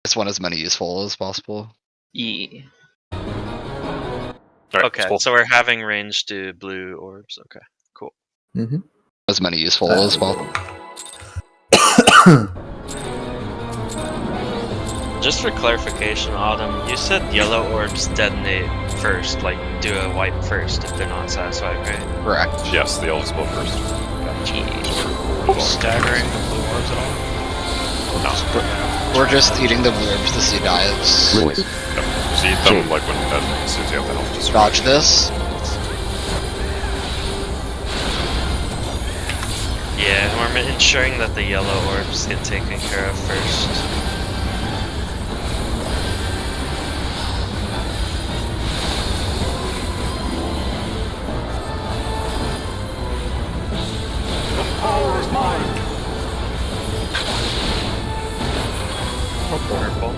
Just want as many useful as possible. Yeah. Right, Okay, so we're having range to blue orbs. Okay, cool. Mm-hmm. As many useful as possible. Just for clarification, Autumn, you said yellow orbs detonate first, like do a wipe first if they're not satisfied, right? Correct. Yes, they all explode first. Staggering the blue orbs at all? We're just eating the orbs to see diets. Yep. So you eat them like as soon as you have the health. Just Dodge this. Yeah, and we're ensuring that the yellow orbs get taken care of first. Purple.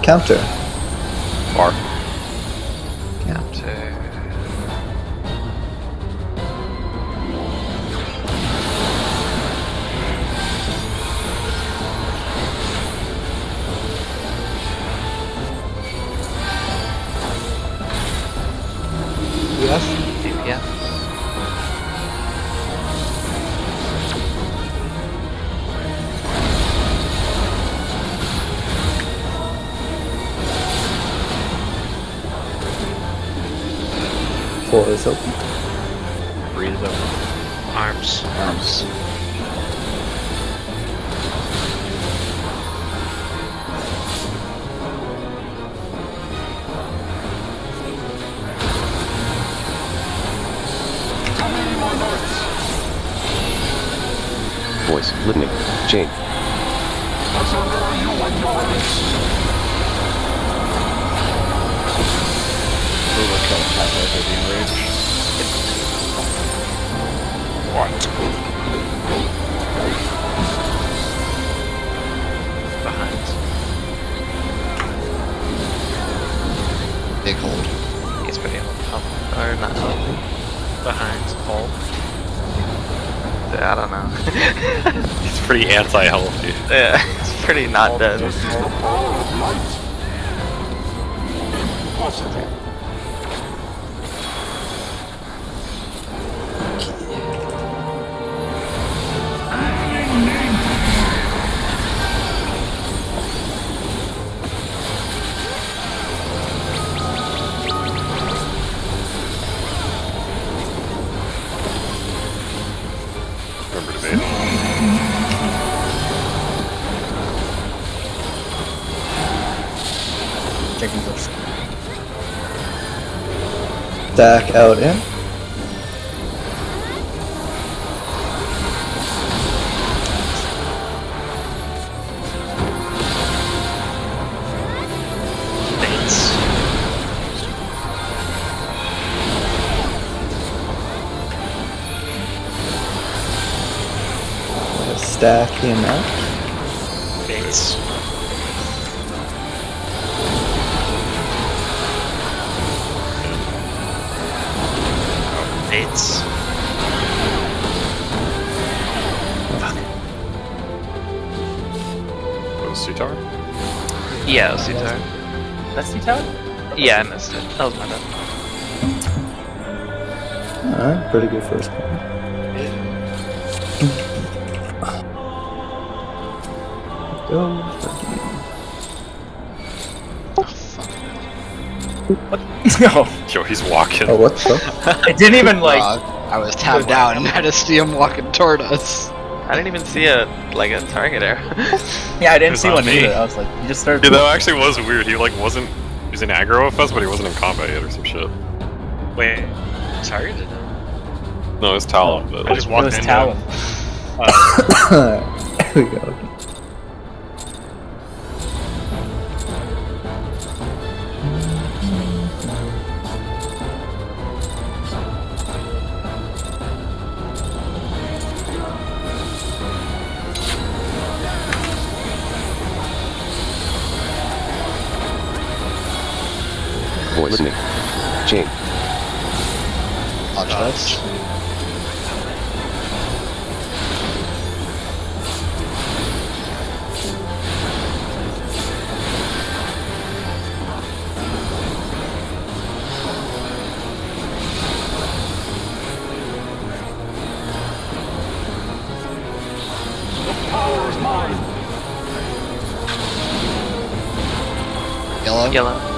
Counter. bar. Counter. DPS. Four is open. Breathe over. Arms. Arms. Voice, listening, chain. Overkill attack like the enrage. What? Behind. Big hold. He's pretty healthy. Or not healthy. Behind. Hold. I don't know. He's pretty anti-healthy. Yeah, it's pretty not dead. Remember to bait. Taking first. Stack out in. Baits. Stack him out. Baits. Baits. Go Sutar. Yeah, it was Sutar. That's C-Town? Yeah, I missed it. That was my bad. Alright, pretty good first point. go. Oh, fuck. No, Yo, he's walking. Oh, what the? it didn't even like. I was tapped down and had to see him walking toward us. I didn't even see a target arrow. Yeah, I didn't It's see on one me. either. I was like, you just started. Yeah, that actually was weird. He like wasn't. He was in aggro with us, but he wasn't in combat yet or some shit. Wait, targeted him. No, it's Talon. But I just It walked was into Talon. him. There we go. Boy, listening. Chain. Watch this. Yellow? Yellow.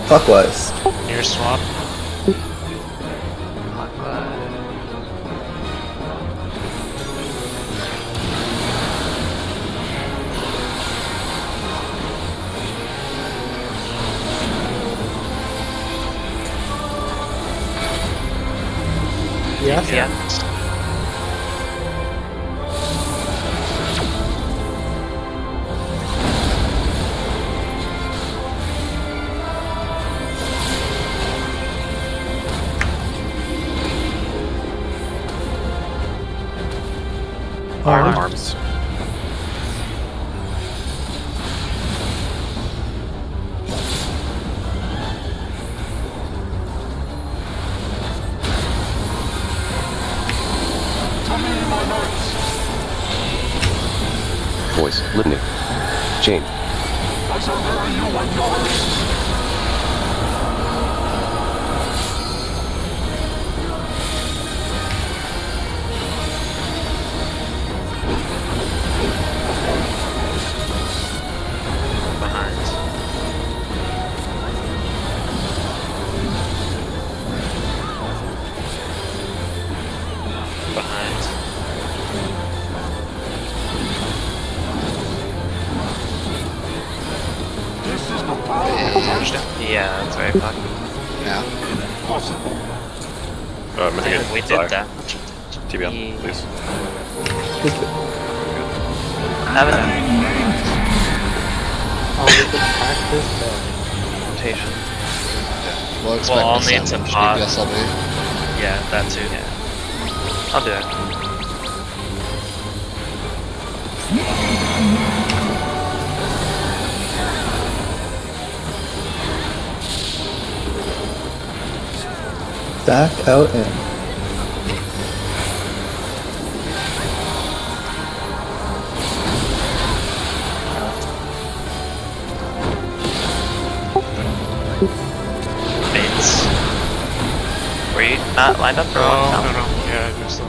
Clockwise. Near swap. Yes. Yeah. arms. Voice. Listening. Chain. Behind. Behind. Yeah, that's very fucking. Yeah. Mitigate. We did Die. that. TBM, Yeah. please. Have it. Rotation. We'll expect Well, I'll this need some damage, pot. DPS LB. Yeah, that too. I'll do it. Stack out in. Baits. Were you not lined up for one? No. Yeah, just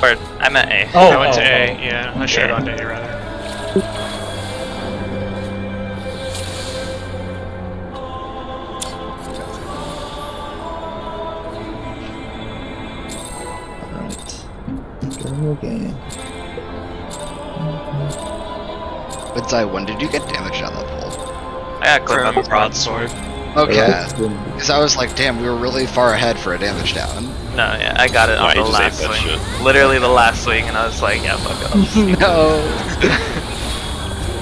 Or, I'm at A. Oh, I went to oh, A. oh. Yeah, I should have gone to A rather. Alright. Go again. But Zai, when did you get damaged on that pole? I got clipped on the From broadsword. Okay. Alright. Because I was like, damn, we were really far ahead for a damage down. No, yeah, I got it Why, on you the just ate last that swing. shit? Literally the last swing, and I was like, yeah, fuck it. No.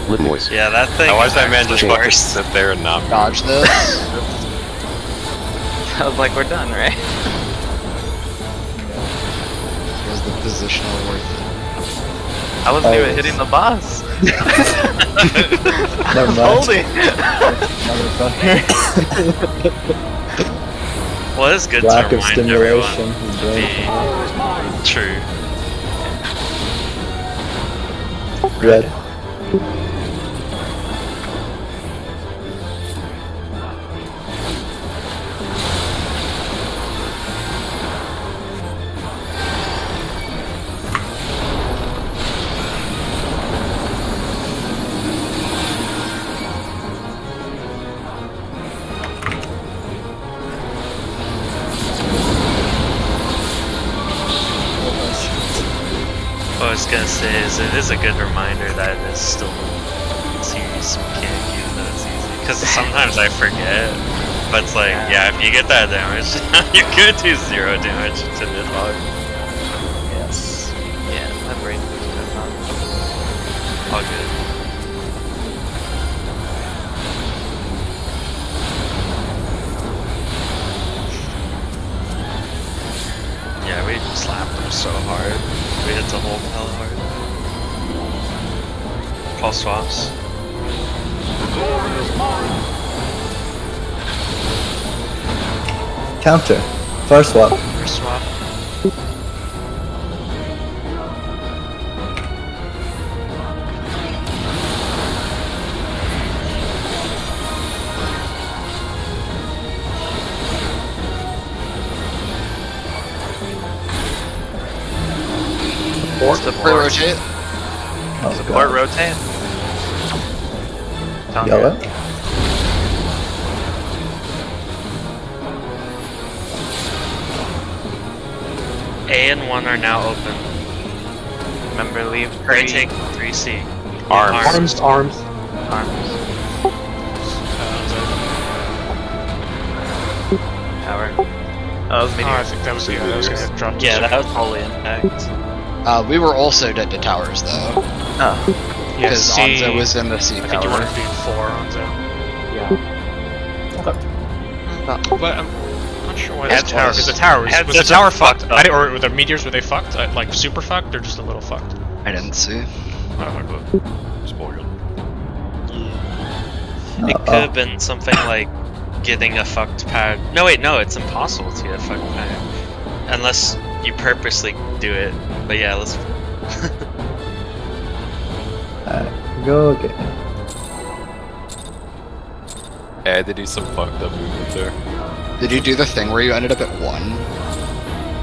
Lip voice. Yeah, that thing. Now, why does that man just actually fucking worse. sit there and not move? Dodge this. I was like, we're done, right? Was the positional worth it? I wasn't even Always. hitting the boss. Never mind. Holding. Motherfucker. Well, it's good Lack to of remind stimulation. everyone. His brain. True. Red. What I was gonna say is it is a good reminder that it is still serious mechanic even though it's easy. Because sometimes I forget. But it's like, yeah, if you get that damage, you're gonna do 0 damage to the dog. Yes. Yeah, my brain was good on. All good. Yeah, we slapped him so hard. We hit the hole hella hard. Pulse swaps. Counter. First swap. First swap. Support rotate. Oh, Support God. rotate. Down Yellow. here. A and 1 are now open. Remember, leave Pray 3 take 3C. Arms. arms. Tower. Oh, that was Oh, meteor. I think that was the that was gonna get dropped. Yeah, that was holy impact. We were also dead to towers though. Oh. Yeah, Because C. Anza was in the C I tower. think you wanted to be 4 on Zone. But I'm not sure why Had the tower, because the close. tower Had was the super tower fucked. fucked up. Or were the meteors, were they fucked? Like super fucked or just a little fucked? I didn't see. I don't know, but just bullshit. It could have been something like getting a fucked pad. No, wait, no, it's impossible to get a fucked pad. Unless you purposely do it. But yeah, let's. Alright, go again. Yeah, I had to do some fucked up movement there. Did you do the thing where you ended up at 1?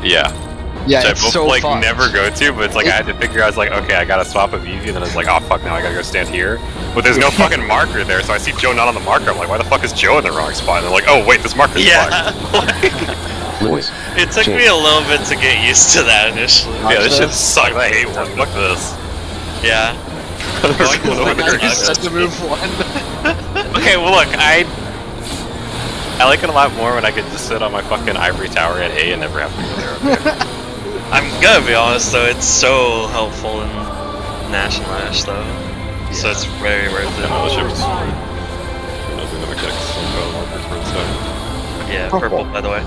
Yeah. Yeah, Which I it's both so like fucked. never go to, but it's like I had to figure. I was like, okay, I gotta swap a VV, and then I was like, oh fuck, now I gotta go stand here. But there's no fucking marker there, so I see Joe not on the marker. I'm like, why the fuck is Joe in the wrong spot? And they're like, oh wait, this marker's Yeah, Lip voice. it took me a little bit to get used to that initially. fucked. Yeah, this shit This? sucks. I hate one. Fuck this. Yeah. There's Going no to the marker. next- Set to move 1. Okay, well look, I like it a lot more when I could just sit on my fucking ivory tower at A and never have to go there. Okay? I'm gonna be honest though, it's so helpful in Nash and Lash though. So it's very worth I it. know this shit was sweet. You know, doing the mechanics so well, markers for the stuff. Yeah, purple by the way.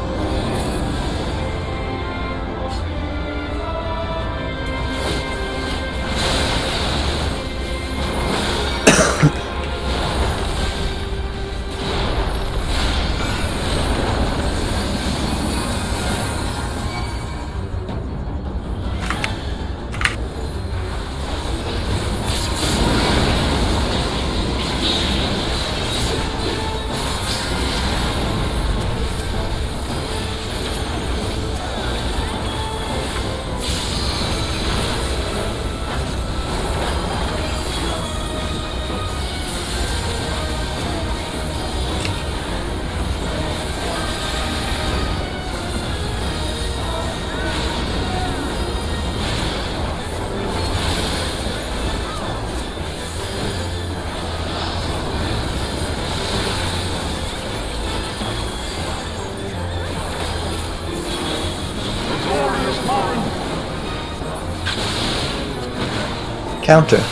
Counter.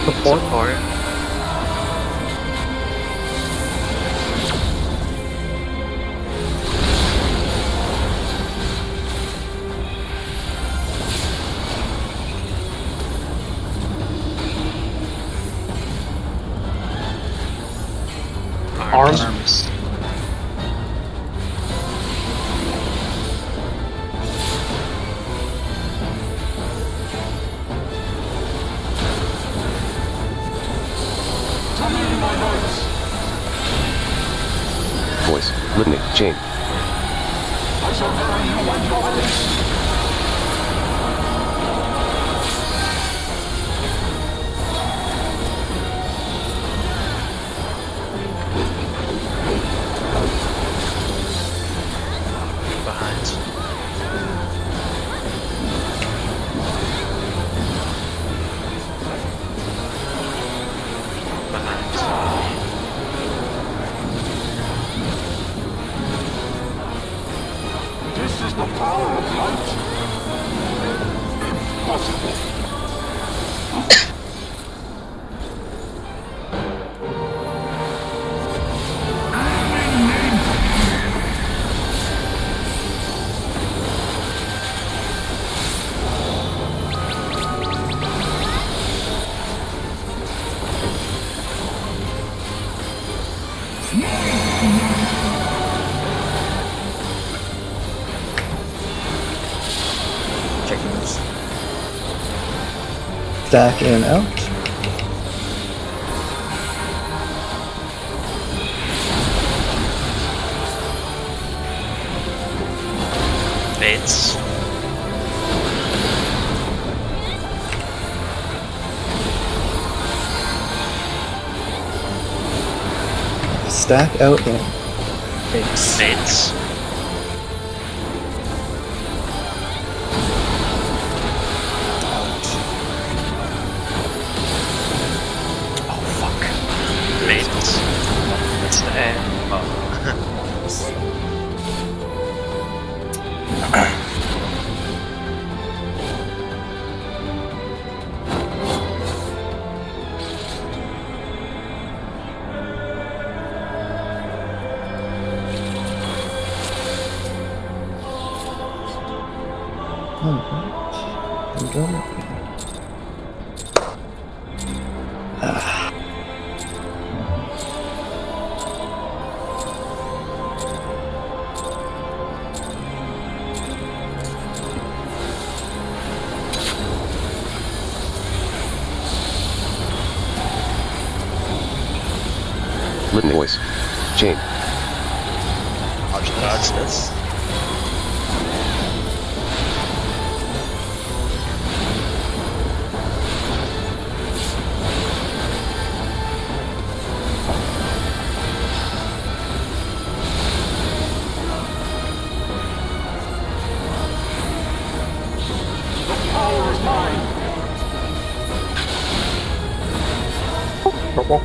Support. Arms. Arms. Voice. Litany. Chain. Behind. Behind. Checking this. Stack in out. Baits. Stack out in. Baits. Baits. Baits. It's the air. Alright. We go. Litany. Voice. Chain. Dodge this. Purple.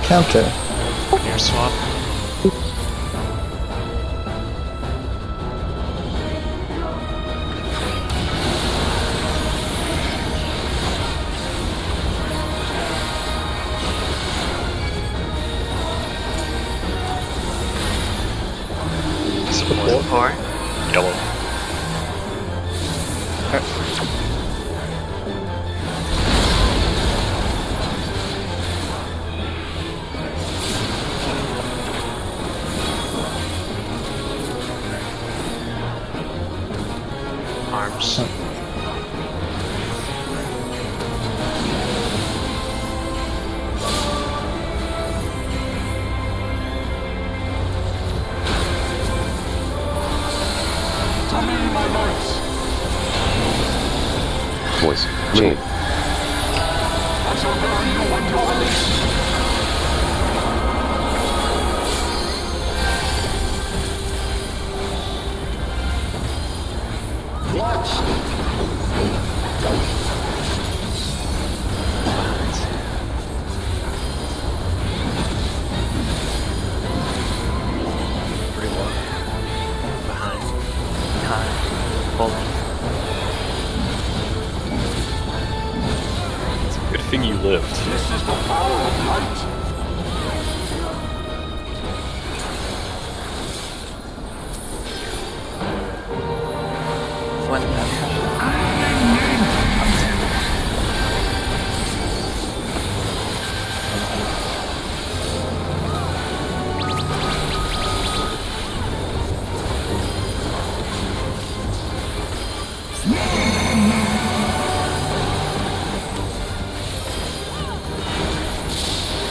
Counter. gear swap. Support 4. Yellow. Arms. Voice. Chain. Pretty low. Behind. Pulling. Good thing you lived. When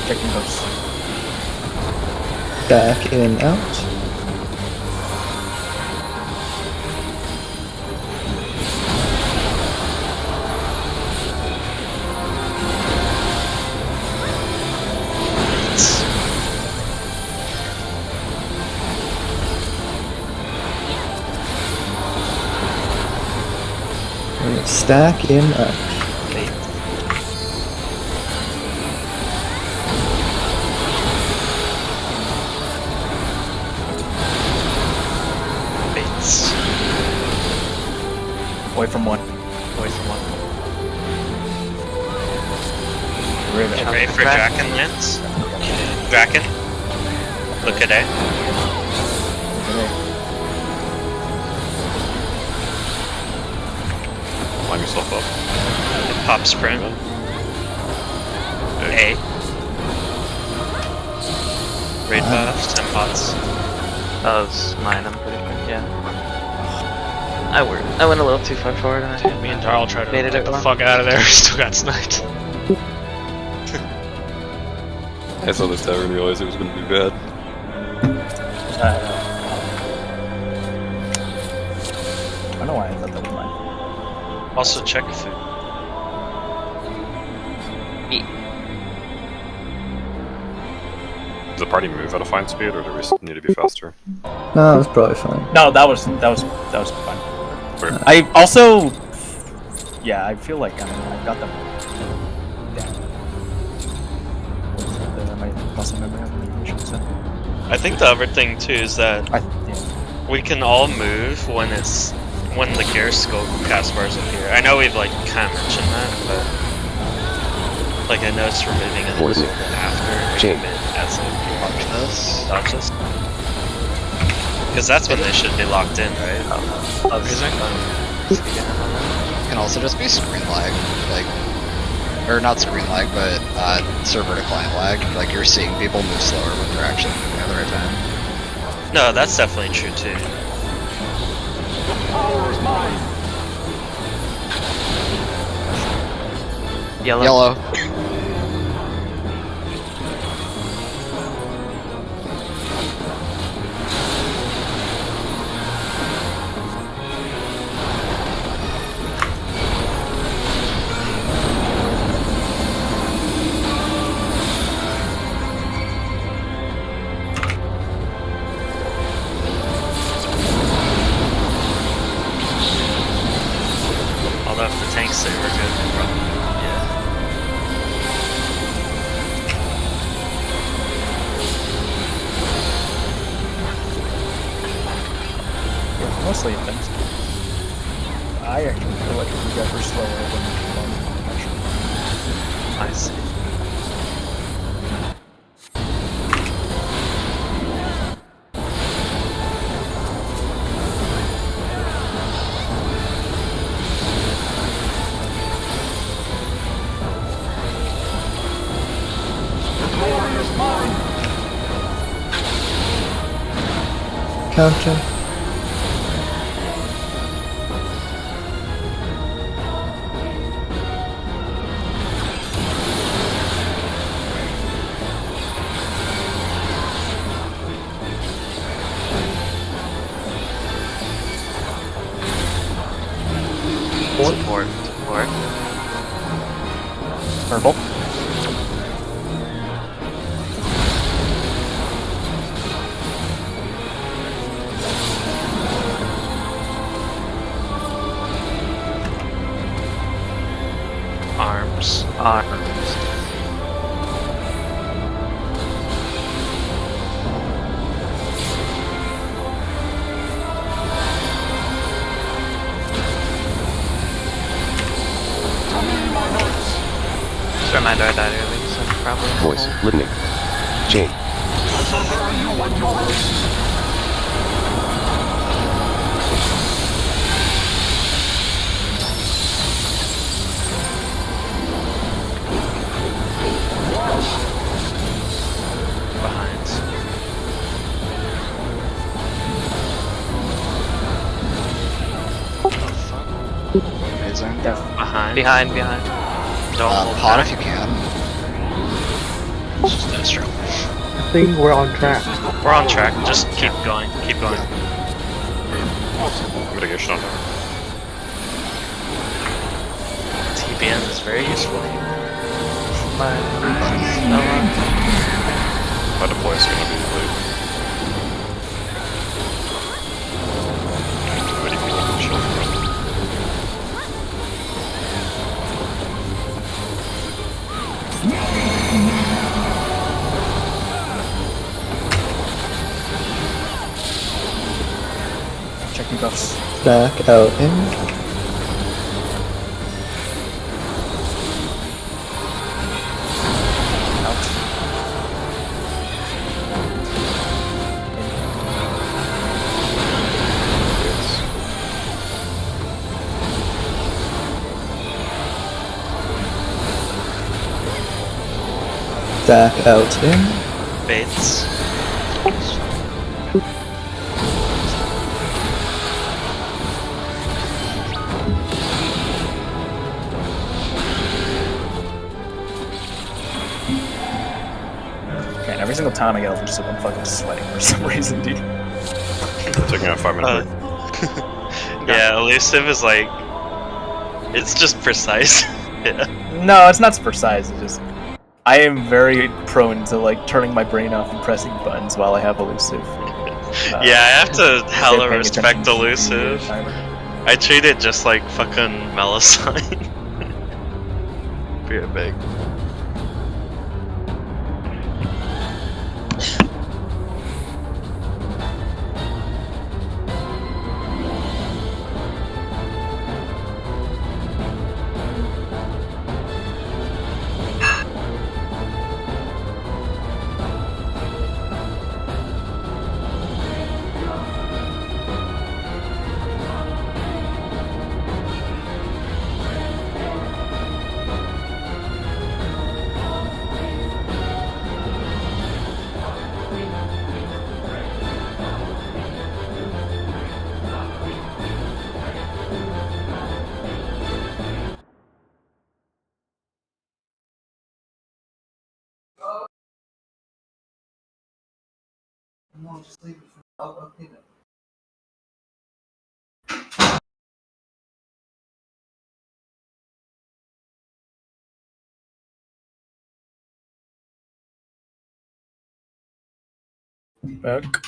Checking those. Back in, out. Alright, stack in, up. Bates. Away from one. Away from one. Rivet. Get ready for Draken lands. Draken. Look at A. Line yourself up. Pop sprint. A. Raid buffs, 10 pots. that was mine, I'm pretty quick, yeah. I went a little too far forward and I Me and Darl tried to Made it get the wrong. fuck out of there. Still got sniped. I saw this tower and realized it was going to be bad. I don't know why I thought that was mine. Also check food. Does the party move at a fine speed, or do we need to be faster? No, it's probably fine. No, that was fine. I also, yeah, I feel like I got them. Yeah. My muscle memory application, so I think the other thing too is that yeah. we can all move when the gear scope cast bars appear. I know we've like kind of mentioned that, but like I noticed we're moving a Voice. little bit after Chain. movement as like Watch this. dodges. Because that's when they should be locked in, right? Can also just be screen lag, like, or not screen lag, but server to client lag. Like you're seeing people move slower when they're actually moving at the right time. No, that's definitely true too. Yellow. Yellow. Although if the tanks say we're good, we're probably yeah. mostly invincible. I actually feel like you guys were slower when you came on, actually. I see. Counter. Support. Support. Purple. Arms. Arms. Just a reminder I died early, so probably. Voice. Litany. Chain. Behind. Amazing. Behind. Behind. Don't hold Pot back. if you can. Just Destro. I think we're on track. We're on track. Just keep going. Keep going. Mitigation on that. TPN is very useful. My deploy is gonna be late. Ready for like a chill run. Checking buffs. Stack out in. Stack out in. Baits. Man, every single time I get elusive, I'm fucking sweating for some reason, dude. Taking a 5-minute break. Yeah, elusive is like, it's just precise. Yeah. No, it's not precise. It's just I am very prone to like turning my brain off and pressing buttons while I have elusive. Yeah, I have to hella paying respect attention to the elusive. timer. I treat it just like fucking Melisine. Pretty big. Back.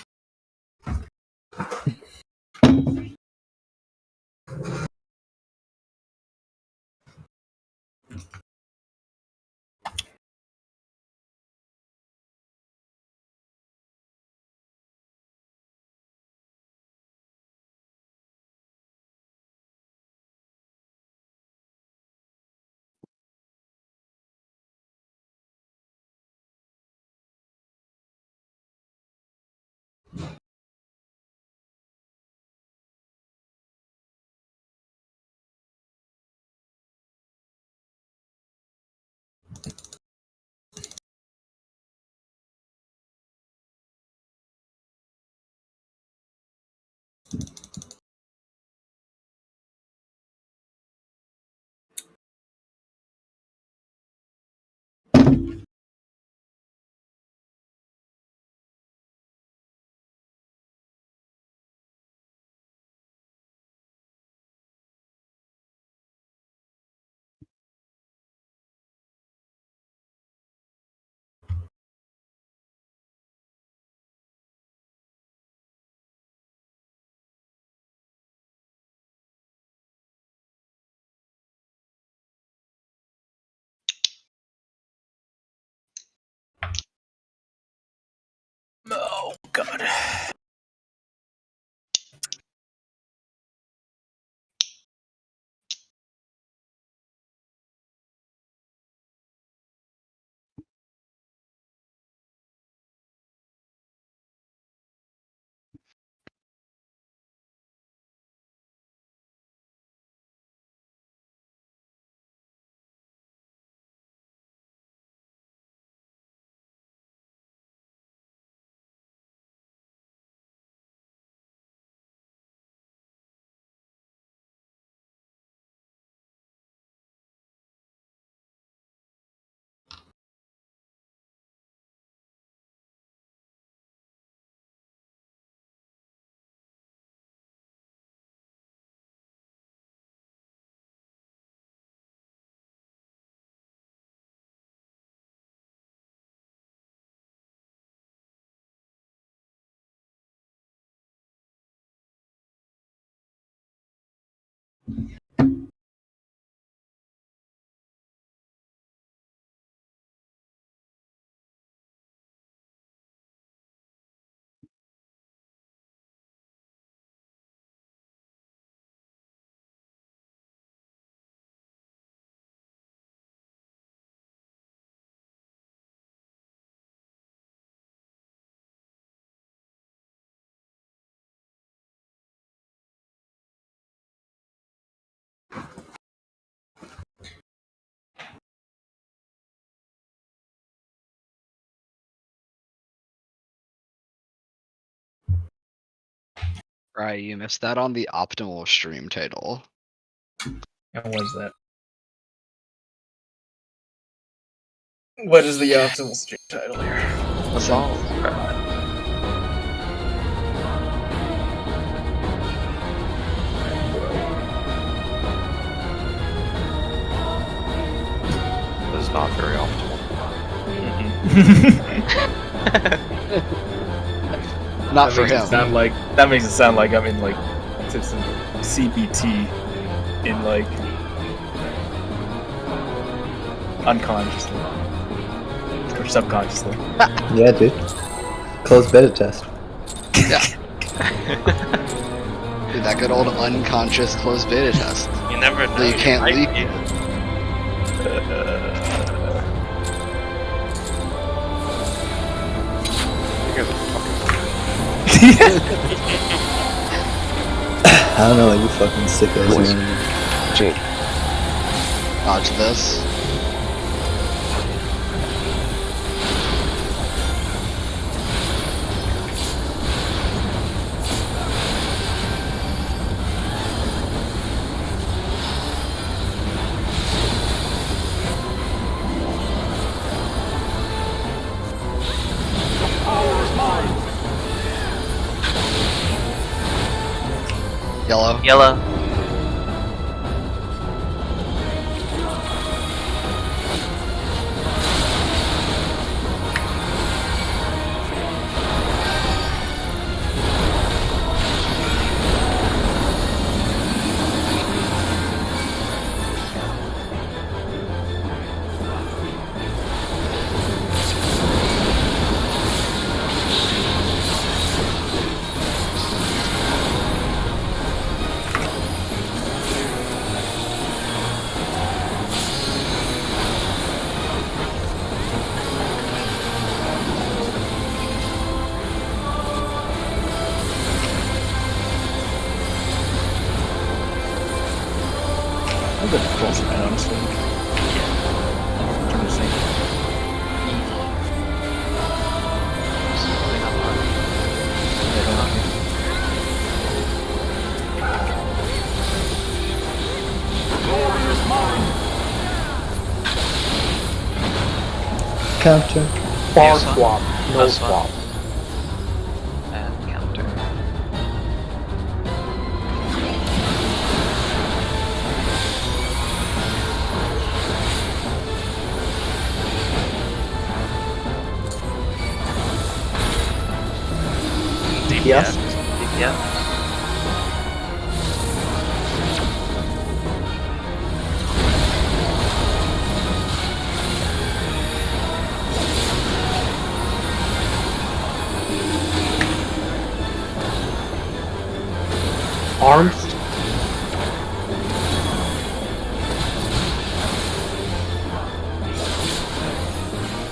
Right, you missed that on the optimal stream title. And what is that? What is the optimal stream title here? What's all? That is not very optimal. Not for makes it him. sound like that makes it sound like I'm in like to some CBT in like unconsciously or subconsciously. Yeah, dude. Closed beta test. Yeah. Dude, that good old unconscious closed beta test. You never know. That you can't might leak. be- You guys are fucking. I don't know what you fucking sickos Boys. man. Jane. Dodge this. Yellow. Yellow. I'm good at close man, honestly. I'm trying to think. Yeah, don't knock me. Counter. Bar Use one. swap. No Plus one. swap. And counter. Yes. Yeah. Arms.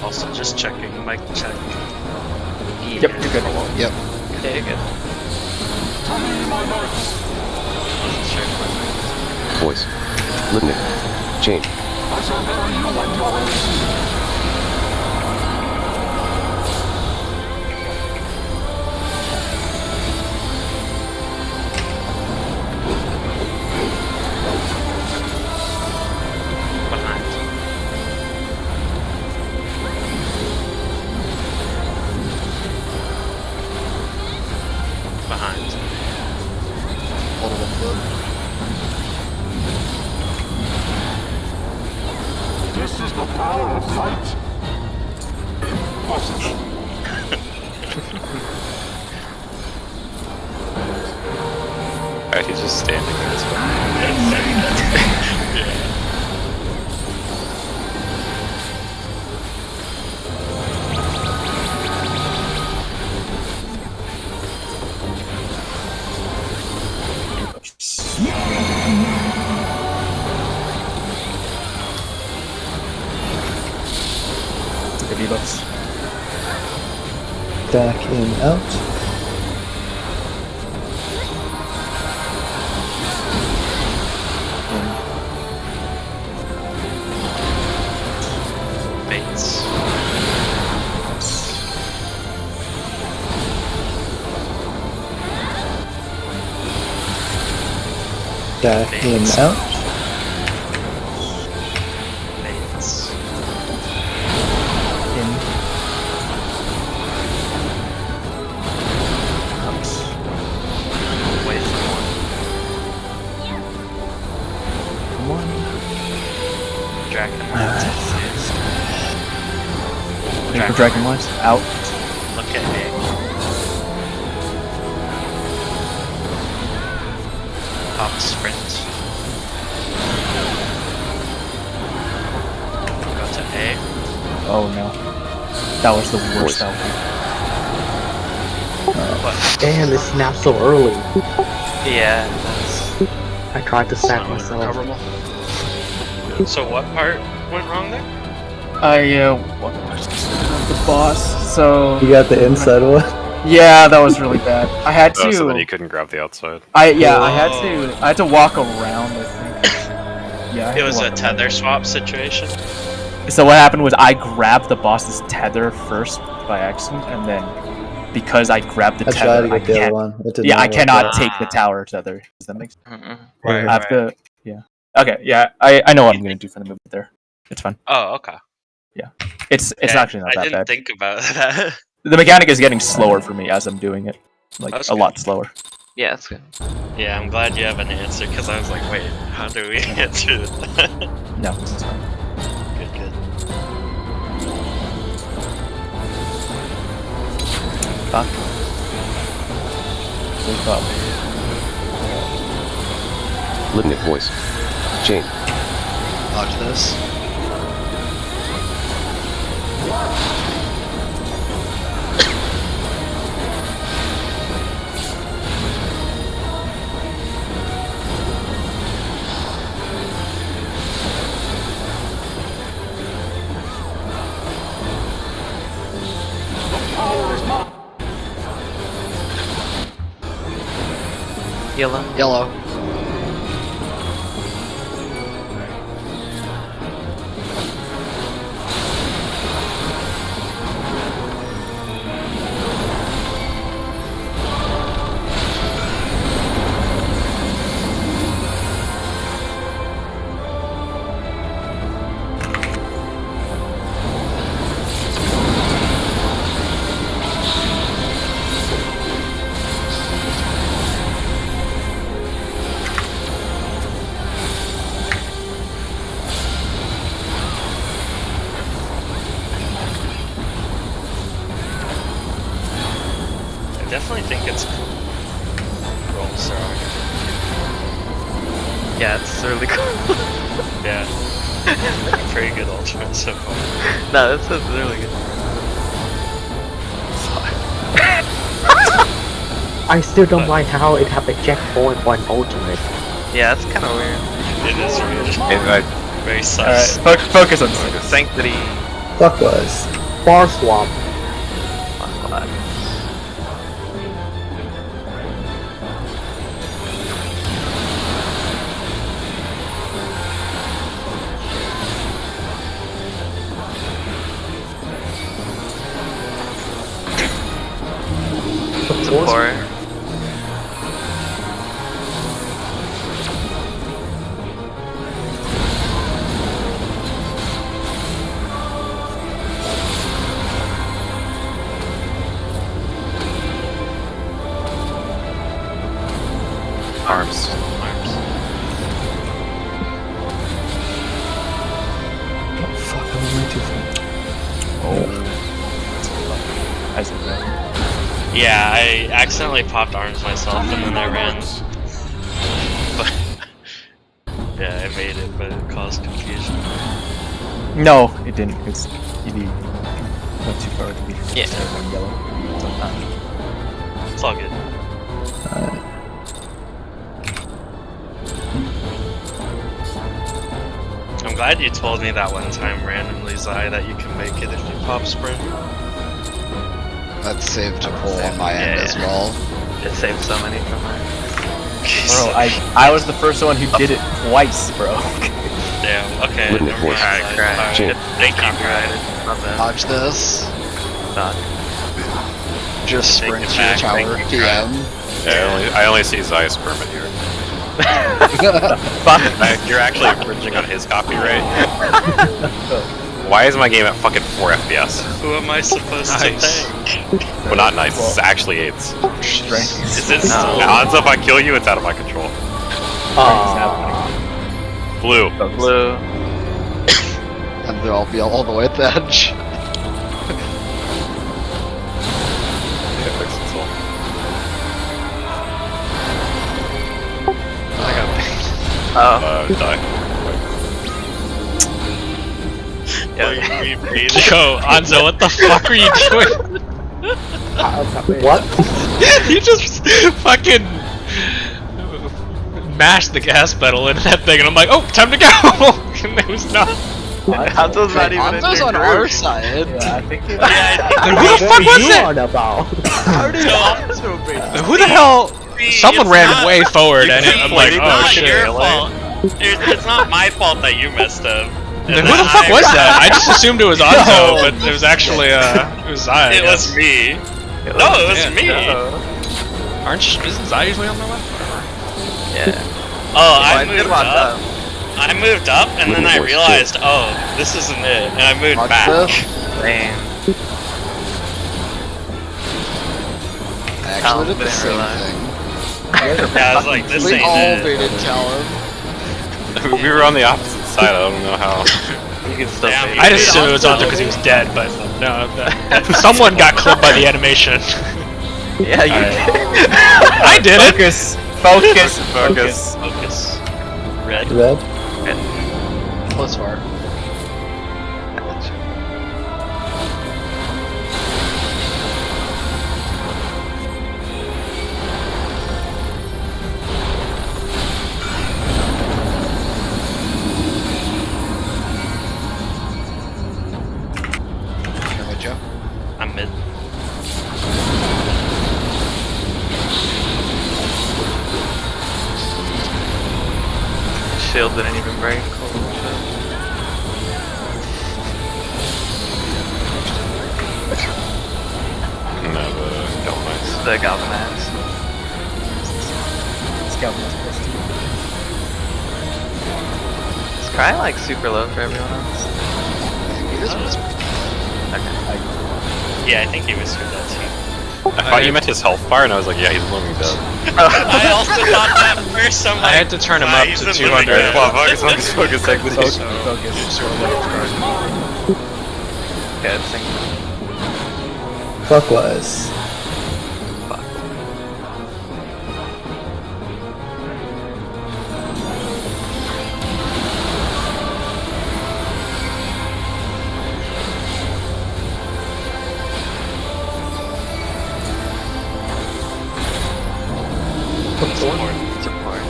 Also, just checking. Mic check. Yep, you're good. Yep. Okay, you're good. Boys. Listening. Jane. Behind. Behind. Hold it up. Alright, he's just standing there. It's fine. Take a debuffs. Back in, out. Bates. Back in out. Baits. In. Oops. Away from one. One. Dragon. Paper Dragon Lines. Out. Look at me. Pop sprint. Go to A. Oh no. That was the worst outcome. Damn, it snapped so early. Yeah, that's I tried to sack Not myself. recoverable. So what part went wrong there? What was the boss? So You got the inside one. yeah, that was really bad. I had to. Oh, so then you couldn't grab the outside. I had to walk around. I think. Yeah. I had It to was a walk tether around. swap situation. So what happened was I grabbed the boss's tether first by accident, and then because I grabbed the I tried tether, to I get the other can't. one. It did Yeah, not I work cannot out. take the tower tether. Does that make sense? Right, I have to. Yeah. Okay. Yeah. I know what I'm gonna do for the movie there. It's fine. Oh, okay. It's Okay, actually not I that didn't bad. think about that. The mechanic is getting slower for me as I'm doing it, like That's a lot slower. yeah, it's good. Yeah, I'm glad you have an answer because I was like, wait, how do we answer that? No, it's fine. Good, good. Fuck. Wake up. Limit voice. Chain. Dodge this. Yellow. Yellow. I definitely think it's roll so Yeah, it's really cool. yeah. Pretty good ultimate so far. No, that's really good. I still don't like how it have a checkpoint on ultimate. Yeah, that's kind of weird. It is weird. Very All sus. right, focus on. Sanctity. Fuck was. Bar swap. Fuck that. Support. Arms. Fuck, I was way too far. I said that. Yeah, I accidentally popped arms myself and then I ran. But yeah, I made it, but it caused confusion. No, it didn't. It's you went too far to be. Yeah. Yellow. It's all good. I'm glad you told me that one time randomly, Zai, that you can make it if you pop sprint. That's saved to pull on my end Yeah. as well. It saved so many from mine. Bro, I was the first one who did it twice, bro. Damn, okay. Limit never voice. mind, Alright, Zai. crap. Alright, Chain. thank you, Copyrighted. Grant. Not bad. Dodge this. Dodge. Just Take sprint it to your back, tower thank you, PM. Yeah, I only see Zai's permit here. You're actually infringing on his copyright. Why is my game at fucking 4 FPS? Who am I supposed to Nice. thank? Well, not nice. It's actually AIDS. Strength. Is it still? Odds if I kill you, it's out of my control. Blue. Blue. And they'll be all the way at the edge. Yeah, fix it, so. I got bait. Die. Yo, Anzo, what the fuck are you doing? What? You just fucking mashed the gas pedal into that thing, and I'm like, oh, time to go! And it was not. Hanzo's not even in Hanzo's your on group. our side. Yeah, I think. Then who the fuck What was are you it? on about? Who the hell? Someone It's ran not- way forward, and I'm like, it's oh not shit. your fault. It's not my fault that you messed up. Then who the fuck was that? I just assumed it was Anzo, but it was actually it was Zai. It was me. No, it was Yeah, me. Isn't Zai usually on the left? Yeah. Oh, I I did moved watch up. I moved up, and then I realized, oh, this isn't it, and I moved Watch back. this. Lame. I actually did the didn't same realize. thing. Yeah, I was like, this We ain't all it. baited Talon. We were on the opposite side. I don't know how. You can still Damn, bait. I just assumed it was Anzo because he was dead, but no, someone got clipped by the animation. Yeah, you I did it. Focus. Focus. Red. Red? Close far. Careful, Joe. I'm mid. Shield didn't even break. Holy shit. No, the galvanized. The galvanized. Is Cry like super low for everyone else? This was Yeah, I think he was for that too. I thought you meant his health bar, and I was like, yeah, he's living dead. I also thought that first. I'm I like, had to turn him why up he's to been 200. living dead. Come on, focus, take this. Focus. Yeah, it's like, Clockwise. support.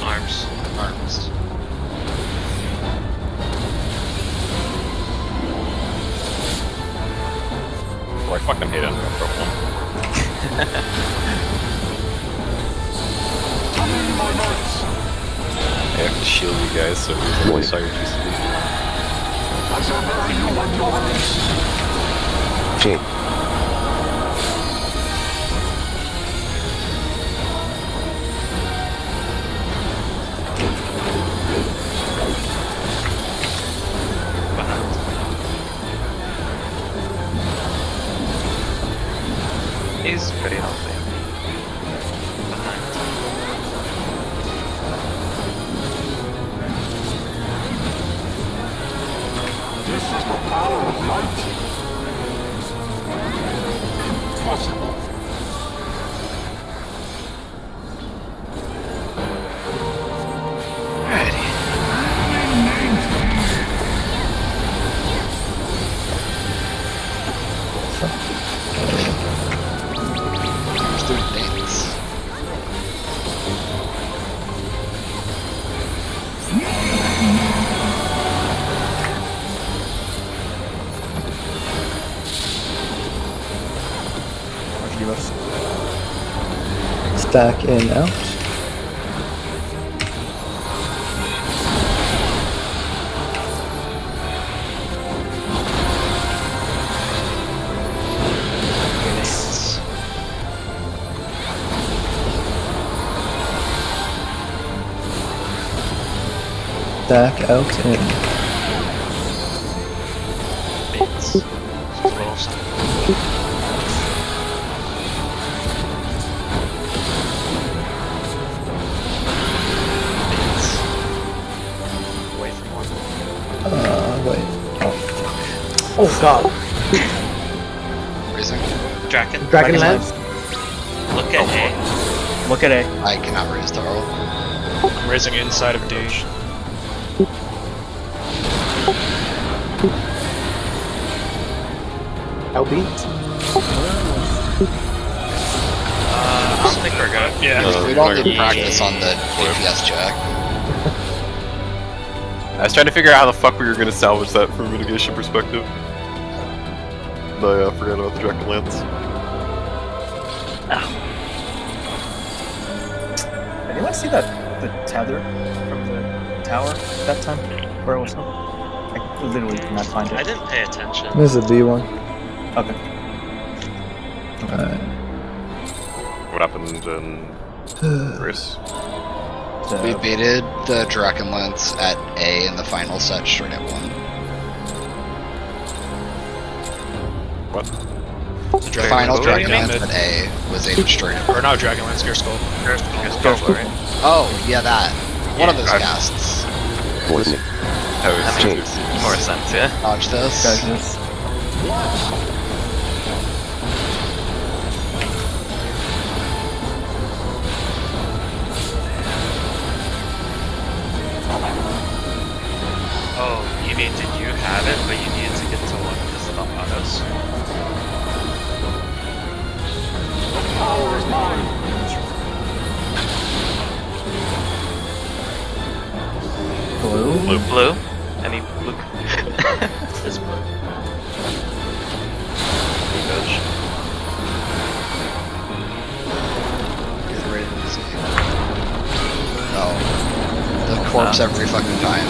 Arms. arms. Oh, I fucking hate Unreal Pro 1. I have to shield you guys so we really saw your GCD. Jane. He's pretty healthy. Just doing dance. Stack in out. Stack out in. Beats. A little something. Beats. Away from one. Wait. Oh god. Raising. Draken. Dragonlance? Look at A. Look at A. I cannot raise Taro. I'm raising inside of D. LB? I don't think we're good. Yeah. We don't need practice on the DPS check. I was trying to figure out how the fuck we were gonna salvage that from a mitigation perspective. But I forgot about the Dragon Lance. Anyone see the tether from the tower that time? Where was it? I literally could not find I it. didn't pay attention. There's a B one. Okay. Alright. What happened in Race? So, We baited the Dragonlance at A in the final set straight at 1. What? The final Dragonlance at A was aimed straight at 1. Or not Dragonlance, Gear Skull. Oh, yeah, that. One of those I've- casts. Coordinate. That Change. makes more sense, yeah. Dodge this. guys, this. Oh, you mean did you have it, but you needed to get to 1 because of the autos? Blue. Blue? Any blue? Is blue. Get ready to see. Oh. The corpse every fucking time.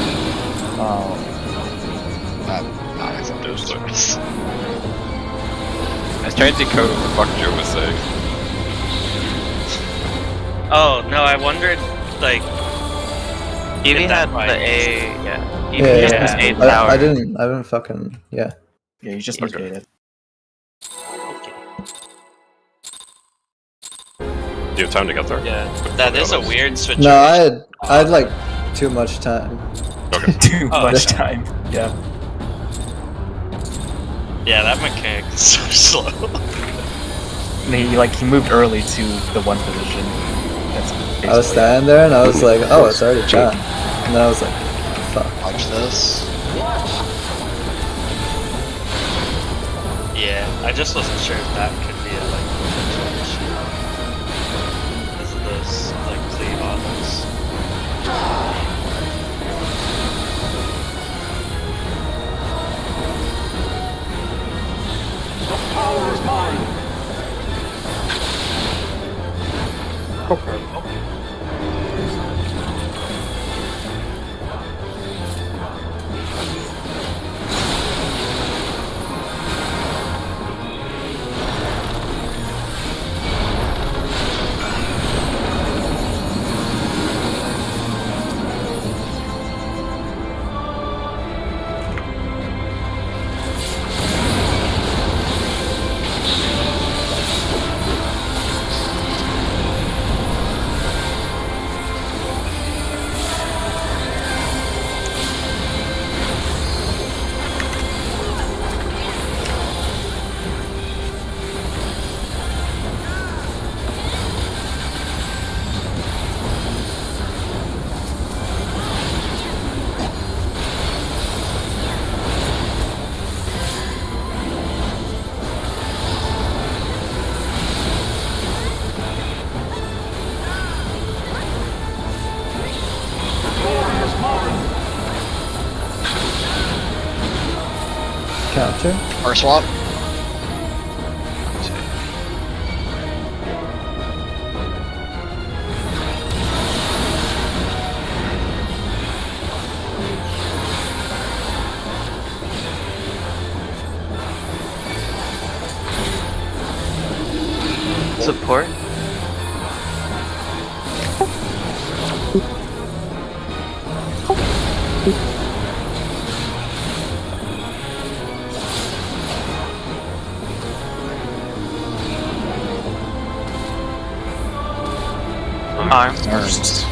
Oh. Not acceptable service. I was trying to decode what the fuck Joe was saying. Oh, no, I wondered, like... Evie Hit that had by the A, yeah. Evie Yeah, just yeah. missed A I tower. didn't fucking, yeah. Yeah, you just Okay. negated. Do you have time to get there? Yeah, that is a weird situation. No, I had like too much time. Okay. Too Oh, much okay. time. Yeah. Yeah, that mechanic is so slow. And he moved early to the 1 position. That's I was standing there and I was like, oh, it's already done. And then I was like, fuck. Dodge this. Yeah, I just wasn't sure if that could be a, like, situation. Because of those, like, cleave autos. Counter. Or swap. Support? Arms. Arms.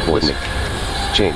Litnik. Chain.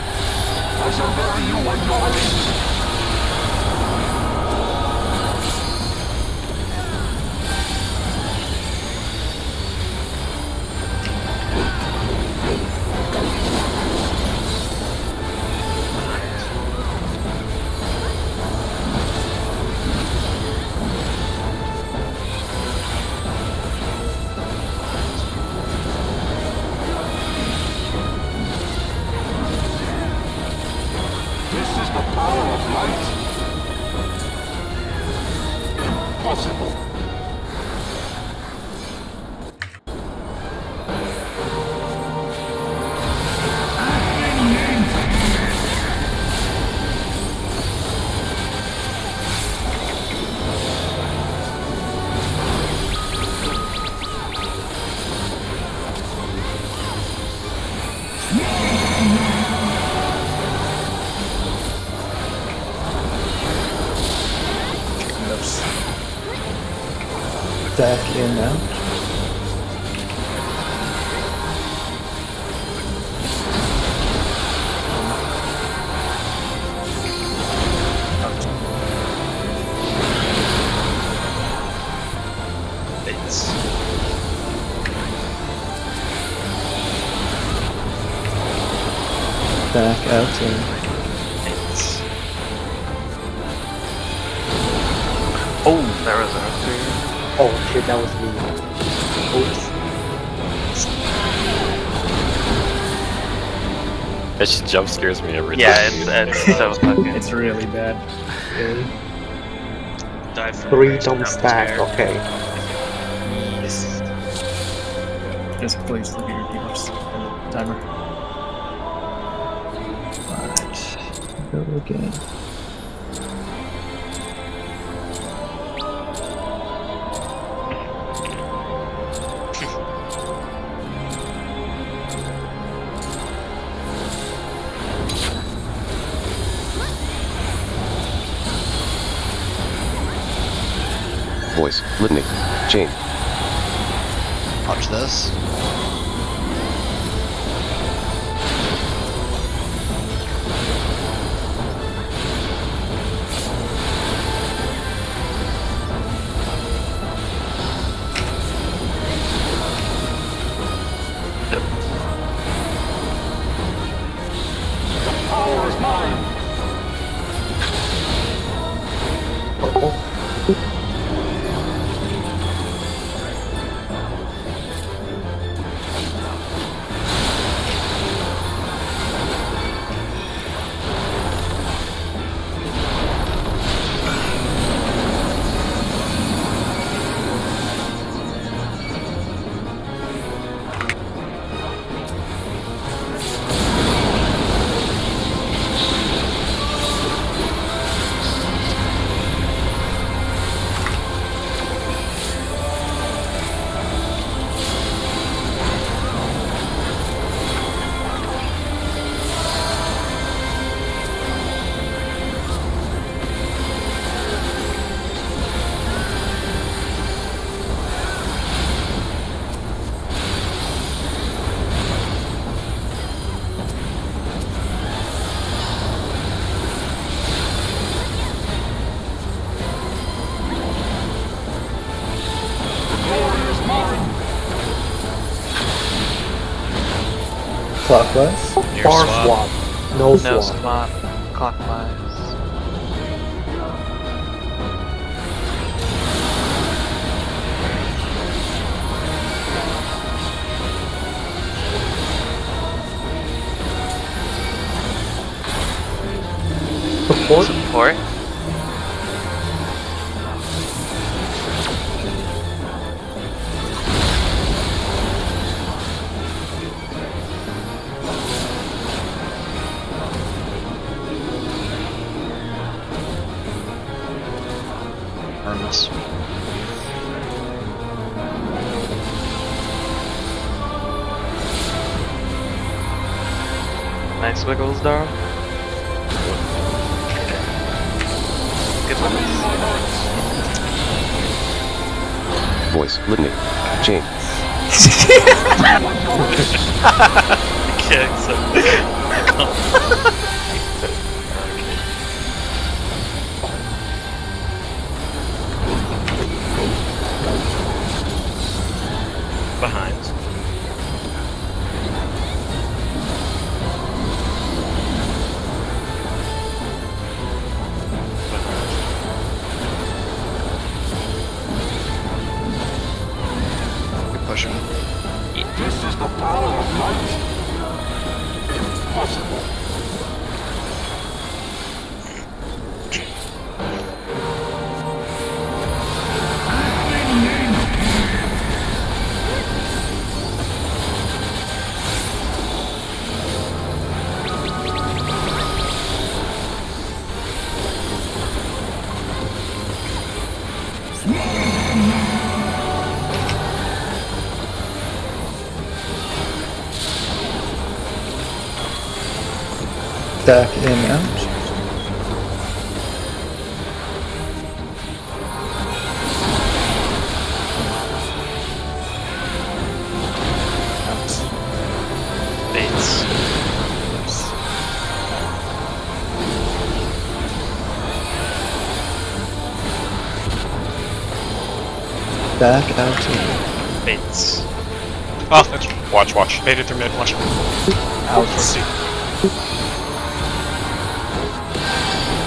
Back in now. It's Back out in. it's Oh, there was a Oh shit, that was me. Oops. That shit jump scares me every yeah, time. it's so fucking. It's really bad. Okay. dive from 3 first don't down stack, chair. okay. Just please look at your debuffs and the timer. Alright. Go again. Voice. Litnik. Chain. Watch this. Clockwise. Near Bar swap. swap. No No swap. swap. Clockwise. Support. Support. Arms. Nice wiggles, Darl. Good wiggles. Voice. Litany. Chain. Okay, so behind. Good pushing. Stack in out. Bates. Back out. Bates. Oh, that's Watch. made it through mid. Watch. Out.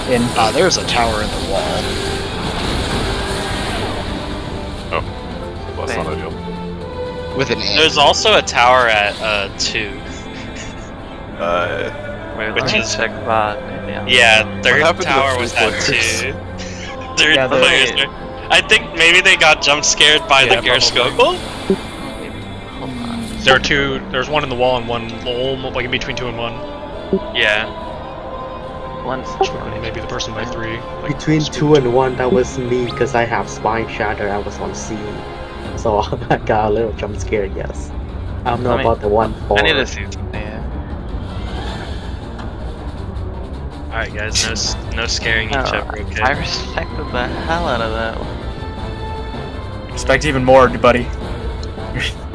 In. There's a tower in the wall. Oh. Well, that's not ideal. With an There's also a tower at 2. Wait, Which let me is- check bot. Yeah, third happened to tower the was three at players? 2. Third Yeah, the- players were- I think maybe they got jump scared by Yeah, the Gerskogel. Hold on. There are two. There's one in the wall and one almost like in between 2 and 1. Yeah. One's Maybe the person by 3. Like, Between 2 and 1, that was me because I have spine shatter. I was on scene, so I got a little jump scared. Yes, I don't know Let me- about the one. I need to forward. see something. Yeah. Alright guys, no scaring each No, other, okay? I respected the hell out of that one. Respect even more, buddy.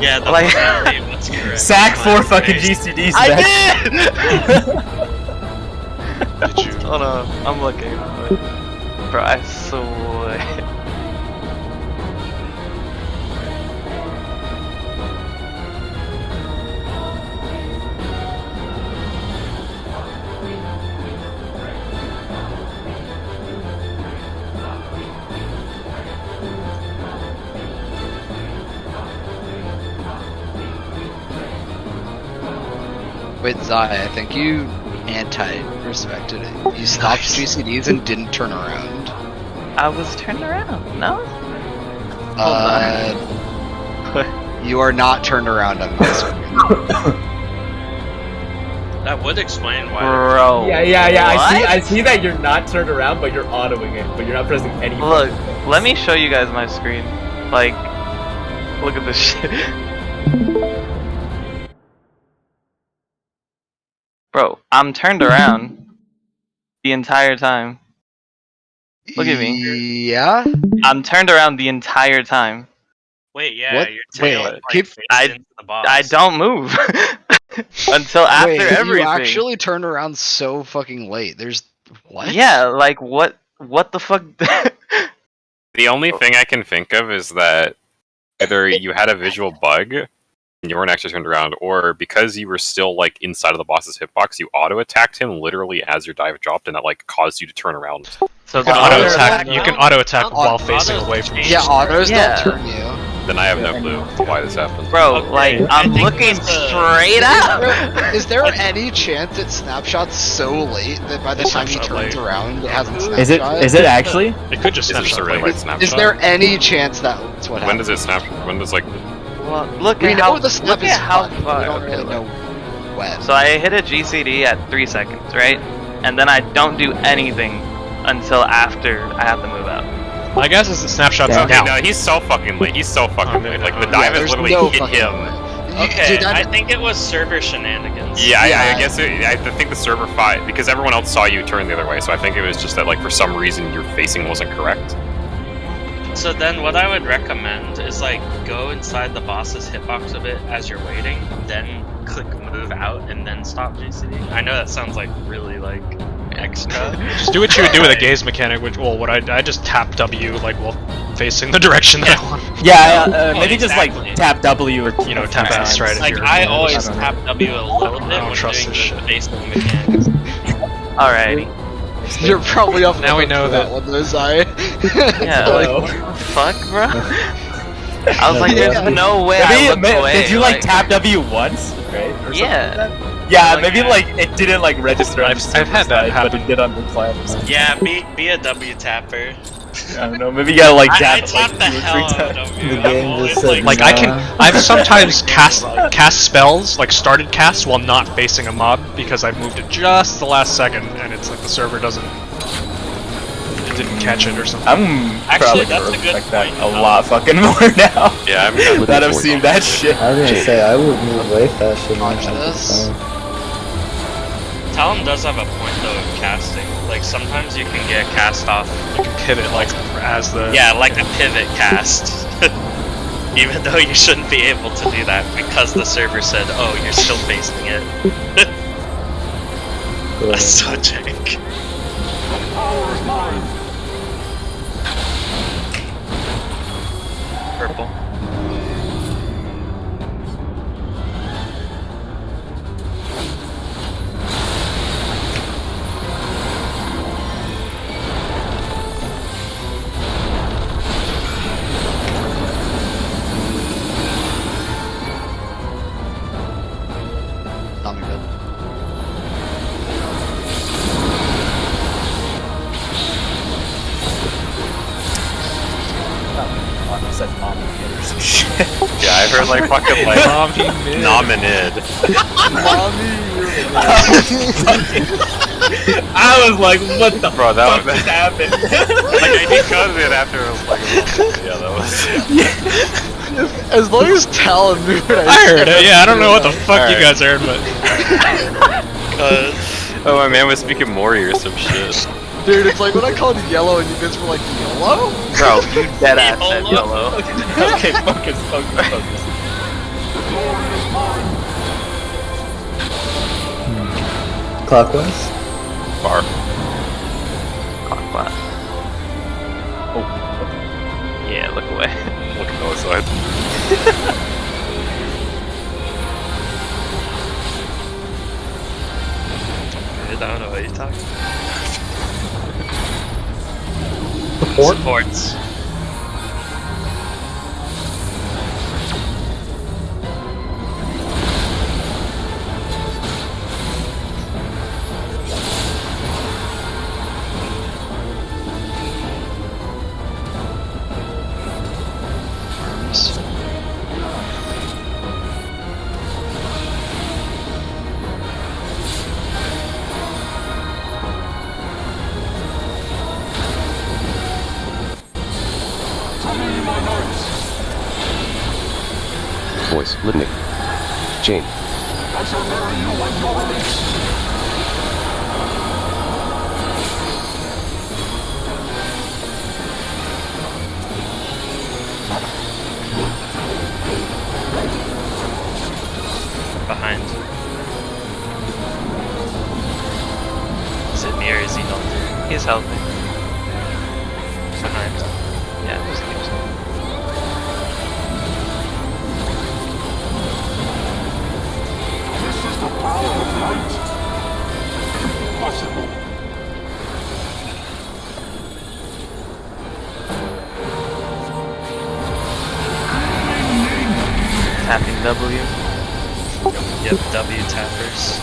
Yeah, the Like- name, that's correct. Sack Come on, 4 fucking guys. GCDs. I man. did! did you? Hold on, I'm looking. Bro, I swear. Wait, Zai, I think you anti-respected it. You stopped GCDs and didn't turn around. I was turned around, no? You are not turned around on my screen. That would explain why. Bro. Yeah. what? I see that you're not turned around, but you're autoing it. But you're not pressing any. Look, let me show you guys my screen. Like, look at this shit. Bro, I'm turned around the entire time. Look at me. Yeah? I'm turned around the entire time. Wait, yeah, What? your tail Wait, like, keep- faces I- into the boss. I don't move until after Wait, everything. you actually turned around so fucking late. There's... What? Yeah, like what the fuck? The only thing I can think of is that either you had a visual bug and you weren't actually turned around, or because you were still like inside of the boss's hitbox, you auto attacked him literally as your dive dropped, and that like caused you to turn around. So You can the auto other- attack. You can auto attack Auto- while facing away from you. Yeah, autos Yeah. don't turn you. Then I have no clue why this happened. Bro, Okay, like I I'm think looking it's the- straight out. Is there any chance it snapshots so late that by the time he Snapshot turns late. around, it hasn't snapshot? Is it actually? It could just Is it just snapshot. a really like- light snapshot? Is there any chance that's what When happened? does it snap? When does like? Well, look We at know how the snap look is at how fun, but far. we don't okay, really look. know when. So I hit a GCD at 3 seconds, right? And then I don't do anything until after I have to move out. My guess is the snapshot's Yeah. Okay, now. no, he's so fucking late. He's so fucking late. Like the Yeah, dive there's has literally no hit fucking him. way. Okay, Dude, I think it was server shenanigans. Yeah, Yeah. I guess I think the server fight because everyone else saw you turn the other way, so I think it was just that like for some reason your facing wasn't correct. So then what I would recommend is like go inside the boss's hitbox a bit as you're waiting, then click move out and then stop GCD. I know that sounds like really like extra. Just do what you would do with a gaze mechanic, which, well, what I just tap W, like, while facing the direction that I want. Yeah, maybe exactly. just like tap W or You know, tap S right if Like you're... I always I don't know. tap W a little bit don't when trust doing this shit. the facing mechanics. Alrighty. You're probably off. Now we know that- one, though, Zai. Yeah, like, what the fuck, bro? I was like, there's no way I looked away. Did you like tap W once, right? Or something Yeah. like that? Yeah, Like, maybe like it didn't like register. I've had that happen. but it did on the client. Yeah, be a W tapper. I don't know. Maybe you gotta like I tap it tap like the 2 or hell 3 out of times. W. The I'm game always just said Like, I've sometimes cast spells, like started casts while not facing a mob because I've moved it just the last second, and it's like the server didn't catch it or something. I'm Actually, probably that's gonna a good respect that point. a lot fucking more now. Yeah, I'm kind of that I've seen that shit. I was gonna say I would move way faster than Watch that this. time. Talon does have a point though of casting. Like sometimes you can get cast off. Pivot, like, as the... Yeah, like a pivot cast. Even though you shouldn't be able to do that because the server said, "Oh, you're still facing it." That's so jank. Purple. Not good. Said mom or some shit. Yeah, I heard like fucking like nominid. I was like, what the Bro, that fuck was just happened? like I decoded it after it was like yeah, that was As long as Talon knew what I heard it, yeah, I don't know what the fuck you Alright. guys heard, but... oh my man was speaking Mori or some shit. Dude, it's like when I called yellow and you guys were like, yellow? Bro, you dead ass said yellow. Okay, focus. Clockwise? Far. Clockwise. Oh, Yeah, look away. Look at the other side. I don't know what you're talking about. support? Supports. Voice, litany. Chain. Behind. Is it me or is he not there? He's healthy. Behind. Yeah, just keeps tapping W. Yep, W tappers.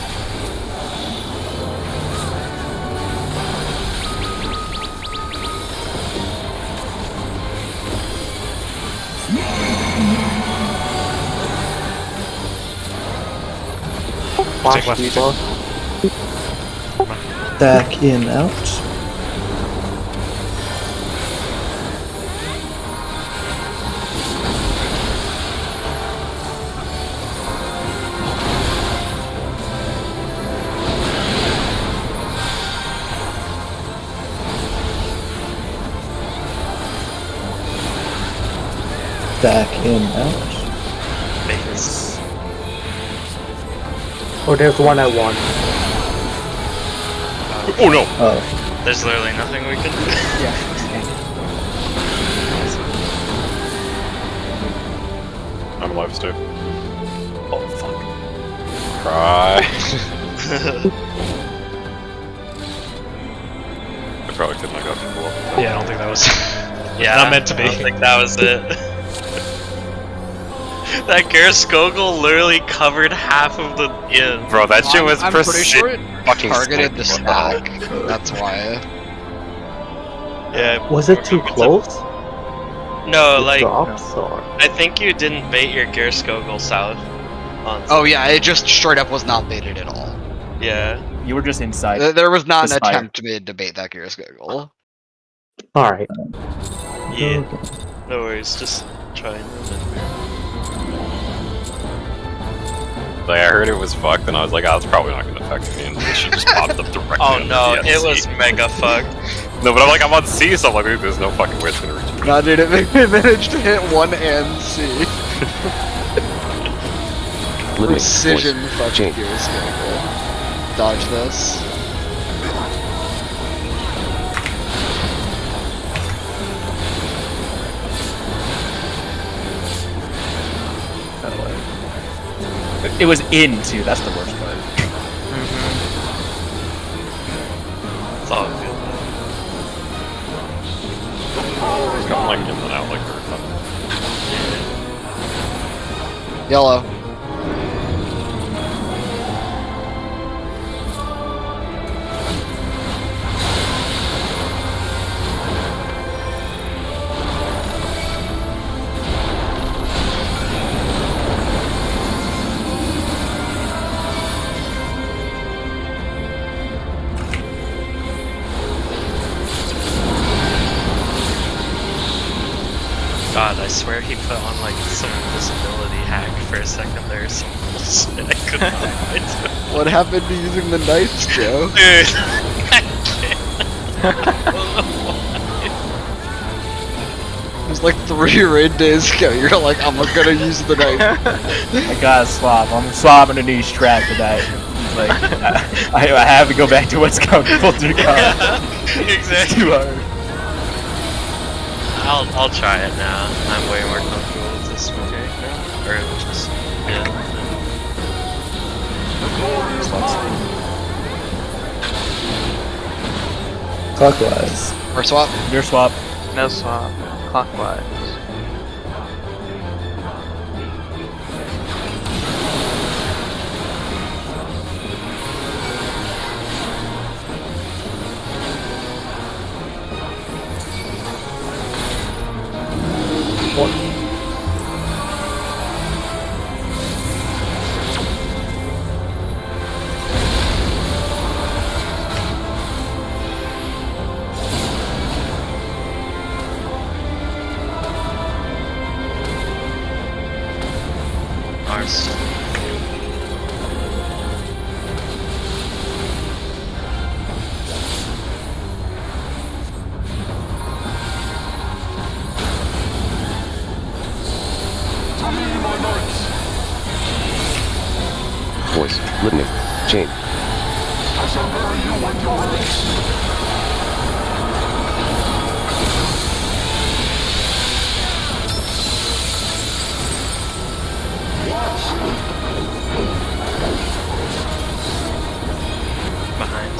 Take left. people. Back in, out. Back in, out. Base. Oh, there's one I want. Oh no! Oh, There's literally nothing we can do. Yeah. I'm alive, Steve. Oh fuck. Cry. I probably couldn't have got people up. Yeah, I don't think that was Yeah, not meant to I be. don't think that was it. That Gerskogel literally covered half of the inn. Bro, that shit was I'm pretty precision. sure it fucking targeted the snake. stack. That's why. Yeah. Was it too close? No, The like drops or? I think you didn't bait your Gerskogel south. On Oh yeah, it just straight up was not baited at all. yeah. You were just inside. There was not The an spire. attempt made to bait that Gears Goggle. Alright. Yeah. No worries, just try and move it. Like, I heard it was fucked, and I was like, oh, it's probably not gonna affect me. And then she just popped up directly. Oh on no, the it DSC. was mega fucked. No, but I'm like, I'm on C, so I'm like, dude, there's no fucking way it's gonna reach me. Nah, dude, it managed to hit 1 and C. Limit. Precision Voice. fucking Change. Gears Goggle. Dodge this. It was in too. That's the worst part. It's all good. It's going like in and out like a Yellow. God, I swear he put on like some disability hack for a second there. Some bullshit. I couldn't find it. What happened to using the knights, Joe? Dude, It was like 3 raid days ago. You're like, I'm gonna use the knife. I gotta swap. I'm swapping a new strat for that. Like, I have to go back to what's comfortable to the car. It's exactly. too hard. I'll try it now. I'm way more comfortable with this okay now. Or just yeah. clockwise. Or swap. Your swap. No swap. Clockwise. Arms. Voice. Litany. Chain. Behind.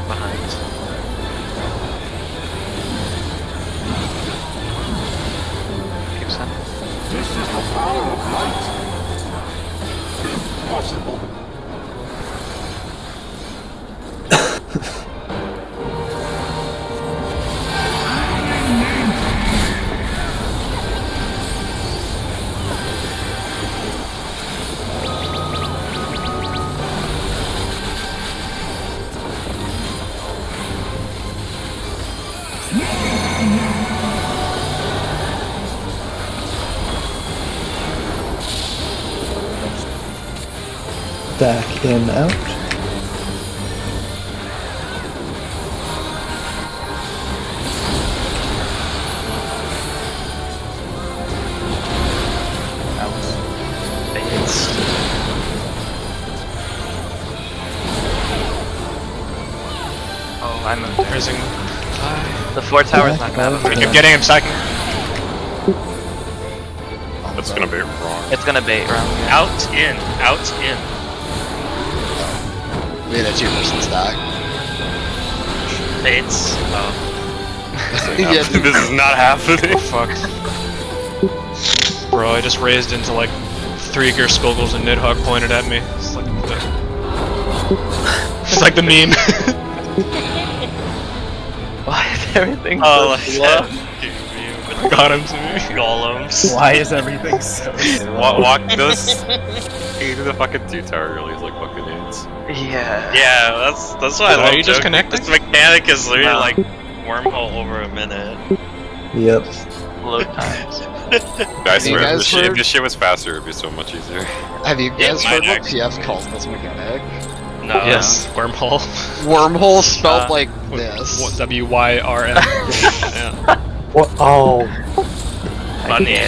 Behind. Keep sending. Back in, out. Climb him. Raising. The 4 tower's not gonna happen. Keep getting him stacking. That's gonna be wrong. It's gonna bait round. Out, in, out, in. We had a 2-person stack. Baits. Oh. Yeah, This is not happening. Fuck. Bro, I just raised into like 3 gear Skullgles and Nidhogg pointed at me. It's like it's like the meme. Why is everything Oh, so like slow? Got him to me. Golems. Why is everything so Walk those. He did the fucking 2 tower release like fucking idiots. Yeah. Yeah, that's why I Are love you just joking. connecting? This mechanic is literally No. like wormhole over a minute. Yep. Load times. I swear, guys if this shit- if heard- this shit was faster, it'd be so much easier. Have you Yeah, guys mine heard what actually. PF calls this mechanic? No. Yes, wormhole. Wormhole spelled like What, this. WYRM. Yeah. What? Oh, Funny.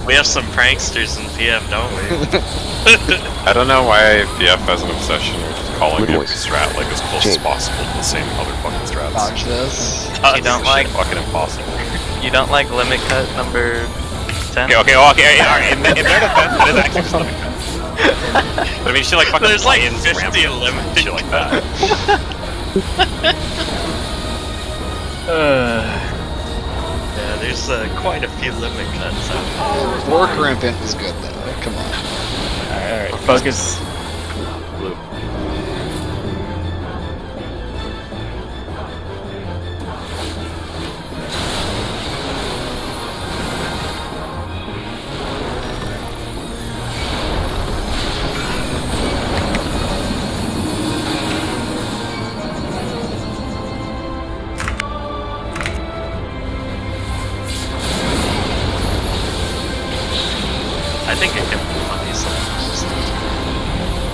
We have some pranksters in PF, don't we? I don't know why PF has an obsession with just calling Good every voice. strat like as close as Change. possible to the same other fucking strats. Dodge this. You don't This like shit fucking impossible. you don't like limit cut number 10? Okay, alright. In their defense, it is actually just limit cut. But I mean, shit like fucking There's like lions, 50 rampants, limit shit like that. Yeah, there's quite a few limit cuts out Work rampant is good though. Come on. Alright, focus. Blue. I think it can be funny sometimes.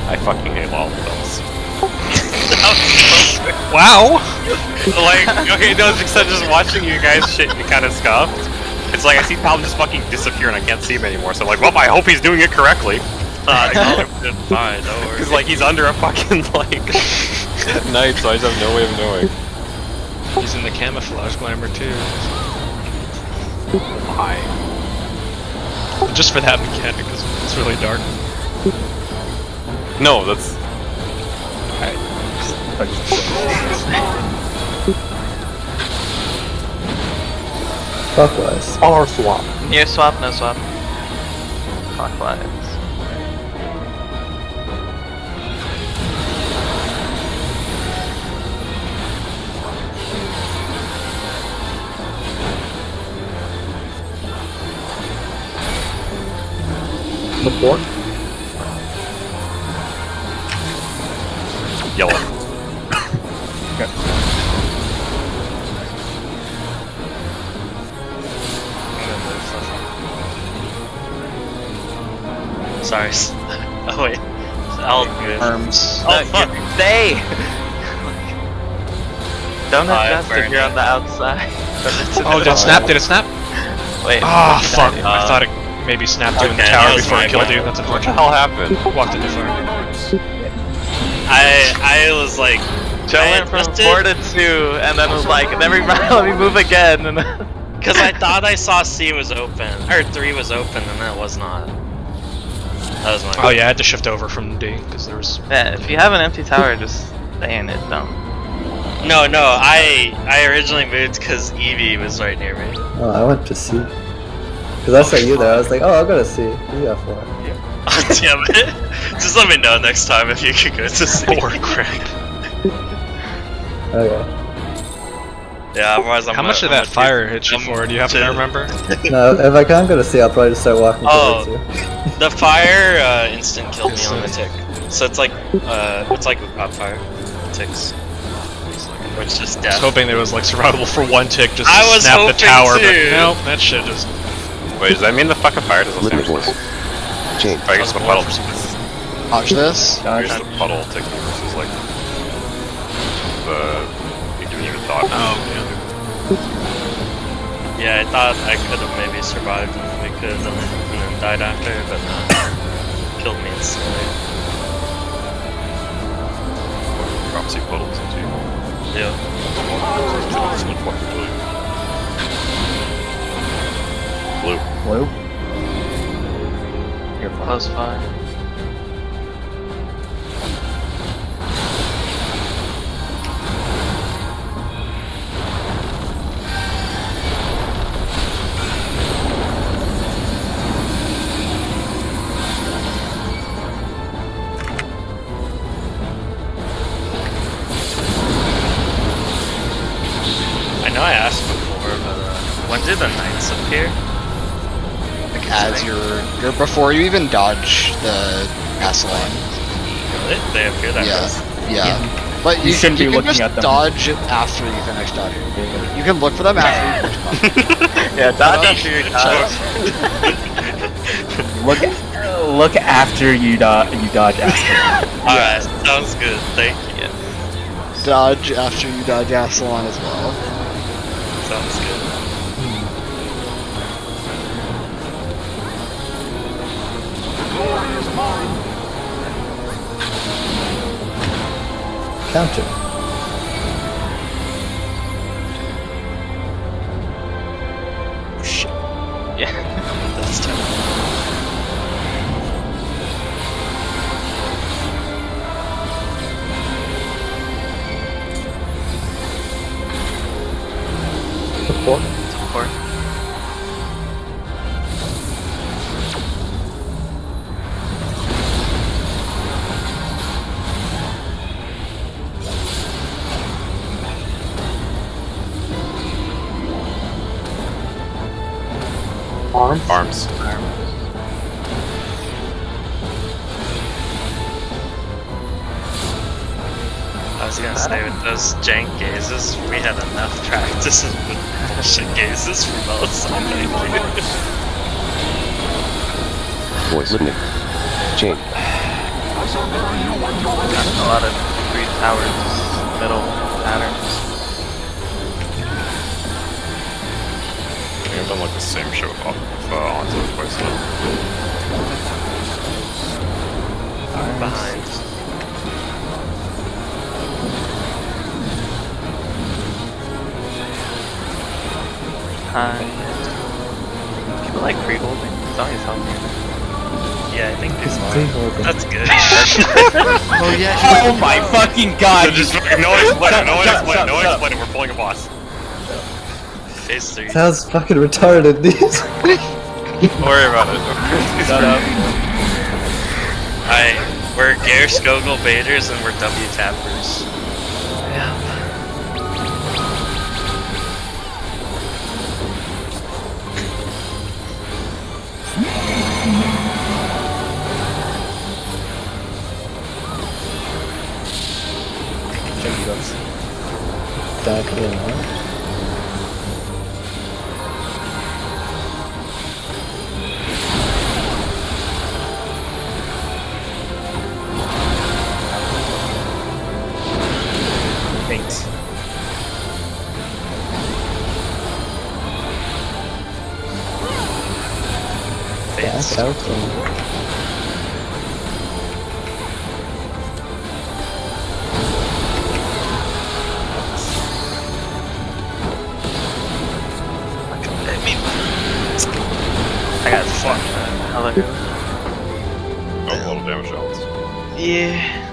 I fucking hate lollipops. Wow! Like, okay, no, it's because I'm just watching you guys shit and kind of scuffed. It's like I see Palm just fucking disappear and I can't see him anymore, so I'm like, well, I hope he's doing it correctly. Fine, don't worry. Because, like, he's under a fucking, like, at night, so I just have no way of knowing. He's in the camouflage glamour too. Why? Just for that mechanic, because it's really dark. No, that's... Clockwise. R swap. Near swap, no swap. Clockwise. Support. Yellow. Sorry. Oh wait. I'll do it. Arms. Oh fuck. Stay! Don't I adjust if burned you're it. on the outside. Oh, did it snap? Did it snap? Wait. Ah, fuck. died. I thought it maybe snapped you in the Okay, tower that was before my it killed bad. you. That's What the unfortunate. hell happened? Walked in too far. I was like, Joe I went from adjusted- 4 to 2, and then was like, never mind, let me move again. And then because I thought I saw C was open, or 3 was open, and that was not. That was my. Oh yeah, I had to shift over from D because there was. yeah, if you have an empty tower, just stay in it. Don't. No, I originally moved because Eevee was right near me. Oh, I went to C. Because I saw you there, I was like, oh, I'll go to C. You got 4. Oh, damn it! Just let me know next time if you could go to C. Poor crap. Okay. Yeah, otherwise I'm How much did I'm that fire hit you I'm for? Do you happen to to- remember? No, if I can't go to C, I'll probably just start walking Oh. towards you. The fire instant killed me on the tick. So it's like without fire ticks, which is I was death. hoping there was like survivable for one tick just I to was snap the hoping tower, but too. nope, that shit just. Wait, does that mean the fucking fire doesn't Limit stand voice. Change. I guess the puddle. Dodge this. Here's the puddle ticking versus like the. You didn't even thought. Oh, Yeah, I thought I could have maybe survived and we could have done it and then died after, but no. Killed me instantly. Dropsy puddles too. Yeah. Blue. Blue. You're fine. Close fire. I know I asked before, but when did the knights appear? Like as you're before you even dodge the Assalon. Really? They appear that Yeah, fast? yeah. But You shouldn't be can looking just at them. dodge it after you finish dodging. You can look for them after you finish dodging. Yeah, dodge after your Look after you dodge Aspen. Alright, sounds good. Thank you. Dodge after you dodge Assalon as well. Sounds good. Counter. Shit. Yeah. That's tough. Support. Support. Arms. Arms. I was gonna say, with those jank gazes, we had enough practices with bullshit gazes for both sides. Voice. Listening. Chain. A lot of three towers, middle patterns. I've done like the same show onto twice now. Behind. People like pre-holding. It's always helpful. Yeah, I think It's it's pre-holding. That's good. Oh yeah. Oh my fucking god! Just no explain it, no Shut explain it, no up. explain it, we're pulling a boss. Phase 3. Sounds fucking retarded, dude. Don't worry about it. Shut up. We're Gare Skogel baiters and we're W tappers. Yeah. Check you guys. Back in, huh? Thanks. Phase. Back out in. I got fucked. How that goes? Oh, a little damage shots. Yeah.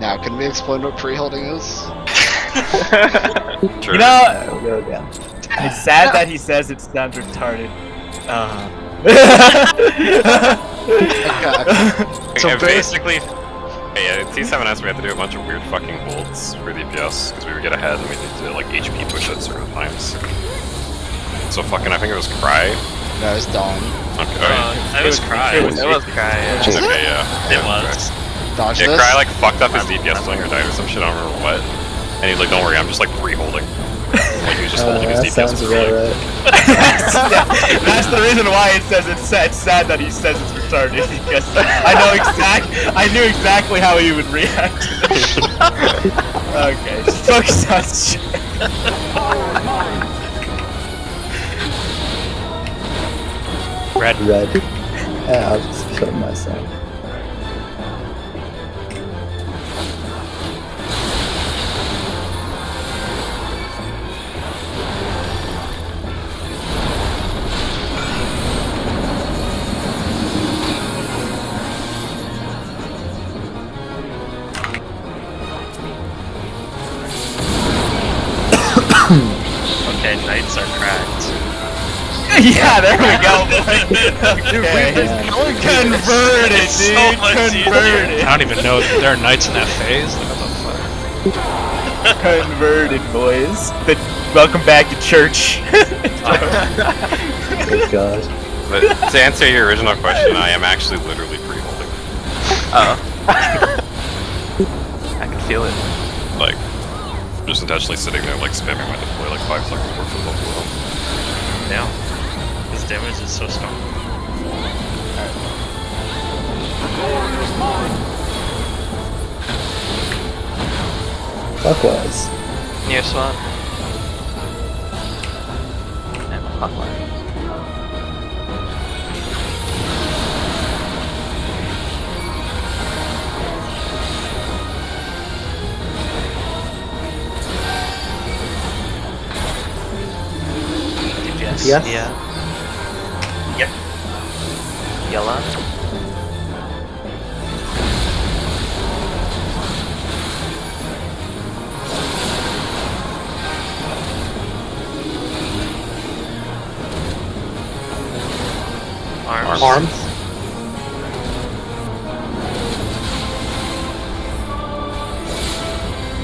Now, can we explain what pre-holding is? Sure. You know, We'll go again. it's sad that he says it sounds retarded. Okay. So So basically, hey, T7 asked me to do a bunch of weird fucking holds for DPS because we would get ahead and we need to like HP push at certain times. So fucking, I think it was Cry. That was Dawn. Okay, That was Cry. it was- It was cry. Yeah. Chain. okay, yeah. It was. Dodge Yeah, this. Cry like fucked up his DPS playing or died or some shit. I don't remember what. And he's like, "Don't worry, I'm just like pre-holding." Like he was just holding his That DPS. sounds for, like, about right. That's the reason why it says it's sad. It's sad that he says it's retarded because I knew exactly how he would react. Okay, just focus on shit. Red. Red. Yeah, I'll just kill myself. Okay, knights are cracked. Yeah, there we go, boy. Okay. Converted, It's so dude. much easier. Converted. I don't even know that there are knights in that phase. Like, what the fuck? Converted, boys. Welcome back to church. Oh god. But to answer your original question, I am actually literally pre-holding. Oh. I can feel it. Like, just intentionally sitting there, like, spamming my deploy like 5 seconds before football as well. Damn. His damage is so strong. Clockwise. Near swap. And clockwise. DPS. Yes. Yeah. Yep. Yellow. Arms. Arms.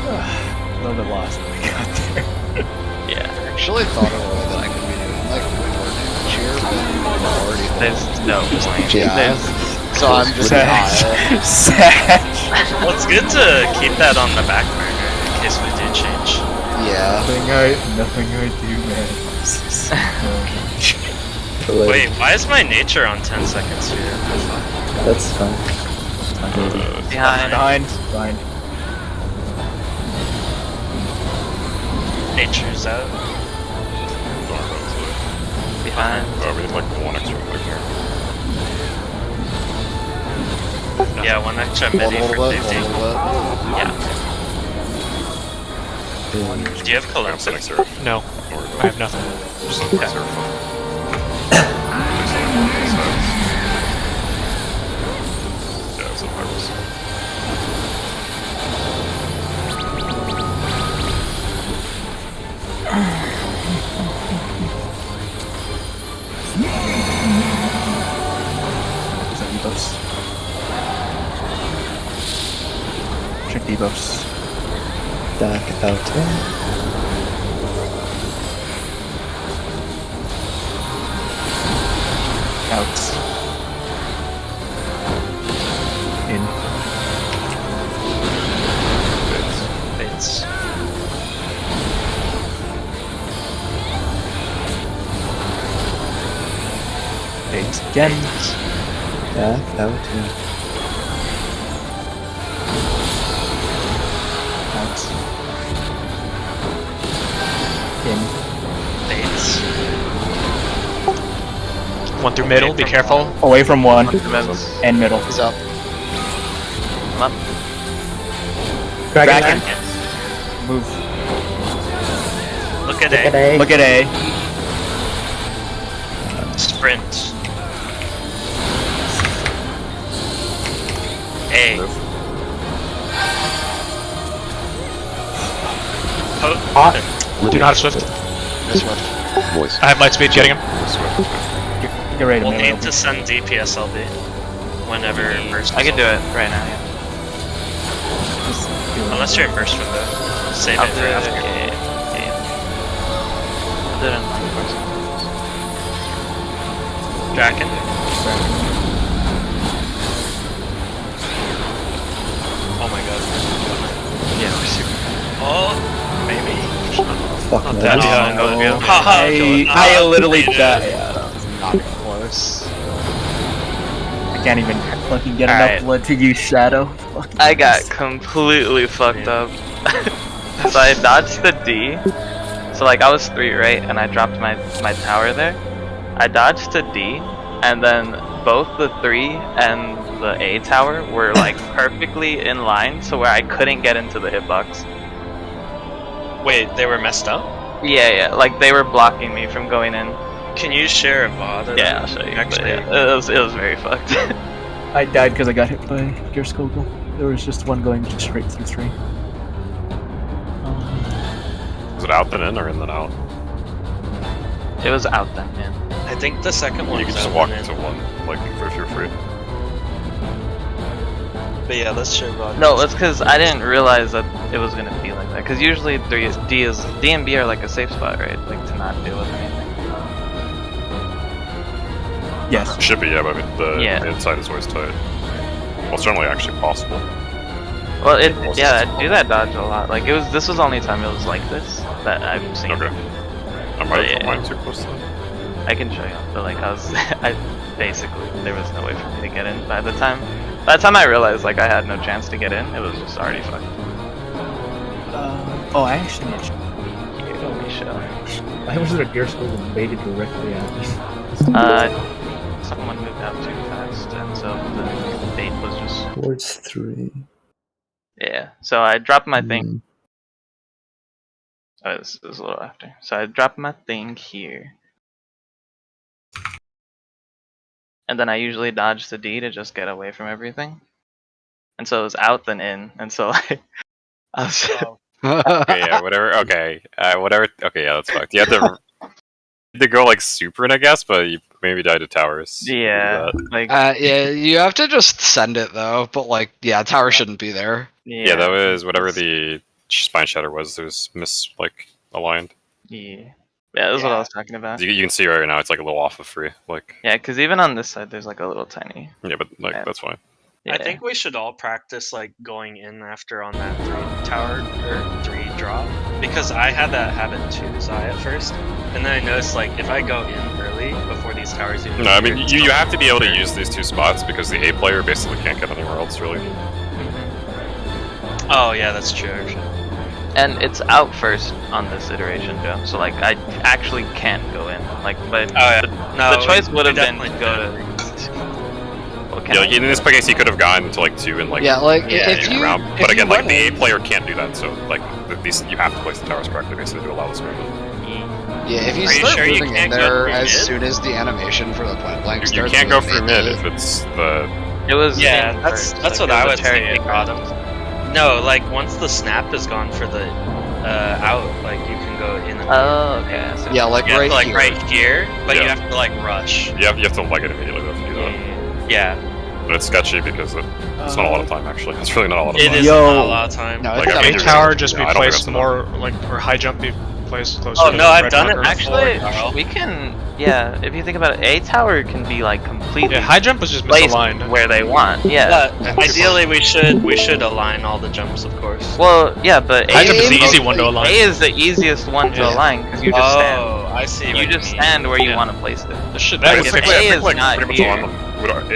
A little bit lost when we got there. Yeah. I actually thought a little that I could be doing like way more damage here, but I'm already There's no point. Yeah. There's So I'm just not. Satch. Well, it's good to keep that on the back burner in case we do change. Yeah. Nothing I do matters. Wait, why is my nature on 10 seconds here? That's fine. behind. Behind. Nature's out. Behind. We need like 1 extra click here. Yeah, 1 extra One midi little for bit, one safety. little Yeah. Do you have I'm collapse? sitting Seraph. No, I have nothing. Just sitting Seraph. Yeah, it's a virus. Is that debuffs? Check debuffs. Back out in. Out. In. Baits. Eight. Again. Back out in. Out. In. Baits. One through middle, be careful. Away from one. Middles. And middle. He's up. I'm up. Dragon. Dragon. Move. Look at Look at A. A. Look at A. Sprint. A. Hot. Do not have swift. This one. Voice. I have light speed, getting him. Get ready to We'll melee. need to send DPSLB whenever burst. I can do it right now. Yeah. Just do it. Unless you're in burst window. Save I'll it do for it. after. Yeah. I'll do it in like first. Draken. Oh my god. Yeah, we're super. Oh, maybe. Fuck Not no. that Oh, behind. no. Haha, I literally did. died. Not even close. I can't even fucking get Alright. enough blood to use Shadow. Fucking I got nice. completely fucked up. So I dodged the D. So like I was 3, right? And I dropped my tower there. I dodged the D, and then both the 3 and the A tower were like perfectly in line, so where I couldn't get into the hitbox. Wait, they were messed up? Yeah, like they were blocking me from going in. Can you share a VOD? Yeah, I'll show you. Actually, Yeah, it was very fucked. I died because I got hit by Gear Skogel. There was just one going straight through 3. Is it out then in or in then out? It was out then, man. I think the second one You can was just out walk and into in. one, like if you're free. But yeah, let's share VOD. No, it's because I didn't realize that it was gonna be like that. Because usually D and B are like a safe spot, right? Like to not deal with anything. Yes. It should be, yeah, but I mean, the Yeah. inside is always tight. Well, it's certainly actually possible. Well, I do that dodge a lot. Like this was the only time it was like this that I've seen. Okay. I might have put Yeah. mine too close then. I can show you, but like I basically there was no way for me to get in. By the time I realized like I had no chance to get in, it was just already fucked. Oh, I actually need to. Here, let me show. Why was it a Gear Skogel baited directly at me? Someone moved out too fast, and so the bait was just Towards 3. yeah. So I dropped my thing. Mm. Oh, this is a little after. So I dropped my thing here. And then I usually dodge the D to just get away from everything. And so it was out then in. And so I was Okay, yeah, whatever. Okay, whatever. Okay, yeah, that's fucked. You had to go like super in, I guess, but you maybe died to towers. yeah, like Yeah, you have to just send it though. But like, yeah, tower shouldn't be there. Yeah, that was whatever the spine shatter was. It was aligned. yeah. Yeah, that's what I was talking about. You can see right now it's like a little off of free. Like Yeah, because even on this side, there's like a little tiny. yeah, but like Yeah. that's fine. Yeah. I think we should all practice like going in after on that 3 tower or 3 drop, because I had that habit too, Zai, at first, and then I noticed like if I go in early before these towers even No, I mean appear, you have to be able to use these 2 spots because the A player basically can't get anywhere else really. Oh yeah, that's true. Actually. And it's out first on this iteration, Joe. So like I actually can't go in. Like, but Oh yeah, no, the choice would have we been to definitely go did. to. Well, can Yeah, I? like, in this case he could have gone to like 2 and like Yeah, like Yeah, if you round. if But you again, like went the A in- player can't do that. So like these you have to place the towers correctly basically to allow this movement. Yeah, if you Are you start sure you moving in can't go there through as mid? soon as the animation for the point blank You starts. can't go with through mid mid if it's the It was Yeah, in that's first, that's like, what it I a was Terry thinking. first. Autumn. No, like once the snap is gone for the out, like you can go in. And Oh, okay. So Yeah, like you have right to, like here. right here, but you Yeah. have to like rush. you have to leg it immediately though if you do that. Yeah, But it's sketchy because it's not a lot of time actually. It's really not a lot of it time. is Yo. not a lot of time. No, Like, it's I not mean, A a tower just yeah, be I don't think placed that's more like, or high jump be placed closer. Oh, to no, the I've red done it marker. actually, Carl. we can. Yeah, if you think about it, a tower can be like completely Yeah, high jump was just placed misaligned. where they want. Yeah. But ideally, we should align all the jumps, of course. Well, yeah, but High A jump is the is easy one to align. A is the easiest one to Yeah. align because you just stand. Oh, I see. You what just mean. stand where you Yeah. want to place it. This should Like, that if would A fix I it. think, is like, not pretty much here. on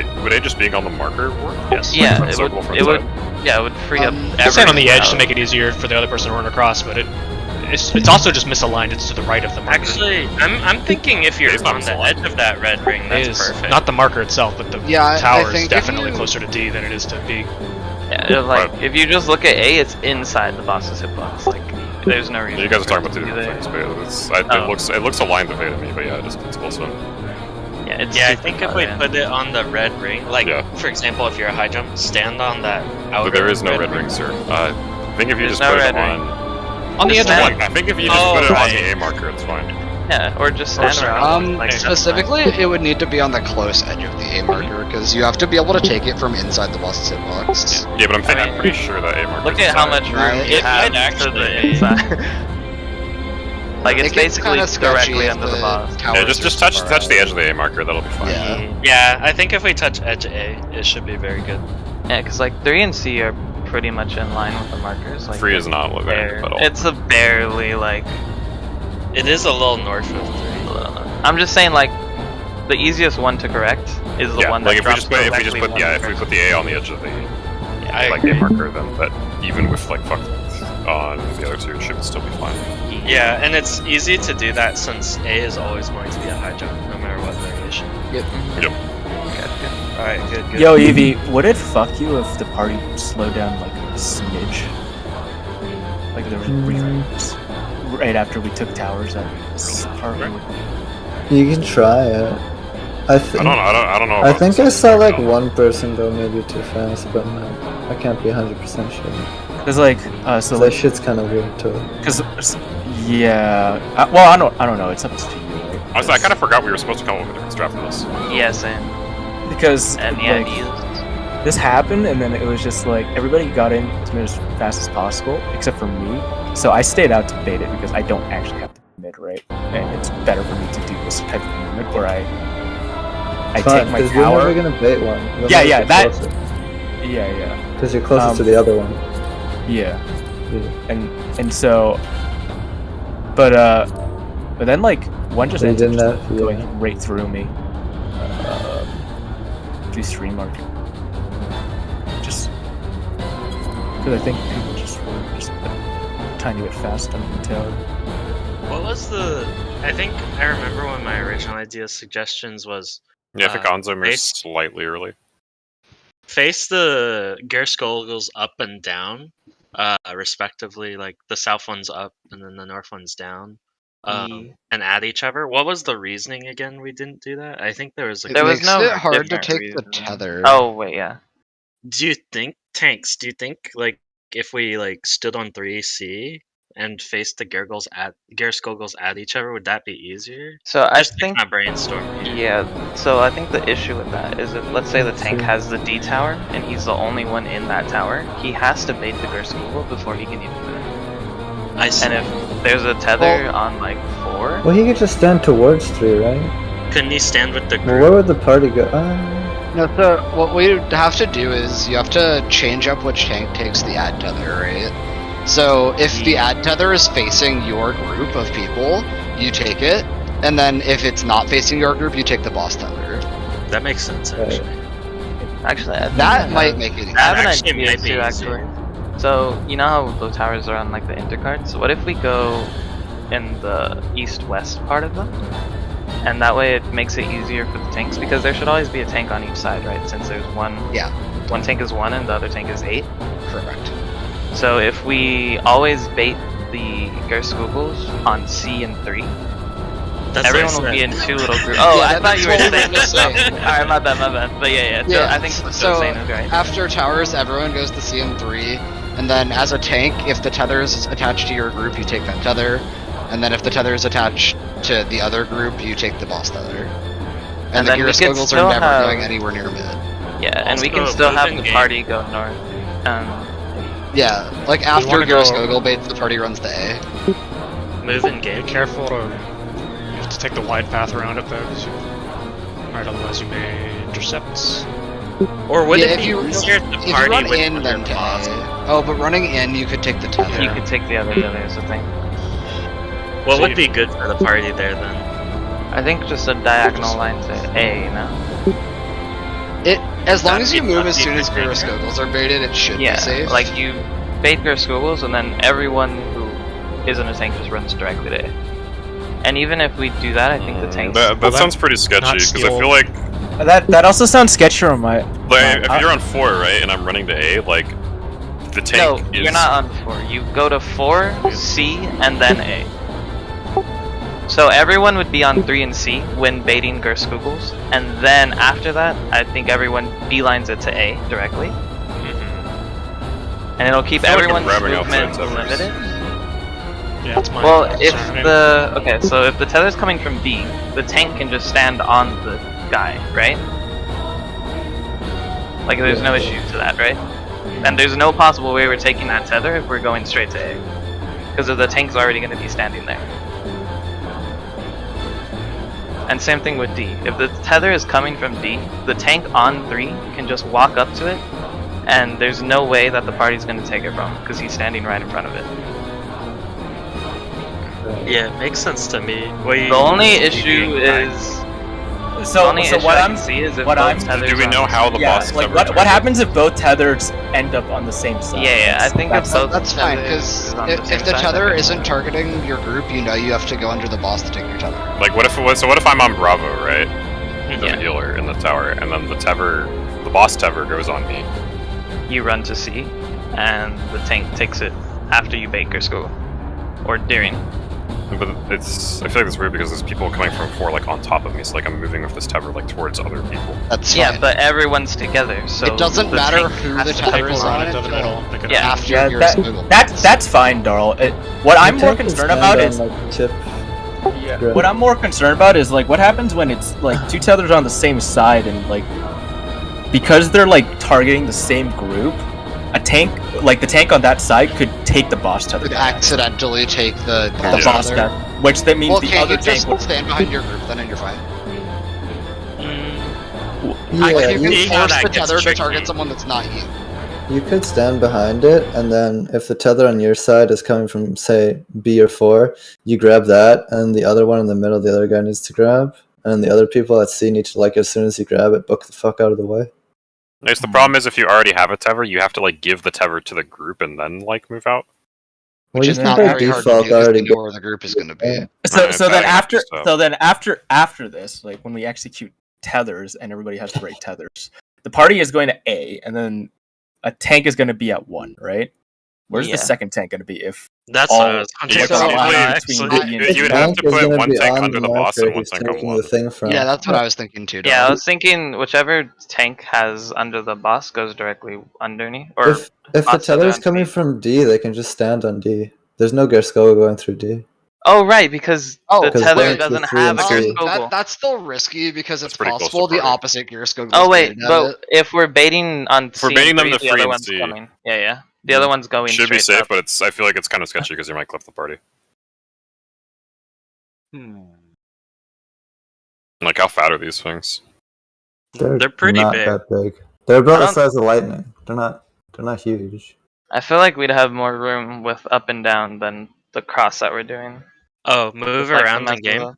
the, would A just being on the marker work? Yes. Yeah, Like, it circle would. from It would. inside. Yeah, it would free up. Just stand on the edge to everything make it easier for the other person to run across, but it's also just misaligned. It's to the right of the marker. Actually, I'm thinking if you're It's not on the misaligned. edge of that red ring, It that's is perfect. not the marker itself, but the Yeah, I tower is think if definitely you- closer to D than it is to B. Yeah, if you just look at A, it's inside the boss's hitbox. Like, there's no reason. You guys are for talking it about 2 to be different there. things, but Oh. it looks aligned to to me, but yeah, it's close enough. Yeah, it's Yeah, I super think if far we in. put it on the red ring, like Yeah. for example, if you're a high jump, stand on that outer. But there is no red ring, sir. I think if you There's just no put it red ring. on, On the Just edge of stand- one. I think if you just Oh, put it on right. the A marker, it's fine. Yeah, or just stand sorry. around. Like, that's Specifically, it would need to be on the close edge of the A marker because you have to be able to take it from inside the boss's hitbox. Yeah, but I'm mean, pretty sure that A marker. Look is at how inside. much room Right. you It have might actually to the be. inside. Like, it's It gets basically kinda sketchy directly if under the boss. towers Yeah, are just so touch far the out. edge of the A marker. That'll be fine. Yeah. Yeah, I think if we touch edge A, it should be very good. Yeah, because like 3 and C are pretty much in line with the markers. Like, 3 is not what bare- at all. It's a barely like. It is a little north of 3. I'm just saying, like, the easiest one to correct is the Yeah, one that like if we drops just put if we directly put the A on the edge of the I like agree. A marker, then that even with like fuck on the other 2, it should still be fine. Yeah, and it's easy to do that since A is always going to be a high jump, no matter what variation. Alright, good. Yo, Evie, would it fuck you if the party slowed down like a smidge? Like there was reruns right after we took towers at this part. You can try it. I think. I don't know. I about think I this. saw like one person go maybe too fast, but I can't be 100% sure. Cause like, So that shit's kind of weird too. Cause yeah. Well, I don't know. It's up to you. Right? Honestly, I kind of forgot we were supposed to come up with a different strat for this. Yeah, same. Because And the like, ideas. this happened, and then it was just like everybody got in as fast as possible, except for me. So I stayed out to bait it because I don't actually have to mid, right? And it's better for me to do this type of movement where I take my because you're tower. never gonna bait one. You'll Yeah, never yeah, get that- closer. Yeah. Because you're closest to the other one. Yeah. And so, but then like one just But you ended didn't up have- going yeah. right through me. Do stream mark. Just because I think people just were just a tiny bit fast on the tower. What was the? I think I remember when my original idea suggestions was Yeah, I think Onzo moved face- slightly early. face the Gerskolgels up and down, respectively. Like the south one's up and then the north one's down, and add each other. What was the reasoning again? We didn't do that. I think there was. There was makes no it hard to different take reason. the tether. Oh wait, yeah. Do you think tanks? Do you think like if we like stood on 3C and faced the Gerskogels at each other, would that be easier? So I Just think my brainstorm. Here. yeah. So I think the issue with that is if let's say the tank has the D tower and he's the only one in that tower, he has to bait the Gerskogel before he can even move. I see. And if there's a tether on like 4, Well, he could just stand towards 3, right? Couldn't he stand with the Well, group? where would the party go? No, so what we have to do is you have to change up which tank takes the add tether, right? So if the add tether is facing your group of people, you take it, and then if it's not facing your group, you take the boss tether. That makes sense actually. actually, I think That I might have- make it easier. I have an actually idea might be too, easier. actually. So you know how the towers are on like the intercards. So what if we go in the east-west part of them, and that way it makes it easier for the tanks because there should always be a tank on each side, right? Since there's one. Yeah. One tank is 1 and the other tank is 8. Correct. So if we always bait the Gerskogels on C and 3, That's everyone what I will be said. in 2 little groups. Oh, Yeah, I thought you were that's saying what I was saying. Alright, my bad. But yeah. So I think what you're saying is right. After towers, everyone goes to CM3, and then as a tank, if the tether is attached to your group, you take that tether, and then if the tether is attached to the other group, you take the boss tether. And the then we could Gearskogels still are never have- going anywhere near mid. Yeah, and we can Also, still have moving the game. party go north. Yeah, like after wanna go- Gearskogel baits, the party runs to A. Move in Be game. careful to. You have to take the wide path around it though, right? Otherwise, you may intercept. Or would Yeah, it if be you- easier to If you party run with in, other then to boss? A. Oh, but running in, you could take the tether. You could take the other is the thing. What So would you- be good for the party there then? I think just a diagonal line to A, no? As long That'd as you be- move that'd as be soon as good. Gearskogels are baited, it should Yeah, be safe. like you bait Gerskogels and then everyone who isn't a tank just runs directly to A. And even if we do that, I think the tanks... That Well, sounds pretty sketchy not because I skill. feel like That also sounds sketchy on my. if you're on 4, right, and I'm running to A, like the tank No, is. you're not on 4. You go to 4, C, and then A. So everyone would be on 3 and C when baiting Gerskogels, and then after that, I think everyone beelines it to A directly, and it'll keep I feel like everyone's we're grabbing outside movement tethers. limited. Yeah, that's my Well, if concern. the so if the tether's coming from B, the tank can just stand on the guy, right? Like there's no issue to that, right? And there's no possible way we're taking that tether if we're going straight to A, because the tank's already going to be standing there. And same thing with D. If the tether is coming from D, the tank on 3 can just walk up to it, and there's no way that the party's going to take it from him, because he's standing right in front of it. Yeah, it makes sense to me. The only issue is So, the only so issue what I I'm can see is if what both I'm- tethers Do we are know on- how the yeah, boss is like ever what targeted? happens if both tethers end up on the same side? Yeah, I think if That's- both That's fine, tethers because is on if same the side, tether then- isn't targeting your group, you know you have to go under the boss to take your tether. Like what if I'm on Bravo, right? the healer in the tower, and then the boss tether goes on me. You run to C, and the tank takes it after you bait Gersko. Or during. But I feel like it's weird because there's people coming from 4 like on top of me, so like I'm moving with this tether like towards other people. That's Yeah, fine. but everyone's together, so It doesn't the matter tank who has the to tether take is one. on into the middle. Pick it Yeah. up. after Yeah, your that- squiggle. That's fine, Darl. What I'm more concerned about is chip. what I'm more concerned about is like what happens when it's like 2 tethers on the same side and like because they're like targeting the same group, a tank like the tank on that side could take the boss tether. Could accidentally take the boss tether. tether, which that means Well, the can't other you just tank would. stand behind your group then and you're fine? Yeah, Like, you see can how force that the gets tether to tricky. target someone that's not you. you could stand behind it, and then if the tether on your side is coming from, say, B or 4, you grab that, and the other one in the middle, the other guy needs to grab, and the other people at C need to, like, as soon as you grab it, book the fuck out of the way. Nice. The problem is if you already have a tether, you have to like give the tether to the group and then like move out. Well, Which you is can not by very hard to default do because already you know where the group is going to be. So Right, so then I after guess so. after this, like when we execute tethers and everybody has the right tethers, the party is going to A, and then a tank is going to be at 1, right? Where's Yeah. the second tank going to be if That's all what I was what's So, thinking. lying actually. between B and You C? would have to is put gonna one be tank on under the boss marker and one he's tank on taking one. the thing from. Yeah, that's what I was thinking too. Yeah, I Dom. was thinking whichever tank has under the boss goes directly underneath. Or If the boss tether is under coming underneath. from D, they can just stand on D. There's no Gersko going through D. Oh right, because Oh, the 'cause tether they're doesn't the 3 have a and C. Gerskogel. That's still risky because it's That's pretty close to possible the party. opposite gear scope. Oh wait, but if we're baiting on If we're C baiting and them three, to the 3 other and one's C. coming. Yeah. The other one's going Should be straight safe, up. but I feel like it's kind of sketchy because you might clip the party. Like how fat are these things? They're pretty not big. that big. They're about I the don't- size of lightning. They're not huge. I feel like we'd have more room with up and down than the cross that we're doing. Oh, move With, like, around the massive game. up.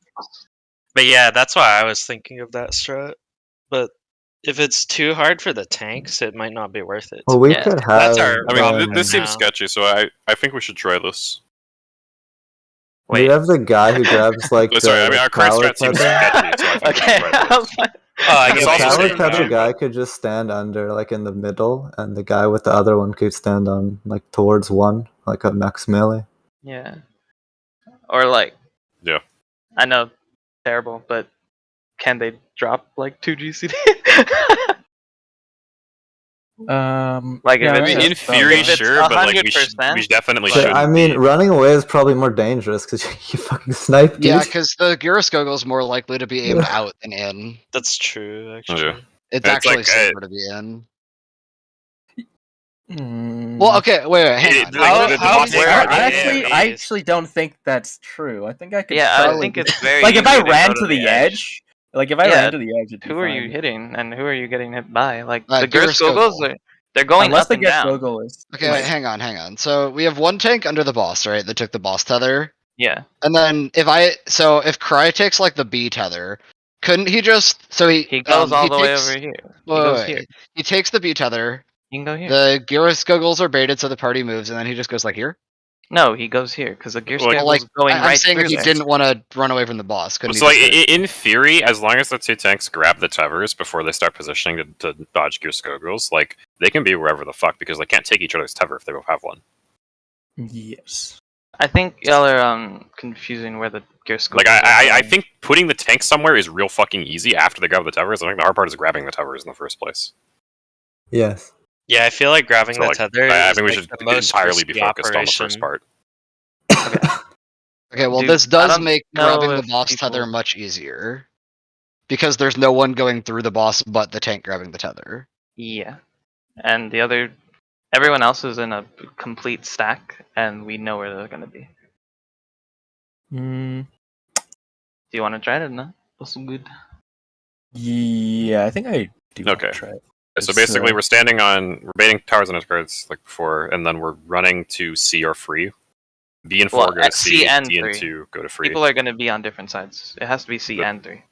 But yeah, that's why I was thinking of that strat. But if it's too hard for the tanks, it might not be worth it. Well, we Yeah, could have. that's our I mean, problem this seems now. sketchy, so I think we should try this. We Wait. have the guy who grabs like the Sorry, I mean our current power strat seems tether. sketchy, so I think Okay. we should try this. Oh, I It's get The what also you're power saying saying. that- tether guy could just stand under, like in the middle, and the guy with the other one could stand on, like towards 1, like a max melee. Yeah. Or like. Yeah. I know, terrible, but can they drop like 2 GCD? Like, if yeah, it's I mean, just- in if theory, it's sure, but like we 100%, definitely But, shouldn't. I mean, be. running away is probably more dangerous because you fucking snipe, dude. Yeah, because the Gyroskogel is more likely to be aimed out than in. That's true, actually. Yeah. It's It's actually like, safer to be in. Mm. Well, okay, wait, hang It- on. like, the how boss big is are hard. they? I actually don't think that's true. I think I could. yeah, I probably think just- it's very like if I easy to ran go to the edge. Like if I Yeah, ran to the edge, it'd be Who are you fine. hitting, and who are you getting hit by? Like Uh, the Gyroskogel. Gyroskogels, they're going Unless up the and down. Gerskogel is. Okay, wait, hang on. So we have one tank under the boss, right? That took the boss tether. Yeah, And then if Cry takes like the B tether, couldn't he just he goes all the way takes- over here. He wait, goes wait. here. He takes the B tether, You can go here. the Gyroskogels are baited so the party moves, and then he just goes like here? No, he goes here because the Gyroskogel's Well, like, going I'm right saying through if he there. didn't want to run away from the boss, couldn't So, he like, just in theory, as long as the 2 tanks grab the tethers before they start positioning to dodge Gyroskogels, like, they can be wherever the fuck because they can't take each other's tether if they both have one. Yes. I think y'all are confusing where the Gyroskogels. Like, are I going. think putting the tank somewhere is real fucking easy after they grab the tethers. I think the hard part is grabbing the tethers in the first place. Yes. Yeah, I feel like grabbing So, the like, tether I is think we like should the most entirely be risky focused operation. on the first part. Okay, well, Dude, this I does don't make know grabbing the if boss people- tether much easier. Because there's no one going through the boss but the tank grabbing the tether. Yeah, and everyone else is in a complete stack, and we know where they're gonna be. Mm, Do you want to try it or not? That's good. yeah, I think I do. wanna Okay. Try it. So It's, basically, we're baiting towers and cards like before, and then we're running to C or free. B and 4 Well, go to at C, C and D and 3. 2 go to free. People are gonna be on different sides. It has to be C But- and 3.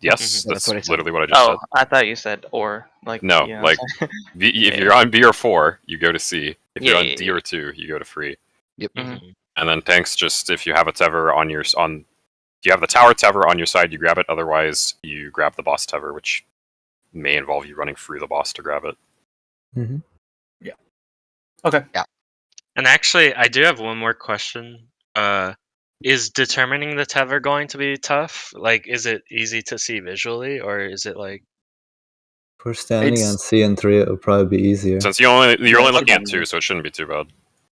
Yes, That's that's what I said. literally what I just Oh, said. I thought you said or. Like No, you know like, what I'm If Yeah. you're on B or 4, you go to C. If you're Yeah, on yeah, D yeah. or 2, you go to free. Yep. Mhm. And then tanks, just if you have a tether on you have the tower tether on your side, you grab it. Otherwise, you grab the boss tether, which may involve you running through the boss to grab it. Mm-hmm. Okay. And actually, I do have one more question. Is determining the tether going to be tough? Like, is it easy to see visually, or is it like? If we're standing It's- on C and 3, it would probably be easier. Since you're only Yeah, looking at okay. 2, so it shouldn't be too bad.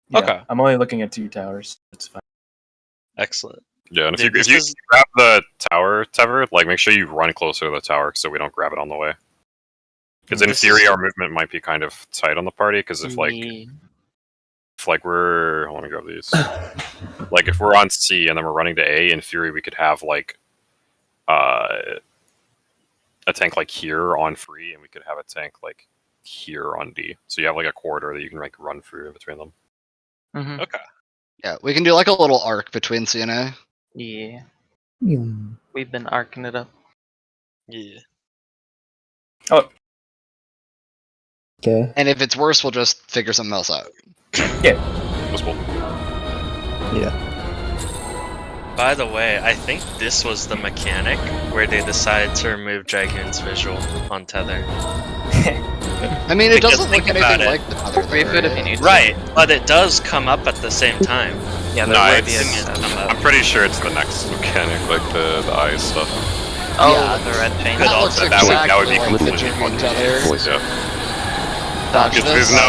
Yeah, Okay. I'm only looking at 2 towers. It's fine. Excellent. Yeah, and if Dude, you, this if you is- grab the tower tether, like make sure you run closer to the tower so we don't grab it on the way. Because in This theory, is- our movement might be kind of tight on the party. Because if like we're, let me grab these. Like if we're on C and then we're running to A, in theory we could have like a tank like here on free, and we could have a tank like here on D. So you have like a corridor that you can like run through in between them. Mm-hmm. Okay. Yeah, we can do like a little arc between C and A. Yeah, Hmm. we've been arcing it up. Yeah. Okay. And if it's worse, we'll just figure something else out. Possible. Yeah. By the way, I think this was the mechanic where they decided to remove Dragoon's visual on tether. I mean, it Because doesn't look think about anything it. like the other Free food if you need to. Right, but it does come up at the same time. Yeah, No, there would be it's- a Come up. I'm pretty sure it's the next mechanic, like the eyes stuff. Oh, Yeah. the red chain. That also- looks that would- exactly that would be like the completely Dragoon fucking tether. Voice. Yeah. Dodge There's this. no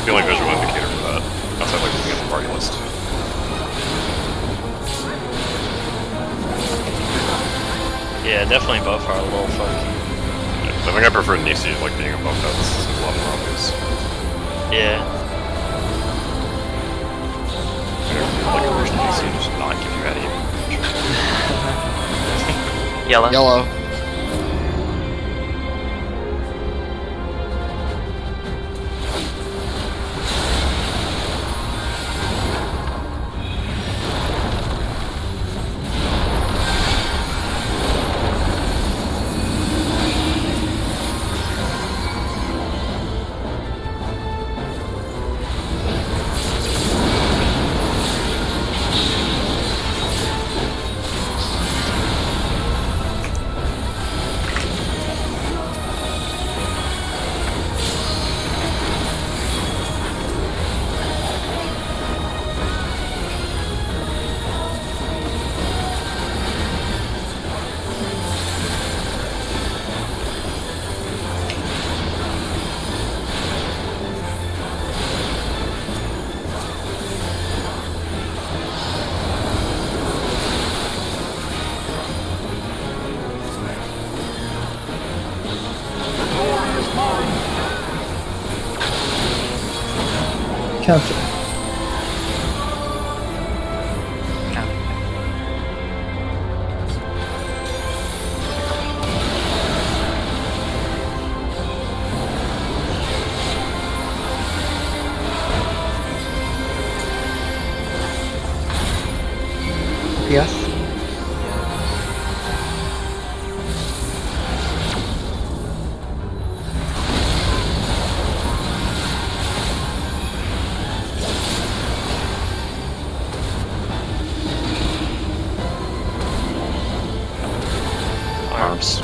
feeling visual indicator for that. Outside like looking at the party list. Yeah, definitely both are a little funky. Yeah, I think I prefer Nisi like being above that. This is a lot more obvious. Yeah. Like a version of Nisi and just not give you any. Yellow. Yellow. Counter. Yes. Arms.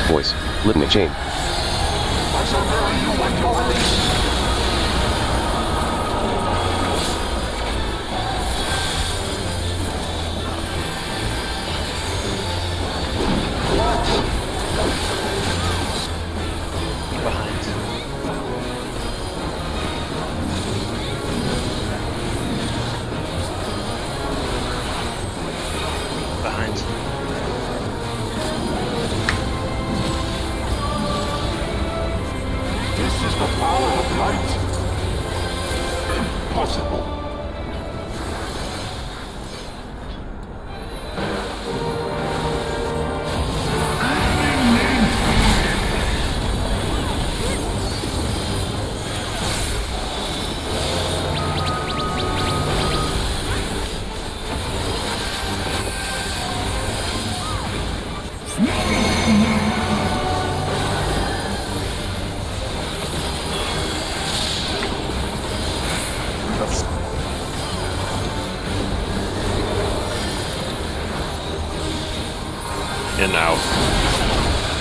Voice. Litany chain. Behind. Behind. This is the power of light. Impossible. In, out.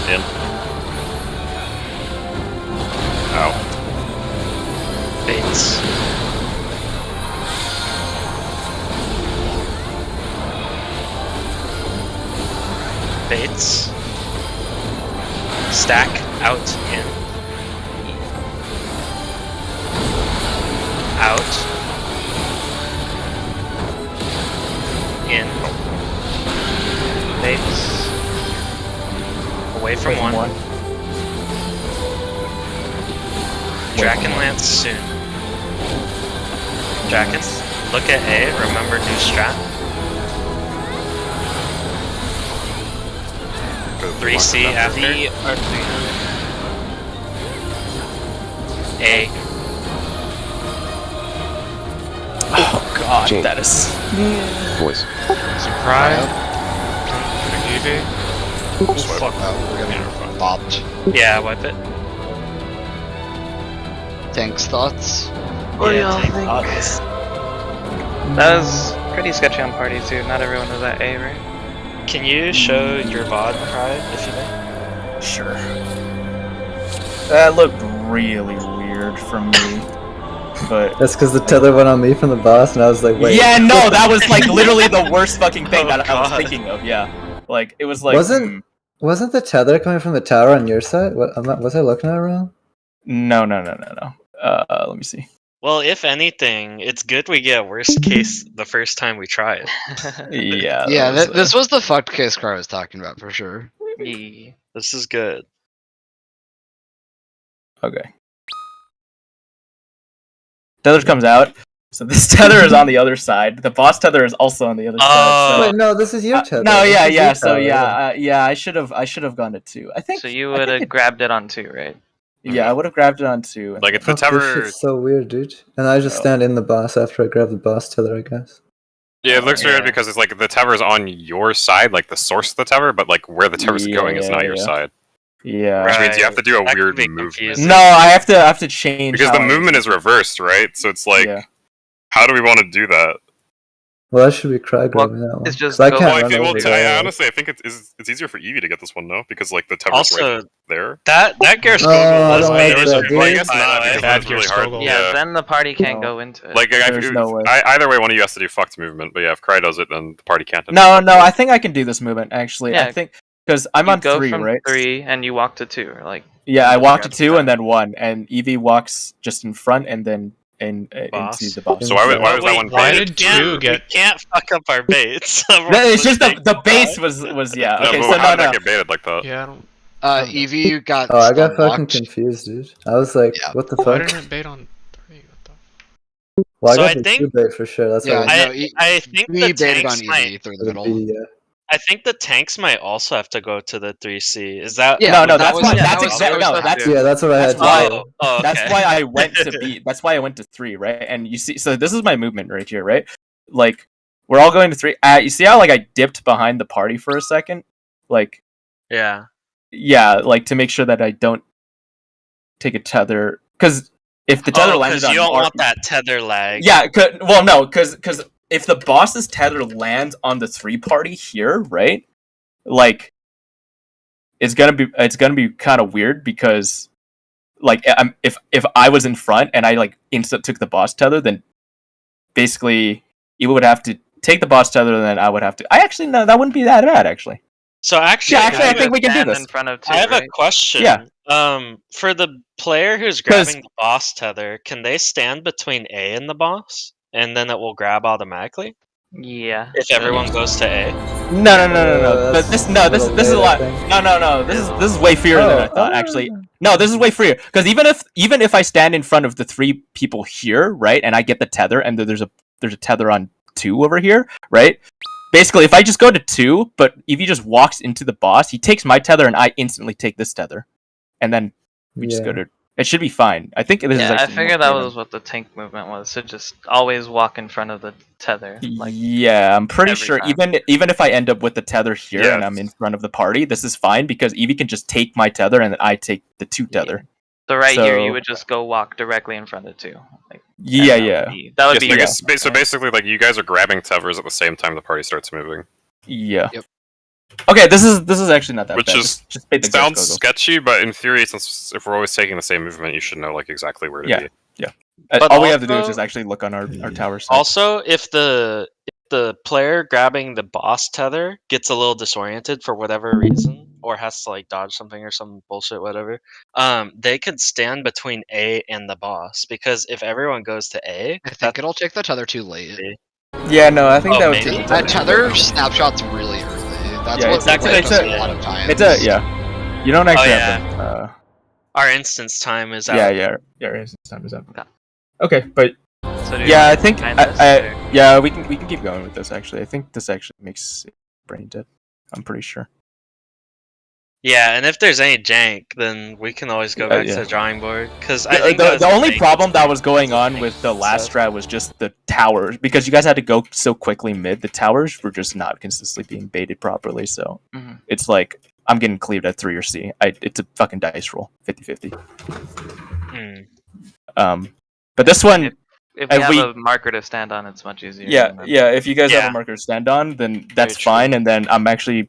In. Out. Baits. Baits. Stack, out, in. Out. In. Baits. Away from one. Draken Lance soon. Draken, look at A, remember new strat. 3C after. C or 3. A. Oh god, Change. that is. Voice. Surprise. Eevee. Swipe. We're getting bopped. Yeah, wipe it. Tank's thoughts? What do Yeah, y'all take think? thoughts. That was pretty sketchy on party too. Not everyone was at A, right? Can you show your VOD, Pride, if you may? Sure. That looked really weird from me. But That's because the tether went on me from the boss, and I was like, wait. yeah, no, that was like literally the worst fucking thing Oh, that I was God. thinking of. Yeah, like it was like Wasn't the tether coming from the tower on your side? What? Was I looking at it wrong? no. Let me see. Well, if anything, it's good we get worst case the first time we try it. Yeah. Yeah, that was, this was the fucked case car I was talking about for sure. Yeah. This is good. okay. Tether comes out. So this tether is on the other side. The boss tether is also on the other side. Wait, no, this is your tether. No, This yeah, is your yeah. So tower, yeah, I should have gone to 2. I think. So you I would think have grabbed it on 2, right? Yeah, I would have grabbed it on 2. Like, if the Fuck, this tether... shit's so weird, dude. And I just Oh. stand in the boss after I grab the boss tether, I guess. Yeah, it looks Yeah. weird because it's like the tower's on your side, like the source of the tower, but like where the tower's going is not your Yeah. side. Yeah. Which means you have to do a That could weird be movement. confusing. No, I have to change Because how the movement is reversed, right? So it's like, Yeah. how do we want to do that? Well, I should be cry grabbing that one. it's just 'Cause I go- can't Well, run over I there. honestly, I think it's easier for Eevee to get this one, no? Because like the tower's Also, right there. that Garrus Oh, I was don't way like too that, quick, Well, I guess by the not way. because Bad it's really Gear hard. Skogul. Yeah, then the party can't No. go into it. Like There's no way. either way, one of you has to do fucked movement. But yeah, if Cry does it, then the party can't. No, I think I can do this movement actually. Yeah. I think because I'm you on go 3, from right? 3 and you walk to 2, like Yeah, I walked to grab 2 the and then 1, and Eevee walks just in front and then Boss. into the boss. So why was that Wait, one? why baited? did two We get? can't fuck up our baits. It's just the base was yeah. No, Okay, but so how did no. that get baited like that? Yeah, I don't. Eevee got Oh, I got stun fucking locked. confused, dude. I was like, Yeah. what the Why fuck? didn't it bait on 3? What the? Well, So I I got the think- 2 bait for sure. That's Yeah, why no, I think the Eevee baited on tanks might. Eevee through the the middle. B, yeah. I think the tanks might also have to go to the 3C. Is that? Yeah, No, but that's was- why- that that's was- exactly- that was no, the- that's- Yeah, that's what I had That's to why- do. Oh, okay. That's why I went to B. That's why I went to 3, right? And you see, so this is my movement right here, right? Like we're all going to 3. You see how like I dipped behind the party for a second, like Yeah. yeah, like to make sure that I don't take a tether because if the tether Oh, landed because on you don't our- want that tether lag. Yeah, because if the boss's tether lands on the 3 party here, right? Like, it's gonna be kind of weird because, like, if I was in front and I like instant took the boss tether, then basically you would have to take the boss tether, and then I would have to. I actually no, that wouldn't be that bad actually. So actually, Yeah, actually, I think we can do stand this. in front of 2, I have right? a question. Yeah. For the player who's 'Cause- grabbing the boss tether, can they stand between A and the boss, and then it will grab automatically Yeah. if everyone goes to A? No. that's This a is little a late, I lot. think. No. This is way freer than I thought. Actually, no, this is way freer because even if I stand in front of the 3 people here, right, and I get the tether, and there's a tether on 2 over here, right? Basically, if I just go to 2, but if he just walks into the boss, he takes my tether, and I instantly take this tether, and then we just go to. It should be fine. I think this is. Yeah, I actually figured more that freer was what the tank movement was. To just always walk in front of the tether. than- Like, yeah, I'm pretty every sure. time. Even if I end up with the tether here Yeah. and I'm in front of the party, this is fine because Evie can just take my tether and then I take the 2 tether. so right here, So- you would just go walk directly in front of 2. Like, Yeah, and yeah, That would Yes, be. I guess, so basically, like you guys are grabbing tethers at the same time the party starts moving. yeah. Yep. Okay, this is actually not that Which bad. is Just bait the sounds Ghost Goggles. sketchy, but in theory, since if we're always taking the same movement, you should know like exactly where to Yeah. be. But All we have to do is also- just actually look on our tower side. Also, if the player grabbing the boss tether gets a little disoriented for whatever reason, or has to like dodge something or some bullshit, whatever, they could stand between A and the boss, because if everyone goes to A, I think it'll take the tether too late. Yeah, no, I think Oh, that would maybe? take the That tether. tether snapshot's really early. That's Yeah, what it's actually- played it's us a- a lot of times. It's a yeah. You don't actually yeah. have to. Our instance time is out. Yeah. Resistance time is up. Okay, but So do you yeah, wanna I think combine this, or- yeah, we can keep going with this. Actually, I think this actually makes it brain dead. I'm pretty sure. Yeah, and if there's any jank, then we can always go back yeah. to the drawing board. Because I think The only main problem that mistake was going was on the with the tank last stuff. strat was just the towers, because you guys had to go so quickly mid. The towers were just not consistently being baited properly, so Mhm. it's like I'm getting cleaved at 3 or C. It's a fucking dice roll, 50-50. But this one, If we If have we- a marker to stand on, it's much easier. yeah, and then- yeah. If you guys have Yeah. a marker to stand on, then that's true. fine. And then I'm actually,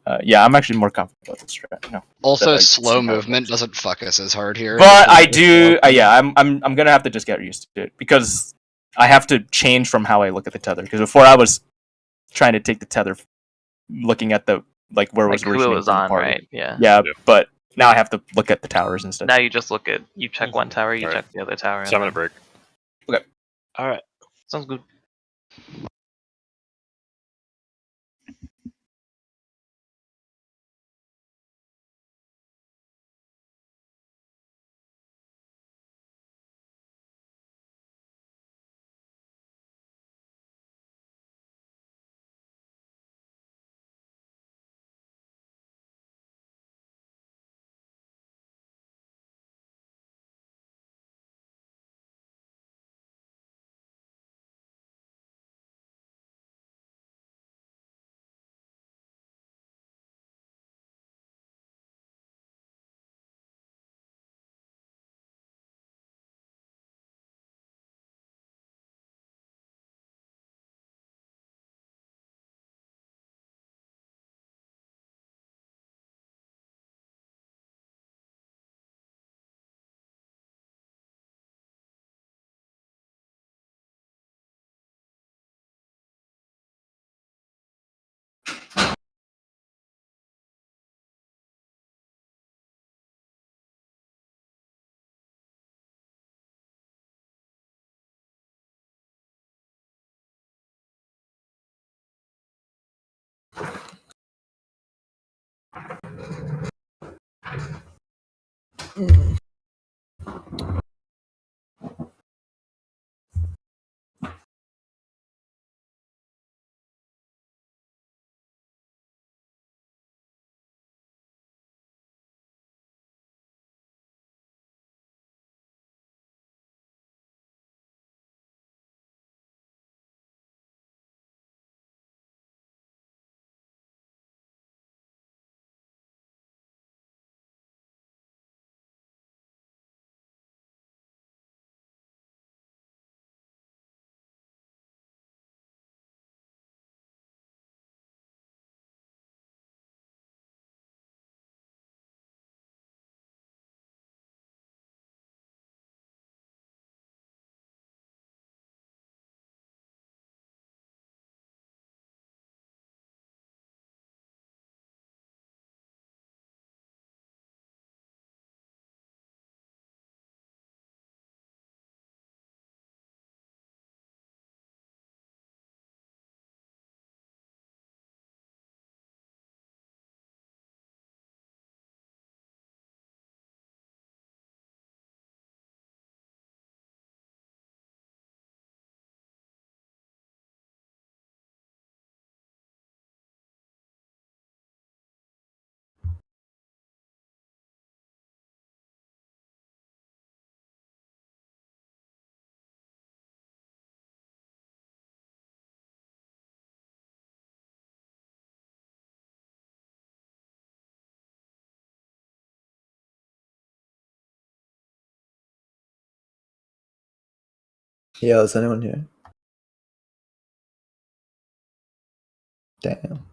I'm actually more confident about this strat. No. Also, That I slow see how it movement works. doesn't fuck us as hard here. But I do, yeah. I'm gonna have to just get used to it, because I have to change from how I look at the tether. Because before I was trying to take the tether, looking at the like where it was like who it originating was from the on, party. right? Yeah. Yeah, but now I have to look at the towers instead. Now you just look at you check one tower, you Alright. check the other tower. and 7 minute then- break. All right. Sounds good. Yo, is anyone here? Damn.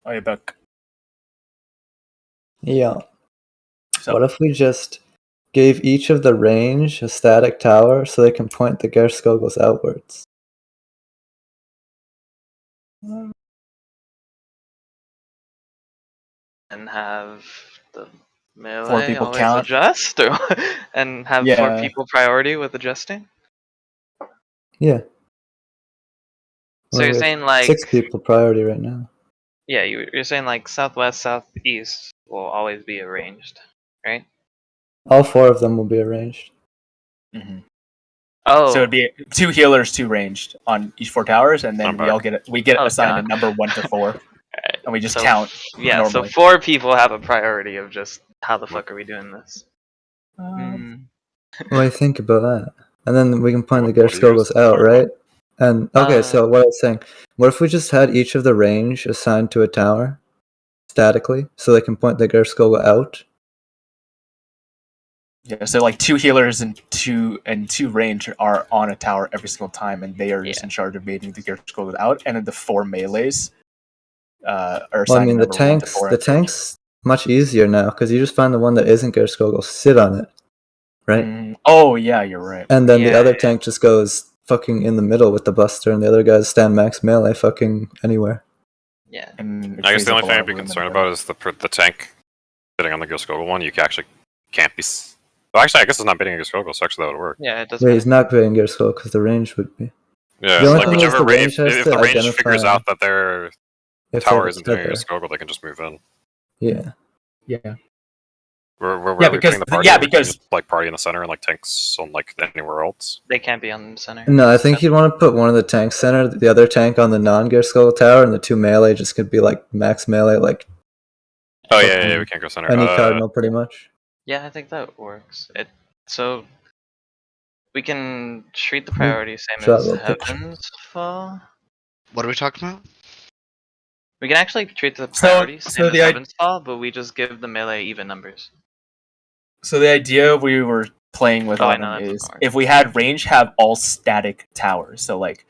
Oh, yeah, Buck. Yeah. So, What if we just gave each of the range a static tower so they can point the Gerskogels outwards? And have the Four melee people always count. adjust, or and have 4 Yeah. people priority with adjusting. Yeah. So Well, you're we have saying like 6 people priority right now. yeah, you're saying like southwest, southeast will always be arranged, right? All 4 of them will be arranged. Mhm. Oh, So it'd be 2 healers, 2 ranged on each 4 towers, and then I'm we all back. get Oh, assigned God. a number 1 to 4, Alright, and we just so count yeah. normally. So 4 people have a priority of just how the fuck are we doing this? What do you think about that? And then we can point the What do you guys Gerskogels out, talking right? And okay, so Uh, what I was saying, what if we just had each of the range assigned to a tower statically, so they can point the Gerskogel out? Yeah, so like 2 healers and 2 range are on a tower every single time, and they are just in charge of baiting the Gerskogel out, and then the 4 melees are Well, I assigned mean, a number 1 to 4. the tank's much easier now because you just find the one that isn't Gerskogel, sit on it, right? Oh yeah, you're right. And then the Yeah, other yeah. tank just goes fucking in the middle with the Buster, and the other guys stand max melee fucking anywhere. yeah. And it I guess frees the up only a thing lot I'd of be room in concerned the about is the tank sitting on the Gilskogel one. You can't be. Well, actually, I guess it's not bidding a Gilskogel, so actually that would work. Yeah, it does. Yeah, he's not being Gerskogel because the range would be. Yeah, The only like thing is whichever the range. range has If to the range figures identify out that their if they have tower a isn't doing a tether. Gilskogel, they can just move in. Yeah. Yeah. Where Yeah, are we because- putting the party? yeah, Are we putting because- just, like party in the center and like tanks on like anywhere else. They can't be on the center. No, I think you'd want to put one of the tanks center, the other tank on the non-Gerskogel tower, and the 2 melee just could be like max melee, like Oh yeah, fucking we can't go center. any cardinal pretty much. Yeah, I think that works. So we can treat the priority same Draw a as little picture. Heaven's Fall. What are we talking about? We can actually treat the So- priority so same as the i- Heaven's Fall, but we just give the melee even numbers. So the idea we were playing with Oh, I on know, them that's is hard. if we had range have all static towers, so like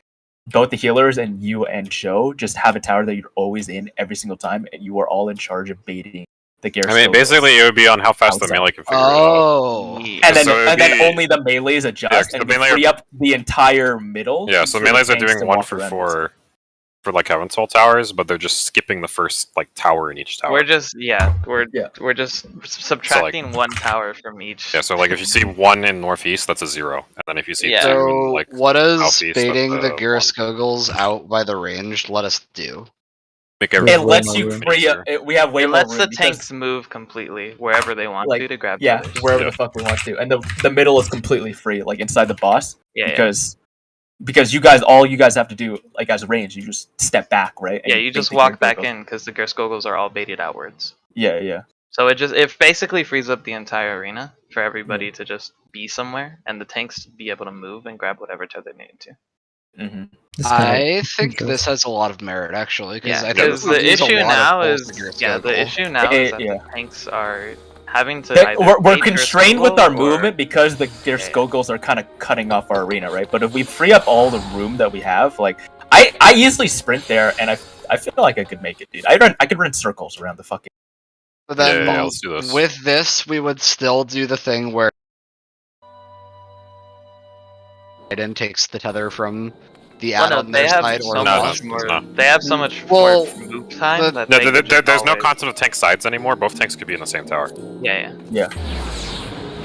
both the healers and you and Joe just have a tower that you're always in every single time, and you are all in charge of baiting the Gerskogels. I mean, basically, it would be on how fast the outside. melee can figure it out. Oh, Yeah. And then, So it would be- only the melees adjust, Yeah, 'cause and the we melee free are- up the entire middle. Yeah, so for the melees are tanks to doing 1 walk for around 4 for like Heaven's Soul towers, but they're just skipping the first like tower in each tower. We're just Yeah. we're just subtracting 1 tower from each. Yeah, so like if you see 1 in northeast, that's a 0, and then if you see Yeah. 2 in so like what does southeast, baiting that's the a 1. Gerskogels out by the range let us do? Make It everything lets more you room. free up. We have way It more lets room the because- tanks move completely wherever they want Like, to grab yeah, tethers. wherever Yeah. the fuck we want to, and the middle is completely free, like inside the boss, Yeah, because you guys, all you guys have to do, like as range, you just step back, right? and yeah. You bait just the walk back Gerskogels. in because the Gerskogels are all baited outwards. Yeah. So it basically frees up the entire arena for everybody to just be somewhere, and the tanks be able to move and grab whatever tether they need to. Mm-hmm. This kinda I think interesting. this has a lot of merit actually, because Yeah, I think because this would the use a issue lot of now pulls is to Gerskogel. the issue now is that Yeah. the tanks are having to either We're bait constrained with Gerskogel our or- movement because the Gerskogels are kind of cutting off our arena, right? But if we free up all the room that we have, like I easily sprint there, and I feel like I could make it, dude. I could run circles around the fucking. But then Yeah, let's do this. with this, we would still do the thing where Biden takes the tether from the Well, ad no, on they their have side or so No, the no, much left. more. no. They have so much Well, more move time the- that No, they could just there's no always- concept of tank sides anymore. Both tanks could be in the same tower. Yeah.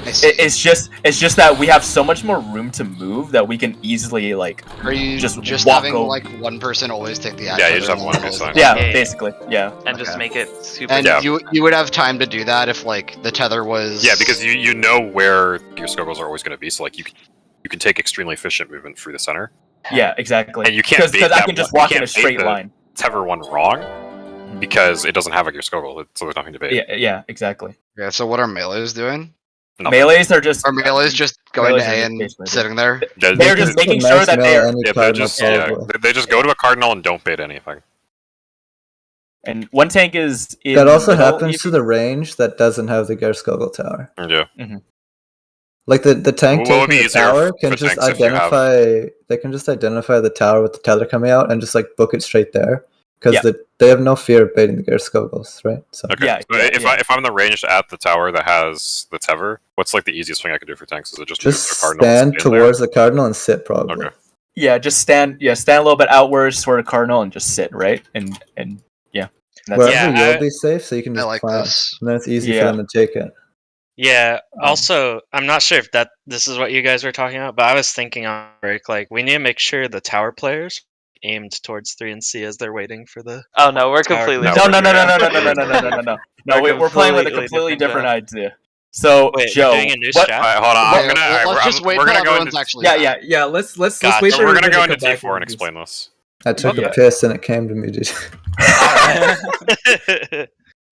I see. It's just that we have so much more room to move that we can easily like. Are you just just walk having over. like one person always take the ad? Yeah, you tether just have and one one on each always side. Yeah, Yeah. basically, yeah. And just Okay. make it super. And Yeah. you would have time to do that if like the tether was. Yeah, because you know where your Skogels are always going to be, so like you can take extremely efficient movement through the center. Yeah, exactly. And you can't because bait I that can just one- you walk in a can't bait straight the- line. Tether one wrong because it doesn't have like your Skogel, so there's nothing to bait. Yeah, exactly. Yeah. So what are melees doing? Nothing. Melees are just Are melees just going Melees to are A just and basically sitting there? They're just making Max sure that melee they're. any Yeah, they're cardinal, just yeah, probably. they just go to a cardinal and don't bait anything. And one tank is. In That also middle, happens to the range that doesn't have the Gerskogel tower. Yeah. Like the tank What would be taking the easier tower for can just tanks if you have- identify. They can just identify the tower with the tether coming out and just like book it straight there. because Yeah. they have no fear of baiting the Gerskogels, right? So Okay. Yeah, So yeah, if I'm in the range at the tower that has the tether, what's like the easiest thing I could do for tanks? Is it just move just to a cardinal and stand stay in there? towards the cardinal and sit, probably. Okay. Yeah, just stand a little bit outwards toward a cardinal and just sit, right? And yeah. That's Wherever Yeah, you'll be safe, so you can I just like plant, this. and then it's easy Yeah. for them to take it. Yeah. Also, I'm not sure if this is what you guys were talking about, but I was thinking on break, like we need to make sure the tower players aimed towards 3 and C as they're waiting for the. Oh no, we're Tower- completely No, No, different. No, we're playing with a completely different idea. So, Wait, Joe, we're doing a new what- strat. Alright, hold on. Yeah, let's just wait we're till gonna go everyone's into actually. yeah. Let's Gotcha. wait so for we're gonna go everybody into to come back D4 and do this. explain this. I took Okay. a piss and it came to me, dude.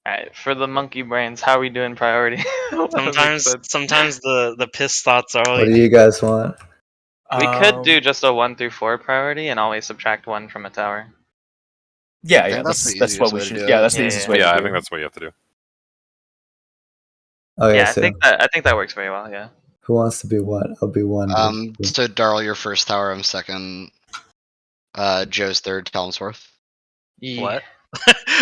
Alright, for the monkey brains, how are we doing priority? sometimes the piss thoughts are all What do you guys want? We could do just a 1 through 4 priority and always subtract 1 from a tower. Yeah, think that's the that's what easiest we way to should. do Yeah, it. that's the Yeah, easiest yeah. way. Yeah, to I do think it. that's what you have to do. Okay, Yeah, so I think that works very well. Yeah. who wants to be what? I'll be one. dude. So Darl, your first tower, I'm second. Joe's third, Helmsworth. What?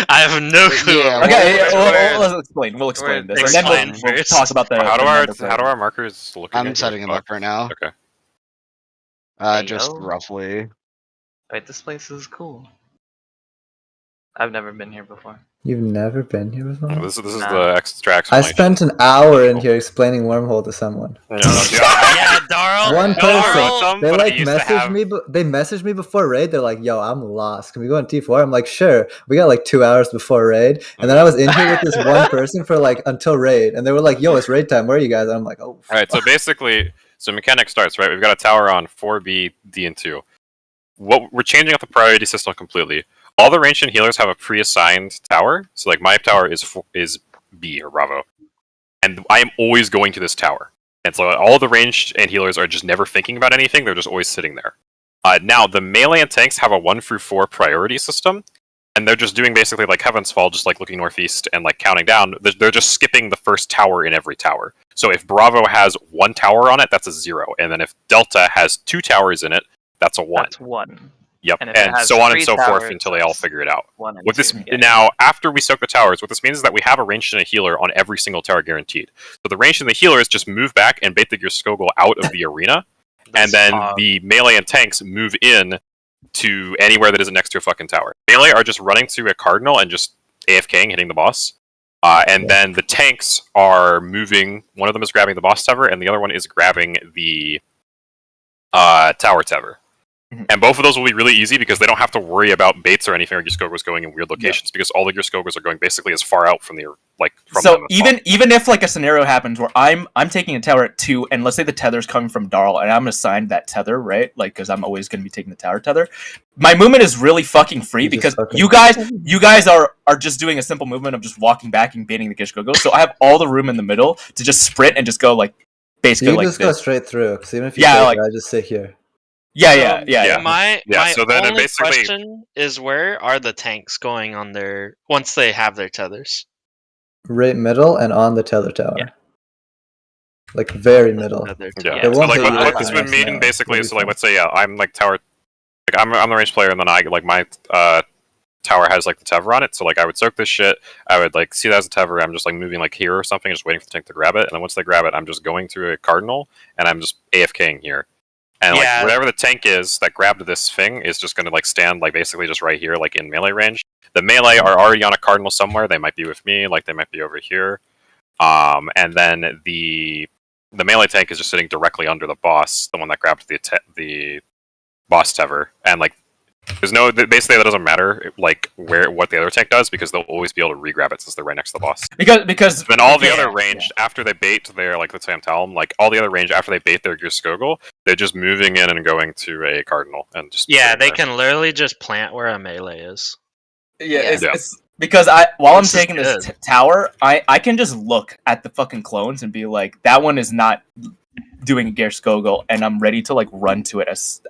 I have no clue. Yeah, what Okay, we're yeah, doing. let's explain. We'll explain We're this, and then explaining we'll first. talk about the. How do the our number priority. markers look? I'm again? setting him up right now. Okay. Just Ayo. roughly. Wait, this place is cool. I've never been here before. You've never been here before? This is Nah. the extra I explanation. spent an hour in here explaining wormhole to someone. Yeah, no, dude, I- Yeah, Darl. One Darl person. wrote them, They but I like used to messaged have- me. They messaged me before raid. They're like, "Yo, I'm lost. Can we go on T4?" I'm like, "Sure." We got like 2 hours before raid, and then I was in here with this one person for like until raid, and they were like, "Yo, it's raid time. Where are you guys?" And I'm like, "Oh." All right, so basically, mechanic starts right. We've got a tower on 4B, D, and 2. We're changing up the priority system completely. All the ranged and healers have a pre-assigned tower. So like my tower is B or Bravo, and I am always going to this tower. And so all the ranged and healers are just never thinking about anything. They're just always sitting there. Now the melee and tanks have a 1 through 4 priority system, and they're just doing basically like Heaven's Fall, just like looking northeast and like counting down. They're just skipping the first tower in every tower. So if Bravo has 1 tower on it, that's a 0, and then if Delta has 2 towers in it, that's a 1. That's 1. Yep, And and, if it has so on and 3 so forth towers, until they all that's figure it out. 1 and What this 2. Yeah. now, after we soak the towers, what this means is that we have a ranged and a healer on every single tower guaranteed. So the ranged and the healers just move back and bait the Gerskogel out of the arena, and then the melee and tanks move in to anywhere that isn't next to a fucking tower. Melee are just running to a cardinal and just AFKing, hitting the boss. And then the tanks are moving. One of them is grabbing the boss tower, and the other one is grabbing the tower tower. And both of those will be really easy because they don't have to worry about baits or anything or Gerskogels going in weird locations because all the Gerskogels are going basically as far out from the from So them as possible. even if like a scenario happens where I'm taking a tower at 2, and let's say the tether's coming from Darl, and I'm assigned that tether, right? Like, because I'm always going to be taking the tower tether. My movement is really fucking free You because just fucking- you guys are just doing a simple movement of just walking back and baiting the Gerskogel. So I have all the room in the middle to just sprint and just go like basically You can like just go this. straight through. Because even if you Yeah, take like- it, I just sit here. Yeah. My So then only basically- question is, where are the tanks going on their once they have their tethers? Right middle and on the tether tower. Yeah. Like very middle. Yeah. Yeah. So won't like hit what, you what with this the would next mean round. basically It'll is be so like fine. let's say I'm like tower, like I'm the range player and then my tower has like the tether on it. So like I would soak this shit. I would like see that as a tether. I'm just like moving like here or something, just waiting for the tank to grab it. And then once they grab it, I'm just going through a cardinal and I'm just AFKing here. And Yeah. like whatever the tank is that grabbed this thing is just going to like stand like basically just right here, like in melee range. The melee are already on a cardinal somewhere. They might be with me, like they might be over here. And then the melee tank is just sitting directly under the boss, the one that grabbed the boss tether. And like there's no basically that doesn't matter like what the other tank does because they'll always be able to re-grab it since they're right next to the boss. Because Then all the yeah, other range after they bait their like let's say I'm Talon, like all the other range after they bait their Gerskogel, they're just moving in and going to a cardinal and just Yeah, sitting they there. can literally just plant where a melee is. It's because while I'm This is taking this good. tower, I can just look at the fucking clones and be like, that one is not doing a Gerskogel, and I'm ready to like run to it as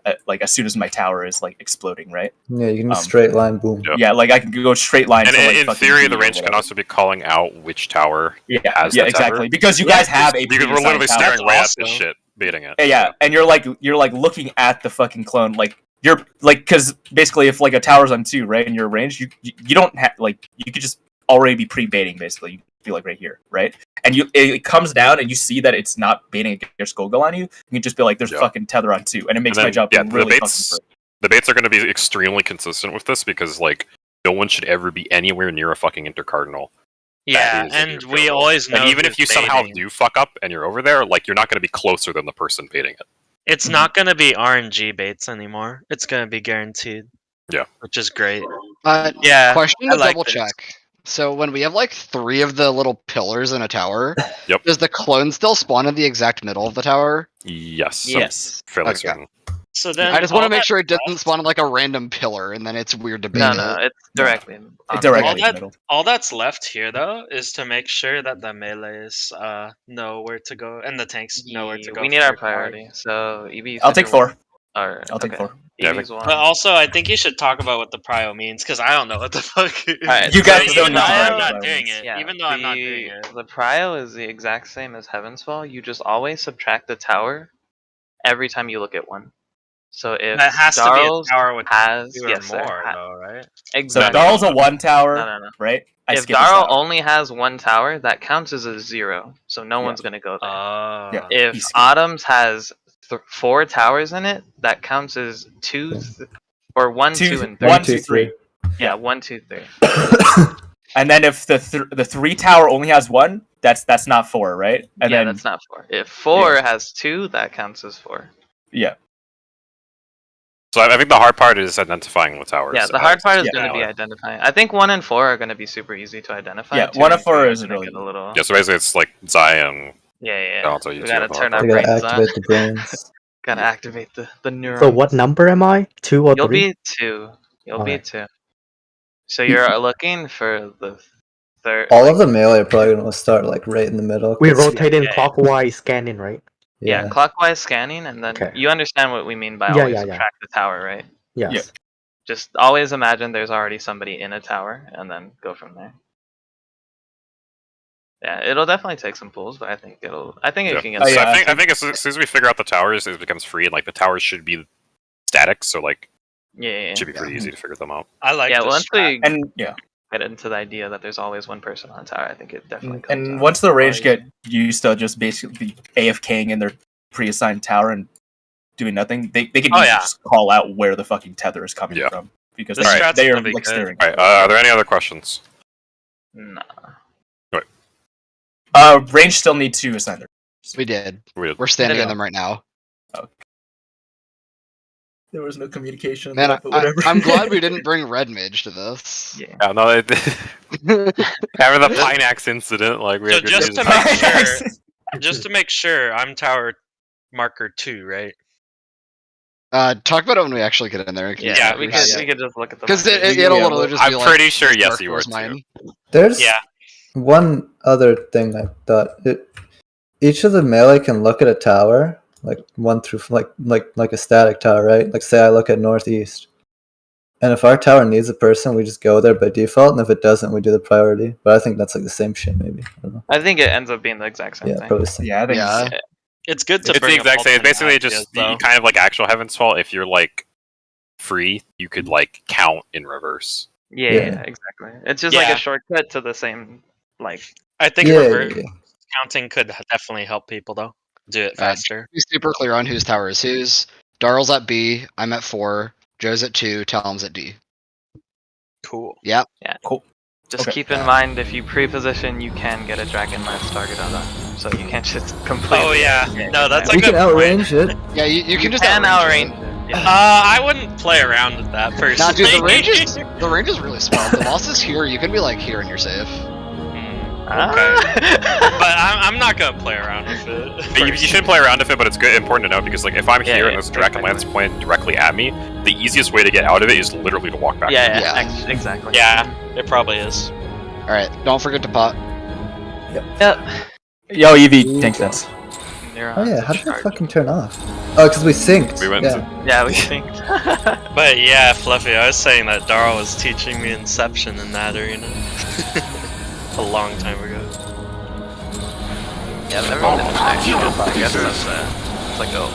soon as my tower is like exploding, right? Yeah, you can just straight line boom. Yeah. Yeah, like I can go straight line. And to, like, in fucking theory, B the or range can whatever. also be calling out which tower Yeah, has yeah, the tether. exactly. Because you guys have a because we're pre-assigned literally tower. staring right at this awesome. shit, baiting it. Yeah, and you're like looking at the fucking clone. Like you're like, because basically if like a tower's on 2, right, and you're ranged, you don't have like, you could just already be pre-baiting basically. You feel like right here, right, and it comes down and you see that it's not baiting your Skullgirl on you. You can just be like, there's fucking tether on 2, and it makes my job really fucking. The baits are going to be extremely consistent with this because like no one should ever be anywhere near a fucking intercardinal. Yeah, and we always know. And even if you somehow baiting. do fuck up and you're over there, like you're not going to be closer than the person baiting it. It's not going to be RNG baits anymore. It's going to be guaranteed. Yeah, which is great. Yeah. Question I to like double this. check. So when we have like 3 of the little pillars in a tower, Yep. does the clone still spawn in the exact middle of the tower? Yes. Yes. Fairly Okay. certain. So then I just want all to make that sure it doesn't left- spawn in like a random pillar, and then it's weird to bait No, it. no, it's directly. Directly all in the that middle. all that's left here though is to make sure that the melees know where to go and the tanks know where to go. We need for our their power. priority. So EB. I'll take 4. Or, I'll take 4. Yeah, I EB's think- one. But also, I think you should talk about what the prio means because I don't know what the fuck. Alright, You guys so don't even know though what I'm the not prio doing means. it. Yeah, Even though I'm not doing it. The prio is the exact same as Heaven's Fall. You just always subtract the tower every time you look at one. So if That has to Darl's be a tower with has 2 or yes, sir, more, though, right? So exactly. Darl's a 1 tower, No. right? I If skip this Darl tower. only has 1 tower, that counts as a 0. So no one's gonna go there. Yeah. If easy. Autumn's has 4 towers in it, that counts as 2 or 1, 2, and 3. 1, 2, 3. Yeah, 1, 2, 3. And then if the 3 tower only has 1, that's not 4, right? And yeah, then that's not 4. If 4 has 2, that counts as 4. yeah. So I think the hard part is identifying the towers. Yeah, the hard part is Yeah. going to be identifying. I think 1 and 4 are going to be super easy to identify. Yeah, 2 1 and and 4 3 is gonna really get a little. Yeah, so basically it's like Zion. Yeah. I'll tell you We two gotta of the turn hard our You gotta brains on. activate the brains. Gotta activate the neurons. So what number am I? 2 or You'll 3? be 2. You'll be Alright. 2. So you're looking for the third. All of the melee are probably gonna start like right in the middle. We 'cause- rotate in clockwise scanning, right? Yeah, clockwise scanning, and then Okay. you understand what we mean by Yeah, always yeah, yeah. subtract the tower, right? Yes. Yeah. Just always imagine there's already somebody in a tower, and then go from there. Yeah, it'll definitely take some pulls, but I think it Yeah. can get. Oh, So yeah, I think as soon as we figure out the towers, it becomes free, and like the towers should be static, so like Yeah. it should be pretty easy to figure them out. I like Yeah, this once strat. we And yeah. get into the idea that there's always one person on tower, I think it definitely comes And out. once the range get used to just basically AFKing in their pre-assigned tower and doing nothing, they can Oh, easily yeah. just call out where the fucking tether is coming Yeah. from because This they, strat's they are gonna be like good. staring. All right, are there any other questions? Nah. Range still need to assign their. We did. We We're standing Yeah. in them right now. There was no communication. Man, but whatever. I'm glad we didn't bring Red Mage to this. Yeah. Yeah, no, having the Pinax incident, like we So had good just news. to make sure, just to make sure, I'm tower marker 2, right? Talk about it when we actually get in there. Yeah, we Yeah. could just look at the Because markers. it'll Yeah, literally just be I'm like, pretty sure this yes, dark you was were mine. There's Yeah. one other thing I thought. Each of the melee can look at a tower, like 1 through like a static tower, right? Like say I look at northeast, and if our tower needs a person, we just go there by default, and if it doesn't, we do the priority. But I think that's like the same shit, maybe. I don't know. I think it ends up being the exact same Yeah, thing. probably the same. Yeah, I think. Yeah. It's good to It's bring the exact up same. It's basically alternate just ideas, though. kind of like actual Heaven's Fault. If you're like free, you could like count in reverse. Yeah, Yeah. exactly. It's just like Yeah. a shortcut to the same, like. I think Yeah, reverse yeah. counting could definitely help people, though. Do it Alright. faster. Be super clear on whose tower is whose. Darl's at B, I'm at 4, Joe's at 2, Talon's at D. Cool. Just Okay. keep in mind, if you pre-position, you can get a Dragon Lance target on that. So you can't just completely. Oh yeah, no, that's a We good can point. outrange it. Yeah, you can just can outrange outrange it. it. Yeah. I wouldn't play around with that personally. Nah, dude, the range is really small. The boss is here, you can be like here and you're safe. Okay. But I'm not gonna play around with it. But you should play around with it, but it's good, important to know because like if I'm Yeah, here yeah, and there's a Dragon Lance pointed directly at me, the easiest way to get out of it is literally to walk back. yeah, Yeah. exactly. Yeah, it probably is. Alright, don't forget to pot. Yep. Yo, Eevee, tank sense. Oh yeah, how did that fucking turn off? Oh, because we synced. We went yeah. to- Yeah, we think. But yeah, Fluffy, I was saying that Darl was teaching me Inception in that arena. A long time ago. Yeah, I've never been to Action. I guess that's like a.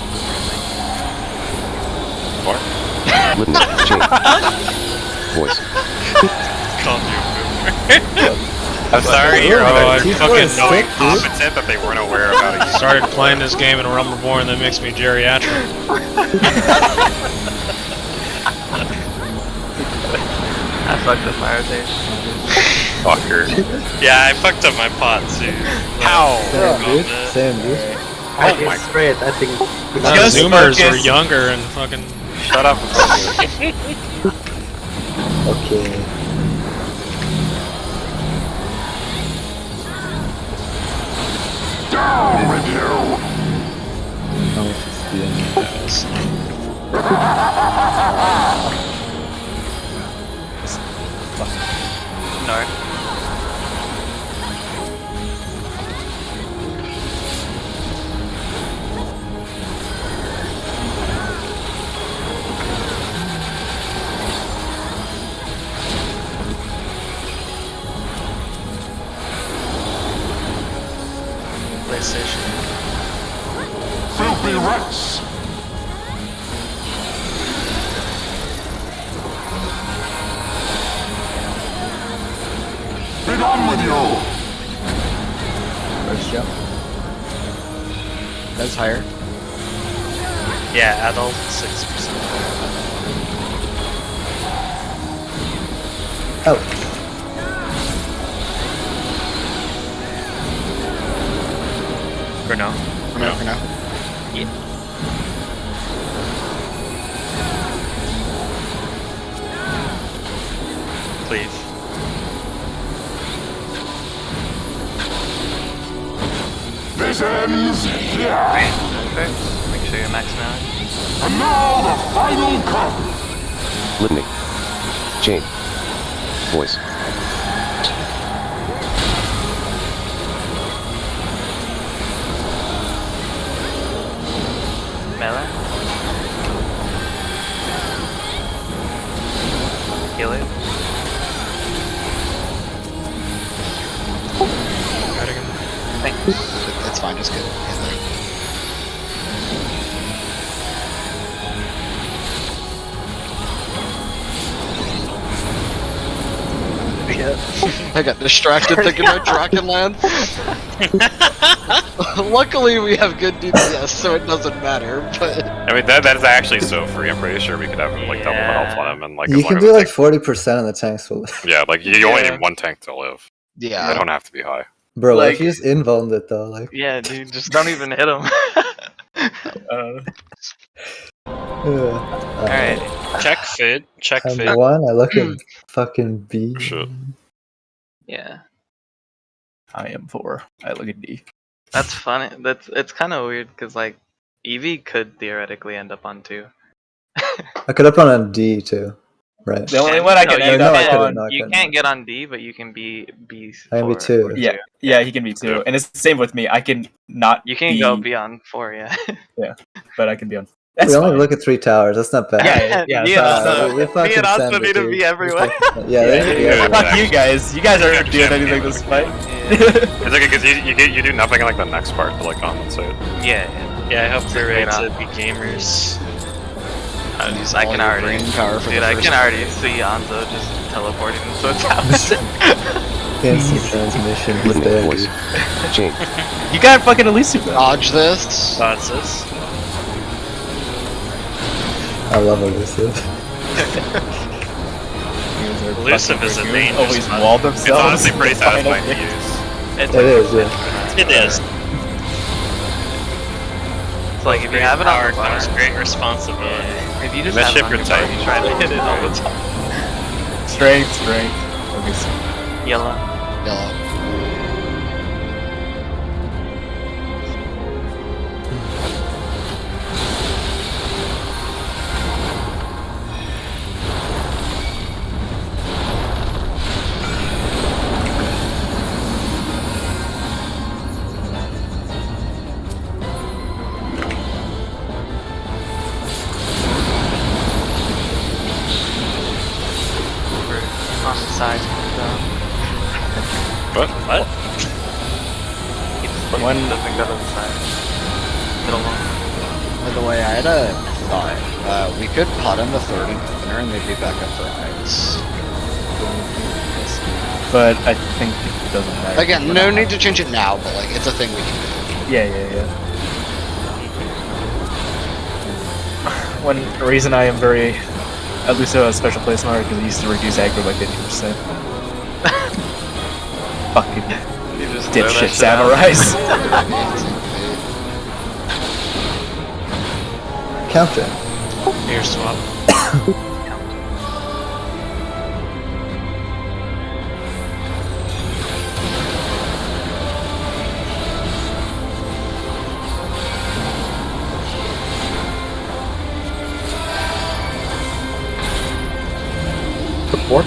What? Limit. Change. Voice. Called you a boomer. I'm sorry, you're I He's fucking wearing stick, dude. competent that they weren't aware about it. started playing this game in Rumble Born that makes me geriatric. I fucked up my rotation. Fucker. Yeah, I fucked up my pot too. How? Same, dude. Same, dude. I guess straight, I think. Us Zoomers were younger and fucking. Shut up. Okay. Down with you! How much is the North. PlayStation. Filthy rats! Be done with you! First jump. That's higher. Yeah, adult 6%. Oh. For now. For now. Please. This ends here! Perfect. Make sure you're maxing out. And now the final cut! Limit. Chain. Voice. Melee. Heal it. Thanks. That's fine, just get it. I got distracted thinking about Drakenlance. Luckily, we have good DPS, so it doesn't matter. But I mean, that is actually so free. I'm pretty sure we could have like double the health on him, and like as You long can as do the like tank- 40% of the tanks will. yeah, like you only need one tank to live. They yeah, don't have to be high. Bro, Like- if you just invulned it though, like. Yeah, dude, just don't even hit him. Alright. Check fid. Check I'm fid. 1, I look at fucking B. Shit. Yeah. I am 4. I look at D. That's funny. It's kind of weird because like Eevee could theoretically end up on 2. I could up on a D too, right? The only one I can No, end no, up I couldn't, on. no, I You couldn't. can't get on D, but you can be B. I can be 2. Yeah, yeah, he can be 2, and it's the same with me. I can not. You can be, go beyond 4. Yeah. but I can be on. That's We only fine. look at 3 towers. That's not bad. Yeah, Me that's and not- we fucking me and Asa send it, need to dude. be everywhere. Yeah, they need to be Yeah, everywhere. Fuck you guys. You guys aren't doing anything this fight. It's okay because you do nothing in like the next part to like compensate. Yeah. Yeah, I hope they're ready Straight to be gamers. I can already, power for dude. the I first can already see Anzo just teleporting into its house. Instant transmission. He's Limit. there, Voice. dude. Chain. You got fucking elusive. Dodge this. That's this. I love elusive. Elusive is a dangerous Always button. wall It's themselves. honestly pretty in the final satisfying to game. use. It's It is, yeah. It is. like if you have it power on the bar, comes great responsibility. if you just That have ship it on your bar, tight. you try to hit it all the time. Strength. Focus. Yellow. Yellow. On the side. What? What? Keep One- doesn't go to the side. Middle one. By the way, I had a thought. We could pot him the third and opener and they'd be back up for eyes. But I think it doesn't matter. Again, no need to change it now, but like it's a thing we can do. Yeah. One reason I am very elusive as special place marker because I used to reduce aggro by 50%. Fucking dipshit samurais. Counter. Air swap. Support.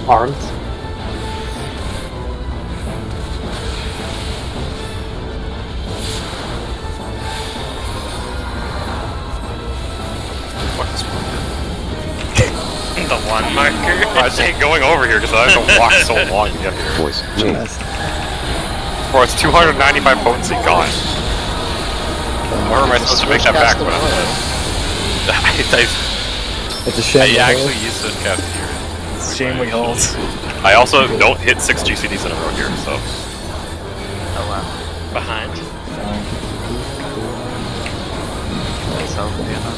Arms. The one marker. I just hate going over here because I have to walk so long to get here. Voice. Change. Bro, it's 295 potency gone. Where am I supposed to make that back? When It's a shame. I actually use this cast here. It's a shame we hold. I also don't hit 6 GCDs in a row here, so. Oh wow. Behind. That's helpful, you know.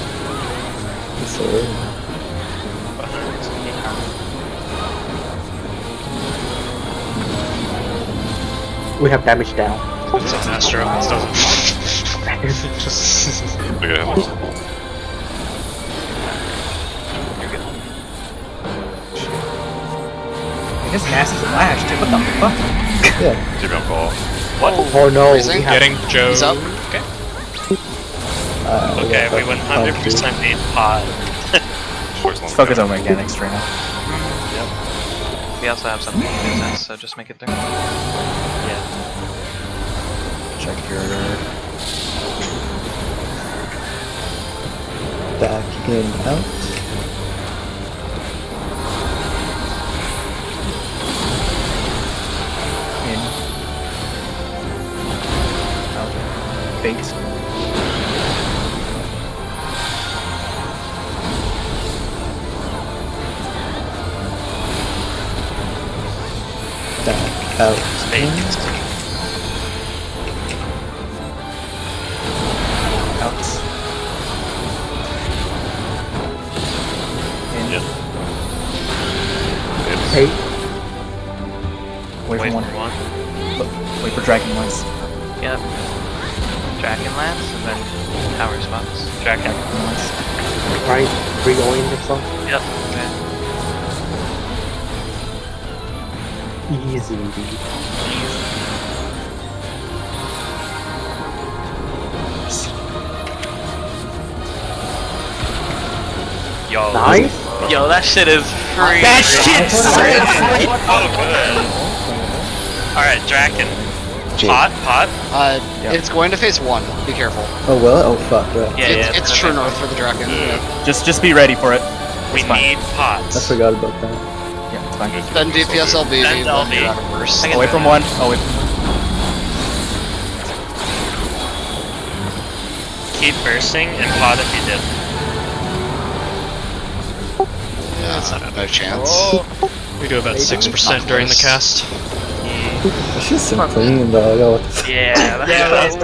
We have damage down. It's an Astro. It doesn't. Look at him. I guess Nasty's lashed, dude. What the fuck? Yeah. Jimmy on call. What? Oh no, Freezing? we have Getting Joe. He's up. Okay. Okay, we 100% need pot. Let's focus on mechanics right now. We also have something in business, so just make it through. Yeah. Check your... Back in, out. In. Out. Bait. Back out. Out. In. Yep. Hey, Wait for one. Wait for Dragon Lance. Yep. Dragon Lance and then power spots. Dragon. Lance. right? Re-going or something? Yep. Okay. Easy, dude. Yo. Nice. Yo, that shit is free. That shit's free! Oh, good. Alright, Draken. Jake. Pot. It's going to face 1. Be careful. Oh, will it? Oh, fuck, right. Yeah, It's true north for the Draken. Yeah. Just be ready for it. We need pots. I forgot about that. Yeah, it's fine. Then DPS LB. Then LB. You're out of worse. Away from one. Oh, wait. Keep bursting and pot if you did. Yeah, it's not no chance. We do about 6% during the cast. It's just so clean, dog. Oh, what the f- Yeah, that's good.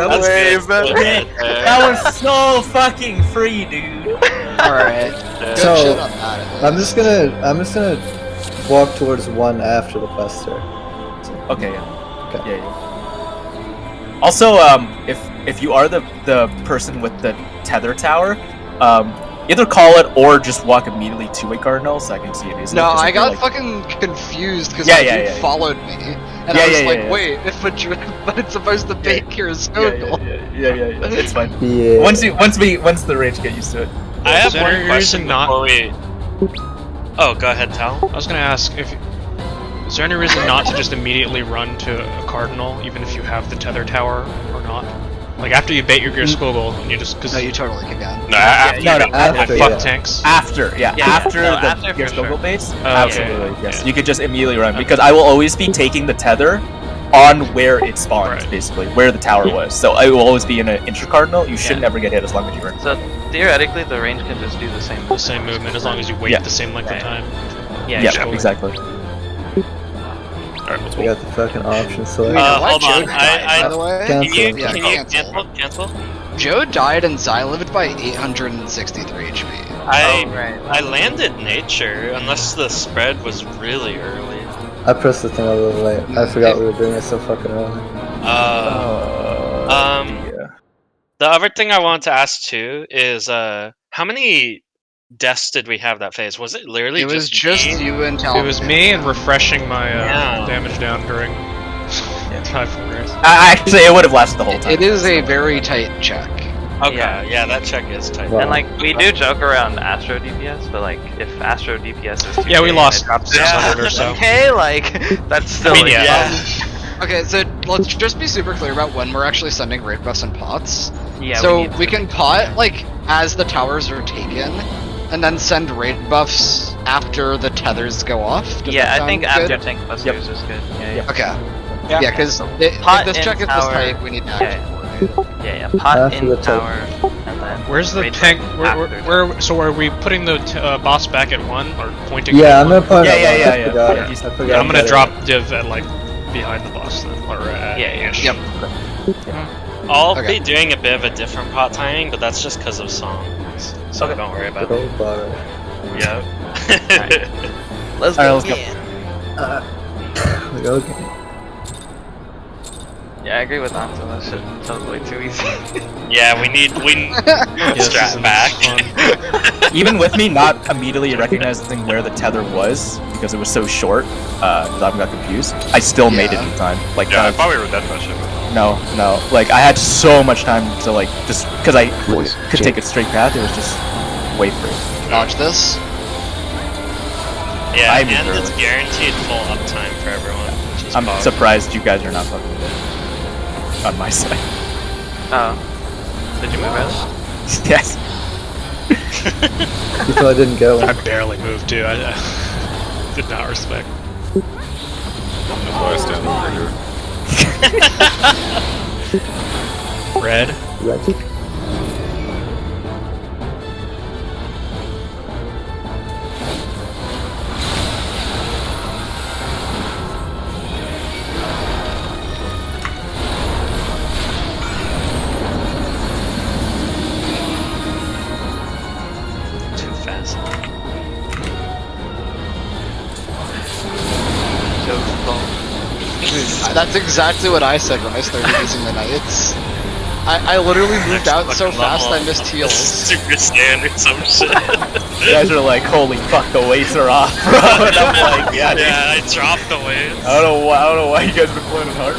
That was so fucking free, dude. Alright. Good So, shit on that. I'm just gonna walk towards one after the Buster. Okay, yeah. Okay. Yeah. Also, if you are the person with the tether tower, either call it or just walk immediately to a cardinal so I can see it easily. No, 'cause I if you're, got like- fucking confused because Yeah, dude yeah, yeah. followed me, and Yeah, I was yeah, like, yeah. wait, but it's supposed to bake your circle. Yeah. It's fine. Yeah. Once the rage get used to it. I have Is there one any question reason not- before we. Oh, go ahead, Tal. I was gonna ask is there any reason not to just immediately run to a cardinal, even if you have the tether tower or not? Like after you bait your Gearskogel, and you just because No, you totally can. No, after No, you no, make- after, fuck yeah. tanks. After, Yeah, after no, the after for Gears sure. Google base, Okay, absolutely, yeah, yes. yeah. You could just immediately run because I will always be taking the tether on where it spawns, Right. basically, where the tower was. So I will always be in an intra-cardinal. You should Yeah. never get hit as long as you run. So theoretically, the range can just do the same. The same movement as long as you wait Yeah. the same length of time. Yeah, Yeah, Gearskogel. exactly. Alright, let's We got the fucking option select. Why hold on, Joe died, by the way? Cancel. Can Yeah, you cancel. cancel? Joe died and Zai lived by 863 HP. I landed nature, unless the spread was really early. I pressed the thing a little late. I forgot we were doing it so fucking early. Yeah. The other thing I wanted to ask too is how many deaths did we have that phase? Was it literally It was just just me? you and Talon. It was me and refreshing my Yeah. damage down during time for race. Actually, it would have lasted the whole time. It is a very tight check. Okay, Yeah. yeah, that check is tight. Wow. And like we do joke around Astro DPS, but like if Astro DPS is 2K Yeah, we and lost it drops 600 or so. Okay, like that's still I mean, like, yeah. Okay, so let's just be super clear about when we're actually sending raid buffs and pots. yeah. So need we to- can pot like as the towers are taken, and then send raid buffs after the tethers go off. Does Yeah, that I think sound after good? tank busters is good. Yeah, yeah. Okay. Yeah. Yeah, because Pot this in check is this tower. tight. We need to actually coordinate. Yeah, pot After in the tower, and then Where's the raid tank? buff after. So are we putting the boss back at 1 or pointing? Yeah, at I'm one? gonna point Yeah, out yeah, one. yeah, I yeah. forgot. Yeah, I he's- forgot Yeah, I'm gonna about drop div at like behind the boss then, or Yeah, ish. Yep. I'll Okay. be doing a bit of a different pot timing, but that's just because of songs. So don't worry it. about Good it. old bar. Yep. Let's Alright, go. let's go. We go again. Yeah, I agree with Anto. That shit sounds way too easy. Yeah, we need Yes, strap isn't back. this Even with me not immediately recognizing where the tether was because it was so short, because I got confused, I still made it Yeah. in time. Like, Yeah, I thought we were dead by ship. no, like I had so much time to like just because I Voice. could Change. take a straight path. It was just way free. Dodge this. Yeah, I and moved it's early. guaranteed full uptime for everyone. Which is I'm bug. surprised you guys are not fucking with it on my side. Oh, did you move out? Yes. You probably didn't get I one. barely moved too. I did not respect. That's why I stand over here. Red. Right. Too fast. Joe's phone. That's exactly what I said when I started using the knights. I literally moved out so Fucking fast I level. missed heals. Super standard, some shit. You guys are like, holy fuck, the weights are off, bro. And I'm like, yeah, dude. Yeah, I dropped the weights. I don't know why you guys been playing it hard.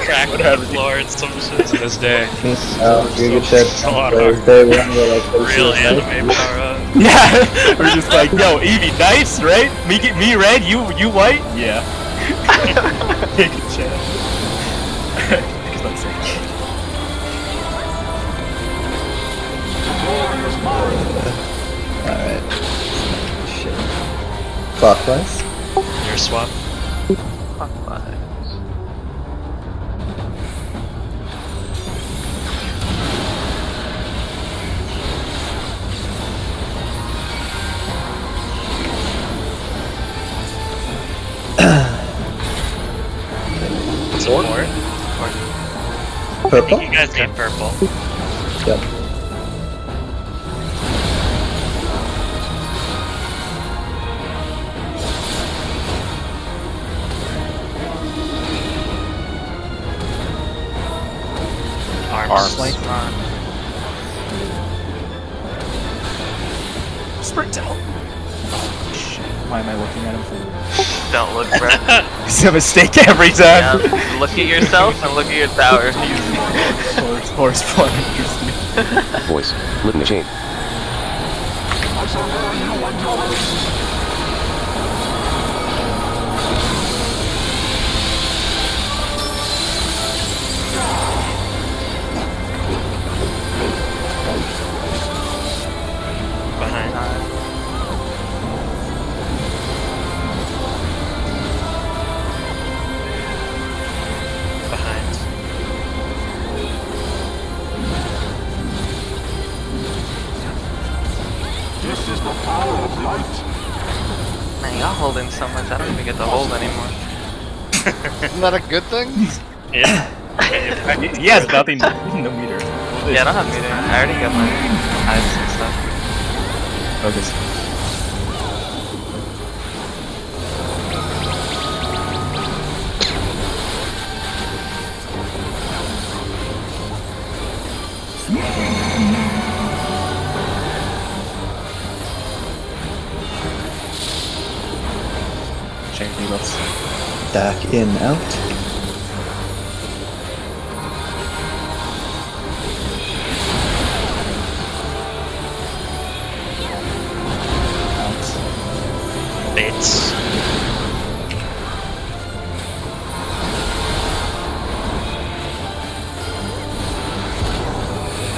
Cracked Whatever, the dude. floor and some shit. To this day. Giga Chat a lot players harder. day one were like, oh, Real shit, anime power up. Yeah, we're just like, yo, Evie, nice, right? Me red, you white? Yeah. Take a chance. Alright. Shit. Clockwise? Your swap. Clockwise. Support. I Purple? think you guys need purple. Yep. Arms. Sprint out. Shit, why am I looking at him for? Don't look, bro. It's a mistake every time. Yeah, look at yourself and look at your tower. Horse flying. Voice. Litany chain. holding so much, I don't even get to hold anymore. Isn't that a good thing? Yeah. He has nothing, no meter. Yeah, I don't have meter. I already got my eyes and stuff. Focus. Change debuffs. Back in, out. Bates.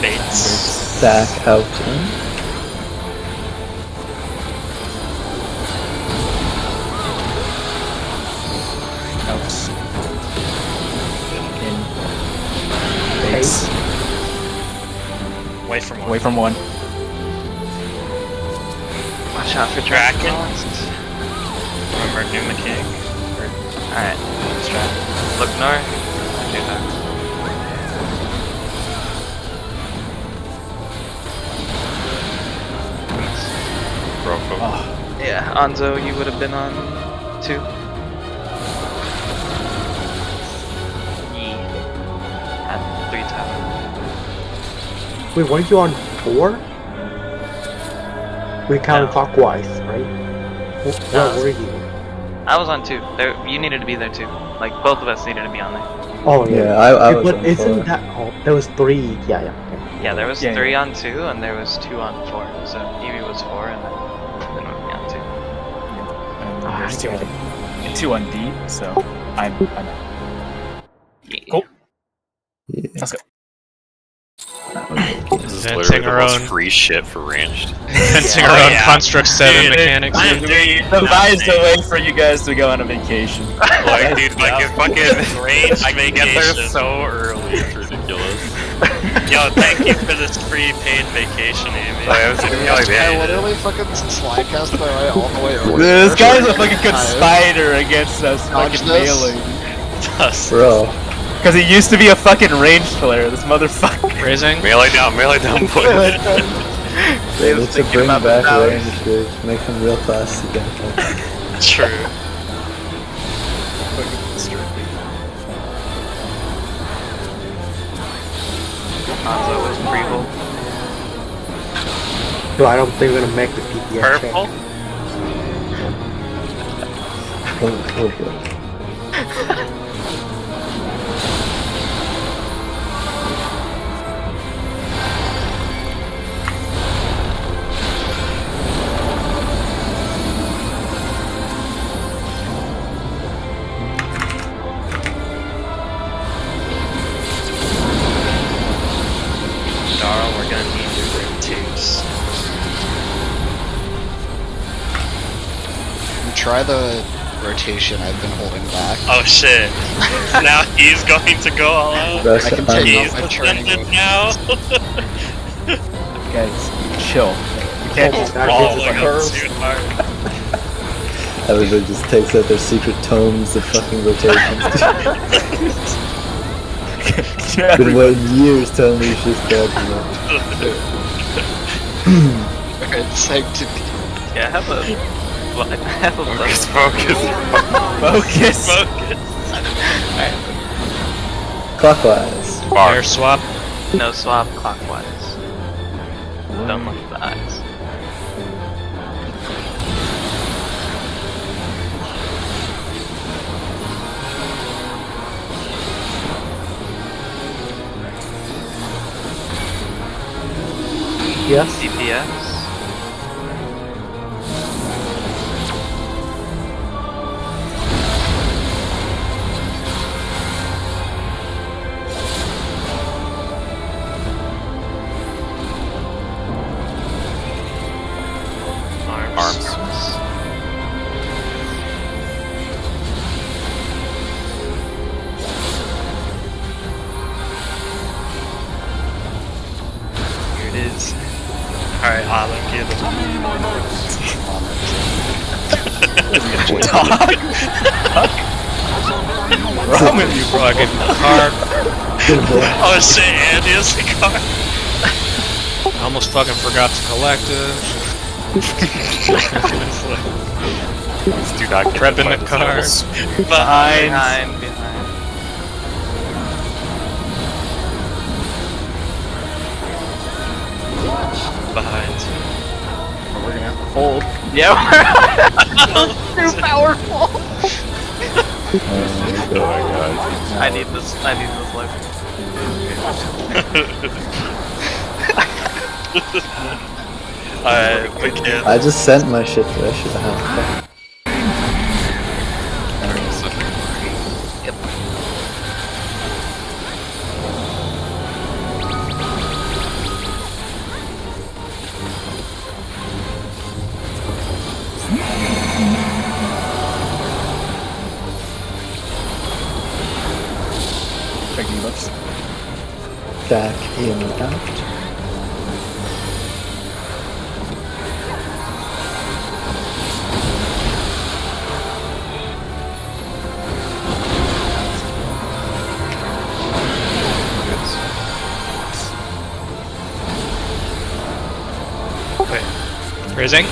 Bates. Back out in. Out. In. Base. Away from one. Away from one. Watch out for Draken. Draken. Remember new mechanic? Alright, let's try. Look north. Do that. Rofo. Oh, Yeah, Anzo, you would have been on 2. Yeah. At 3 tower. Wait, weren't you on 4? We count No. clockwise, right? Where were you? I was on 2. There, you needed to be there too. Like both of us needed to be on there. Oh Yeah, yeah. I was But on isn't 4. that? Oh, there was 3. Yeah. Yeah, there was Yeah, 3 on 2 and there was 2 on 4. So Evie was 4 and then with me on 2. and Ah, there's I two get on, it. and 2 on D, so I'm out. Yeah. Cool. Yeah. Let's go. This is Inventing literally the our most own- free shit for ranged. Inventing Yeah. our Oh, own yeah. Construct 7 Dude, mechanics. I'm doing Devised a nothing. way for you guys to go on a vacation. Like, dude, like if fucking range I can get there vacation. so early, it's ridiculous. Yo, thank you for this free paid vacation, Amy. Like, I was thinking, like, I man, literally fucking slide cast my way all the way over. This there. guy's a fucking conspirator against us Dodge fucking this. mailing. Bro. Because he used to be a fucking ranged player, this motherfucker. Raising. melee down, boy. They need to bring back range, dude. Make them real class again. True. Anzo was pre-hold. So I don't think we're gonna make the PPS Purple? check. Oh, good. Darl, we're gonna need your room twos. Try the rotation I've been holding back. Oh shit. Now he's going to go all out. Rest I can of take time. off He's my training ascended move. now. Guys, chill. You can't just That roll is the a curve. too hard. Everybody just takes out their secret tomes of fucking rotations. Been waiting years to unleash this bad It's like to be. Yeah, have a Focus. Focus. Focus. Clockwise. Air swap. no swap clockwise. Don't look at the eyes. Yes. DPS. Arms. Here it is. Alright, Alan, give him. I'm with you, bro. I get in the car. Oh shit, Andy is the car. I almost fucking forgot to collect it. Do not get Prep in by the this car. house. Behind. Behind. We're gonna have to fold. Yeah, we're too powerful. Oh my god. I need this life. Alright, we can. I just sent my shit to I should have. Checking buffs. Back in and out. Raising?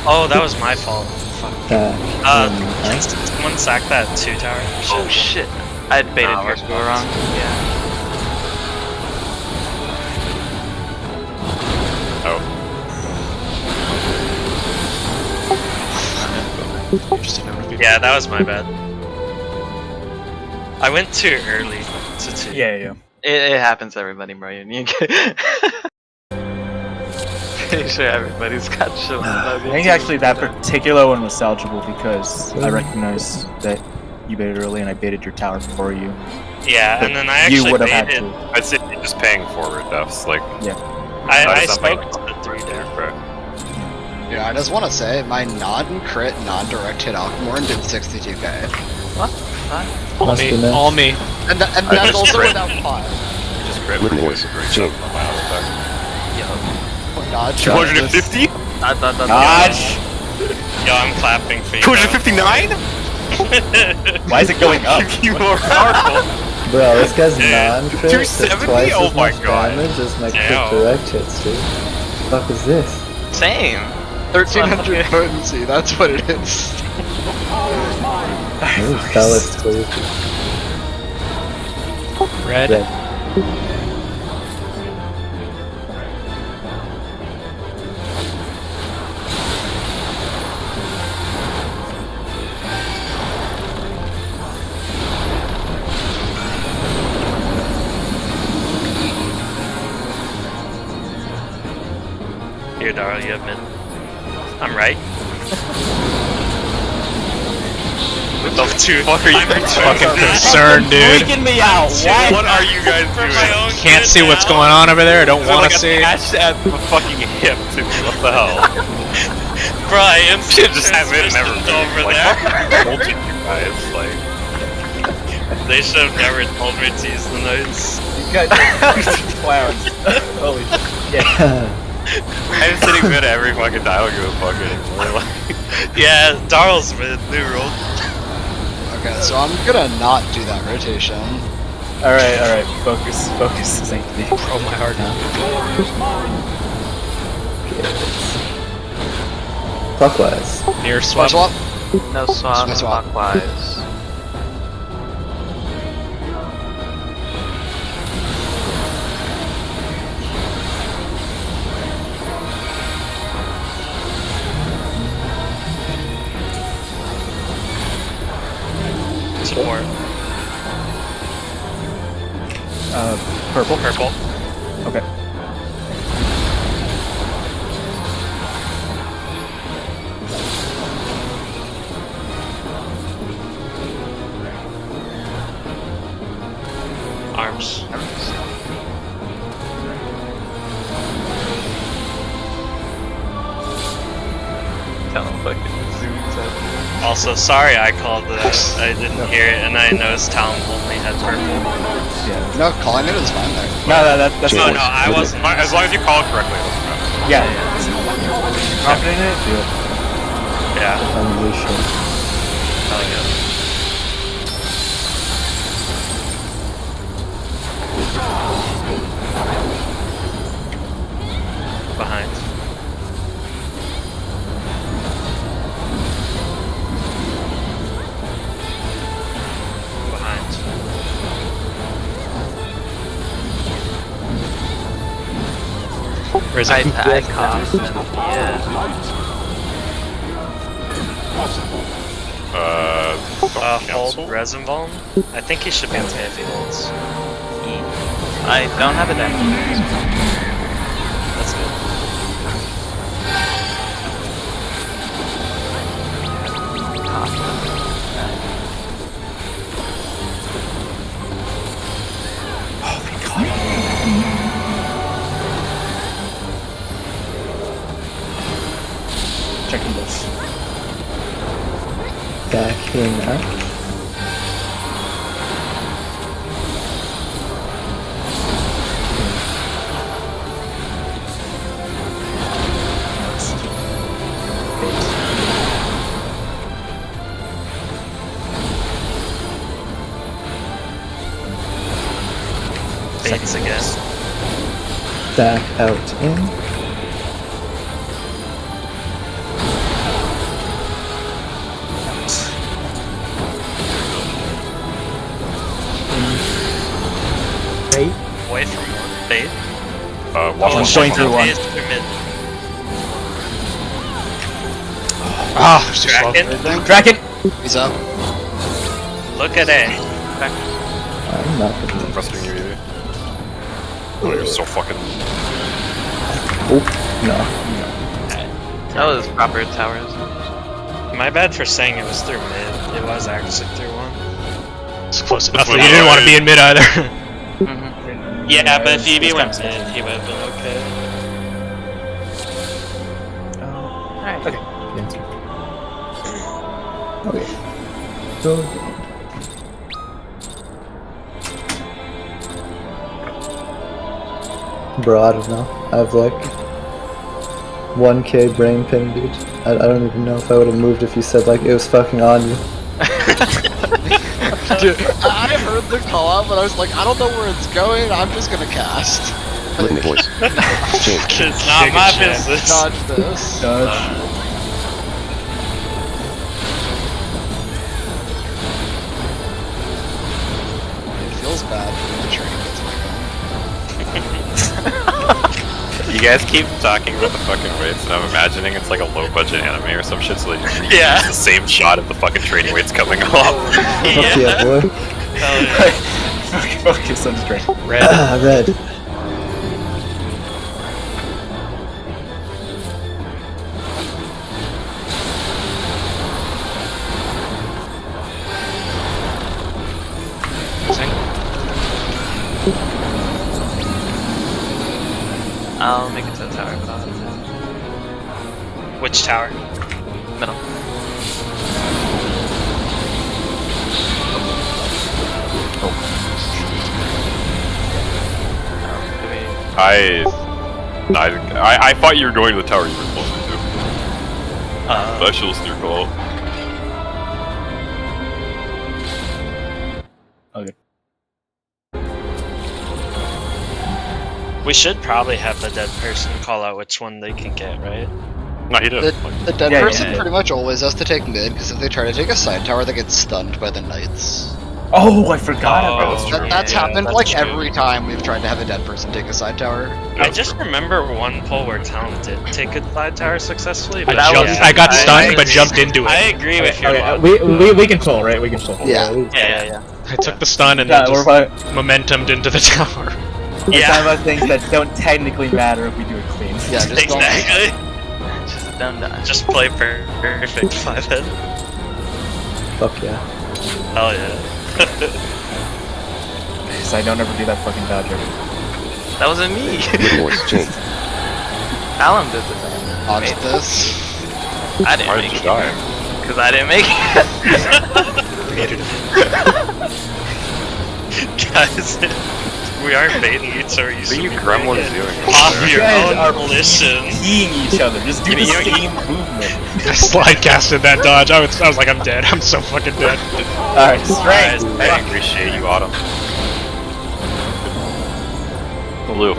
Oh, that was my fault. Fuck. Back in Can out. someone sack that 2 tower? Oh shit! I baited Nah, we're Gersko wrong. Yeah. Yeah, that was my bad. I went too early to 2. Yeah. It happens to everybody, bro. You get. Pretty sure everybody's got shit. I think actually that particular one was salvageable because I recognized that you baited early and I baited your tower for you. Yeah, and then I You actually would have had baited. to. I'd say you're just paying forward though. It's like I That's spoke something. to the 3 there. Yeah, I just want to say my non-crit, non-direct hit Aquamorn did 62k, All Must me. be nice. All me. and I that's just also crit. without pot. just grab Little pretty voice. good great Jake. stuff on my auto God, 250? Dodge! Yo, I'm clapping for you. 259? Why is it going up? You more powerful. Bro, this guy's non-crit does 270? twice Oh as my much God. damage as my Damn. quick direct hits, dude. What the fuck is this? Same. 1300 potency, that's what it is. Ooh, Ballast cleave. Red. Red. Here, Darl, you have mid. I'm right. With those 2. What are you Fucking concerned, dude. Freaking me out! Why? What are you guys For doing? my own Can't good see what's now. going on over there. I don't There's want like to see. attached at the fucking hip too. What the hell? Bro, I am Should just have it never over like, there. told you guys, like They should have never told me to use the notes. You guys are clowns. Holy shit. I'm sitting mid every fucking time. I don't give a fuck anymore. Like, Yeah, Darl's mid, new rule. Okay, so I'm gonna not do that rotation. Alright, focus, Saint D. Oh my heart. Clockwise. Near Swap swap. swap. No swap, Swap. clockwise. Support. Purple. Purple. Okay. Arms. Tell him fucking zooms out. Also, sorry I called that. I didn't hear it, and I noticed Talon only had purple. Yeah. No, calling it is fine there. No, that's No, fine. no, I wasn't. as long as you call it correctly, it doesn't matter. Yeah. Confident in it? Do it. Yeah. Unleash it. Oh yeah. Behind. Behind. Where's I it? cost him. Yeah. Hold resin vuln. I think he should be okay if he holds. I don't have a deck. That's good. Checking this. Backing up. Baits again. Back out in. Bait. Away from one. Bait. Watch I'm going through one. Bait through mid. Ah, there's too slow. Draken. Draken! He's up. Look at A. I'm not gonna miss. Frustrating you either. Oh, you're so fucking. Oh, no. That was proper towers. My bad for saying it was through mid. It was actually through one. It's close enough. You didn't want to be in mid either. Yeah, but if EB went mid, he would have been okay. Alright. Okay. Okay. Go. Bro, I don't know. I have like 1k brain ping, dude. I don't even know if I would have moved if you said like it was fucking on you. Dude, I heard the call out, but I was like, I don't know where it's going. I'm just gonna cast. Little voice. Change. It's not my business. Dodge this. Dodge. It feels bad when the train gets back You guys keep talking about the fucking weights, and I'm imagining it's like a low-budget anime or some shit, so they just Yeah. use the same shot of the fucking training weights coming off. Fuck yeah, boy. Focus on strength. Red. Red. I'll make it to the tower, but I'll have Which tower? to middle. I thought you were going to the tower you were closer to. Specialist your call. Okay. We should probably have the dead person call out which one they can get, right? No, he did. The dead Yeah, person yeah. pretty much always has to take mid, because if they try to take a side tower, they get stunned by the knights. Oh, I forgot about Oh, that. That's yeah, happened that's like true. every time we've tried to have a dead person take a side tower. I just remember one pull where Talon did take a side tower successfully, but I got stunned, but jumped into I it. agree with your Okay, logic. we can pull, right? We can pull. Yeah. Yeah. I took the stun and Yeah, then we're just about momentumed into the tower. we're talking about things that don't technically matter if we do it clean. Yeah, just don't. Exactly. Just a dumb dodge. Just play perfect 5-head. Fuck yeah. Hell yeah. So I don't ever do that fucking dodge ever. That wasn't me. Little voice. Change. Alan did this. Dodge this. I didn't Why make did you it. die? Because I didn't make it. Guys, We aren't baiting each other. What are you gremlins doing? Off your guys own are volition. Peeing each other. Just do the You know, same movement. I slide casted that dodge. I was like, I'm dead. I'm so fucking dead. Alright, strength. I appreciate you, Autumn. Blue.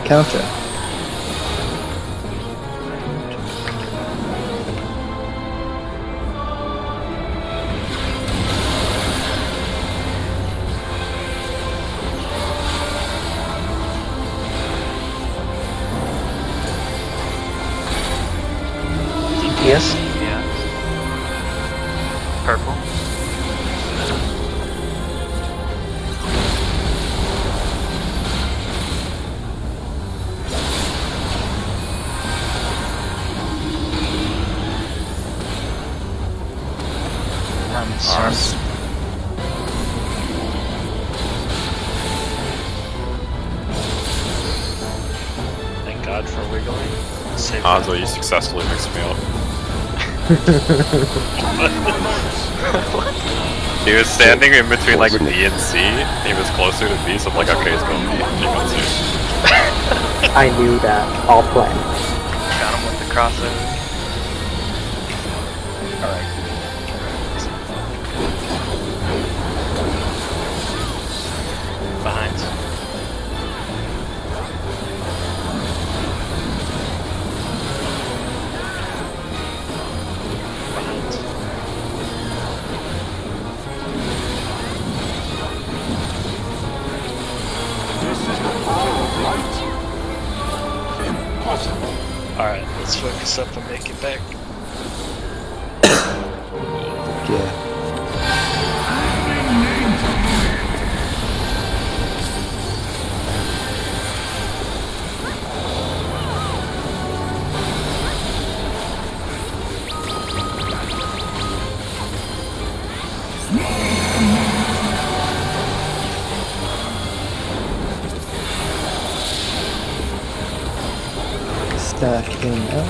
Counter. Yes. Yeah. Purple. Ours. Thank God for wiggling. Save Hanzo, you successfully mixed me up. He was standing in between like B and C. He was closer to B, so I'm like, okay, he's going B. He got C. I knew that. All planned. Got him with the crossover. Alright. behind. Alright, let's focus up and make it back. Yeah. Stack in out.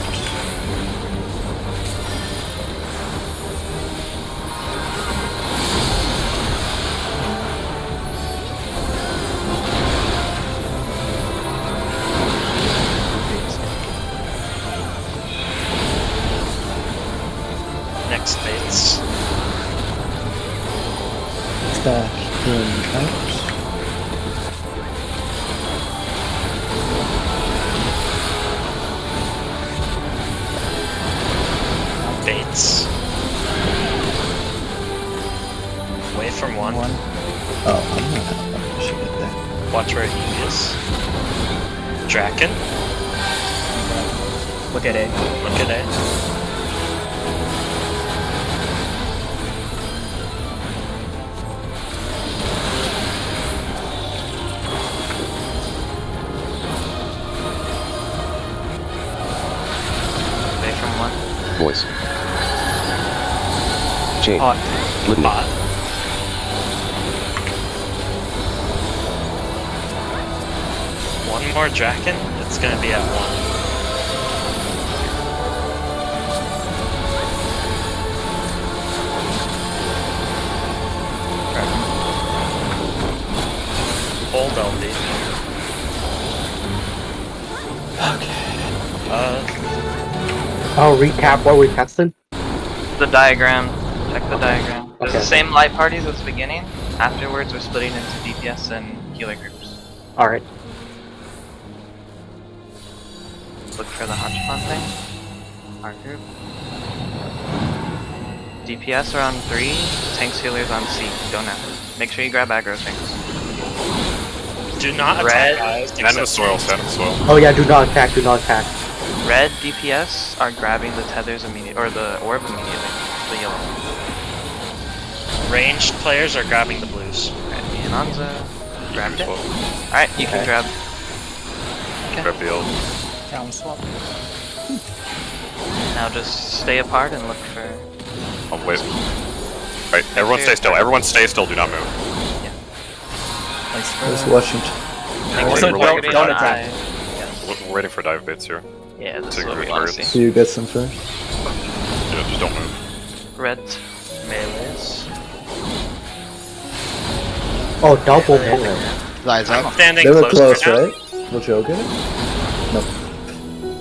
Next baits. Stack in out. Baits. Away from one. Oh, I'm not that shit there. Watch where he is. Draken. Look at A. Look at it. Away from one. Voice. Chain. Hot. Litany. Hot. One more Draken, it's gonna be at one. Hold LD. Okay. I'll recap what we tested. The diagram Check the diagram. There's the Okay. same light parties as the beginning. Afterwards, we're splitting into DPS and healer groups. Alright. Look for the Hunchpon thing. Our group. DPS are on 3, tanks healers on C. Go now. Make sure you grab aggro things. Do not Red. attack guys. Stand in the soil, stand in the soil. Oh yeah, do not attack, do not attack. Red DPS are grabbing the tethers immediately, or the orb immediately. The yellow. Ranged players are grabbing the blues. Alright, me and Anza grabbed it. Well, Alright, you can Okay. grab. grab the ult. Down swap. Now just stay apart and look for. Oh, wait. Right, everyone stay still. Everyone stay still. Do not move. Nice I was watching. Also, We're waiting for don't dive. attack. We're waiting for dive baits here. Yeah, this is Take what we three want to turrets. see. So you get some first. Yeah, just don't move. Red. Melees. Oh, double melee. Eyes up. Standing They were close, close, now. right? Will Joe get it?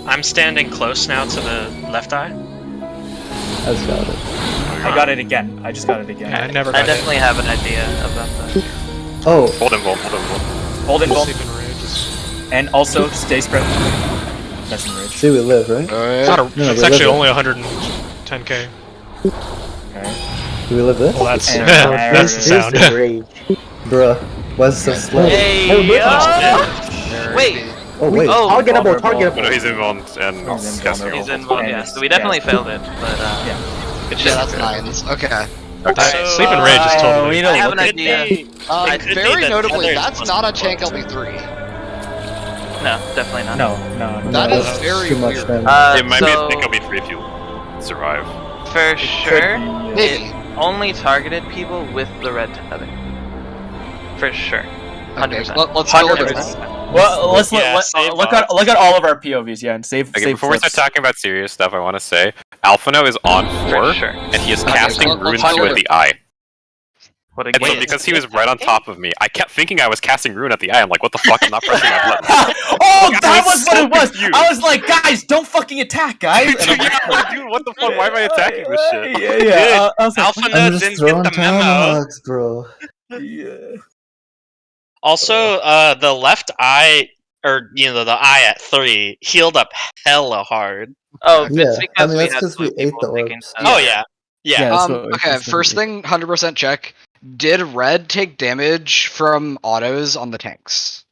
I'm standing close now to the left eye. I just got it. I got it again. I just got it again. I never I got definitely have an idea about that. Oh, Hold involve, hold involve. Hold it. involved. Sleeping Rage. And also stay spread. That's in rage. see, we live, right? It's, not a, No, it's we actually live only 110k. Okay. Do we live this? Well, that's And that's the This sound. is rage. Bruh, why is it so slow? Hey, wait! Oh wait, Oh, Targetable, Oh, no, targetable. he's involved and He's casting invulnerable. He's ult. involved, And yeah. it's- So we definitely yeah. failed it, but good shit. Yeah, that's nines. Okay. Sleeping Rage is totally. we I don't have look an at idea. It could be Very the notably, tethers that's must not a be tank close. LB3. No, definitely not. No. That No, is that's very too much weird. damage. It might be so a tank LB3 if you survive. for sure, Maybe. it only targeted people with the red tether. For sure. 100%. Okay, let's go with 100%. this. Well, let's Yeah, save look us. at all of our POVs, yeah, and save. Okay, save before we start flips. talking about serious stuff, I want to say Alphino is on 4, For sure. and he is Okay, casting let's runes go to with at it. the eye. What a And so game. because he was right on top of me, I kept thinking I was casting rune at the eye. I'm like, what the fuck? I'm not pressing that button. Oh, I that was was what so it was. confused. I was like, guys, don't fucking attack, guys. And I'm Yeah, I'm like, dude, what the fuck? Why am I attacking this shit? Yeah. I was like, Alpha I'm Node just didn't throwing get the memo. tomahawks, bro. yeah. Also, the left eye, or the eye at 3, healed up hella hard. Oh, Yeah, it's I because mean, we that's had 'cause we blue ate people the taking orbs. stuff. Oh yeah, yeah. that's what- Okay, that's first what- thing, 100% check. Did red take damage from autos on the tanks?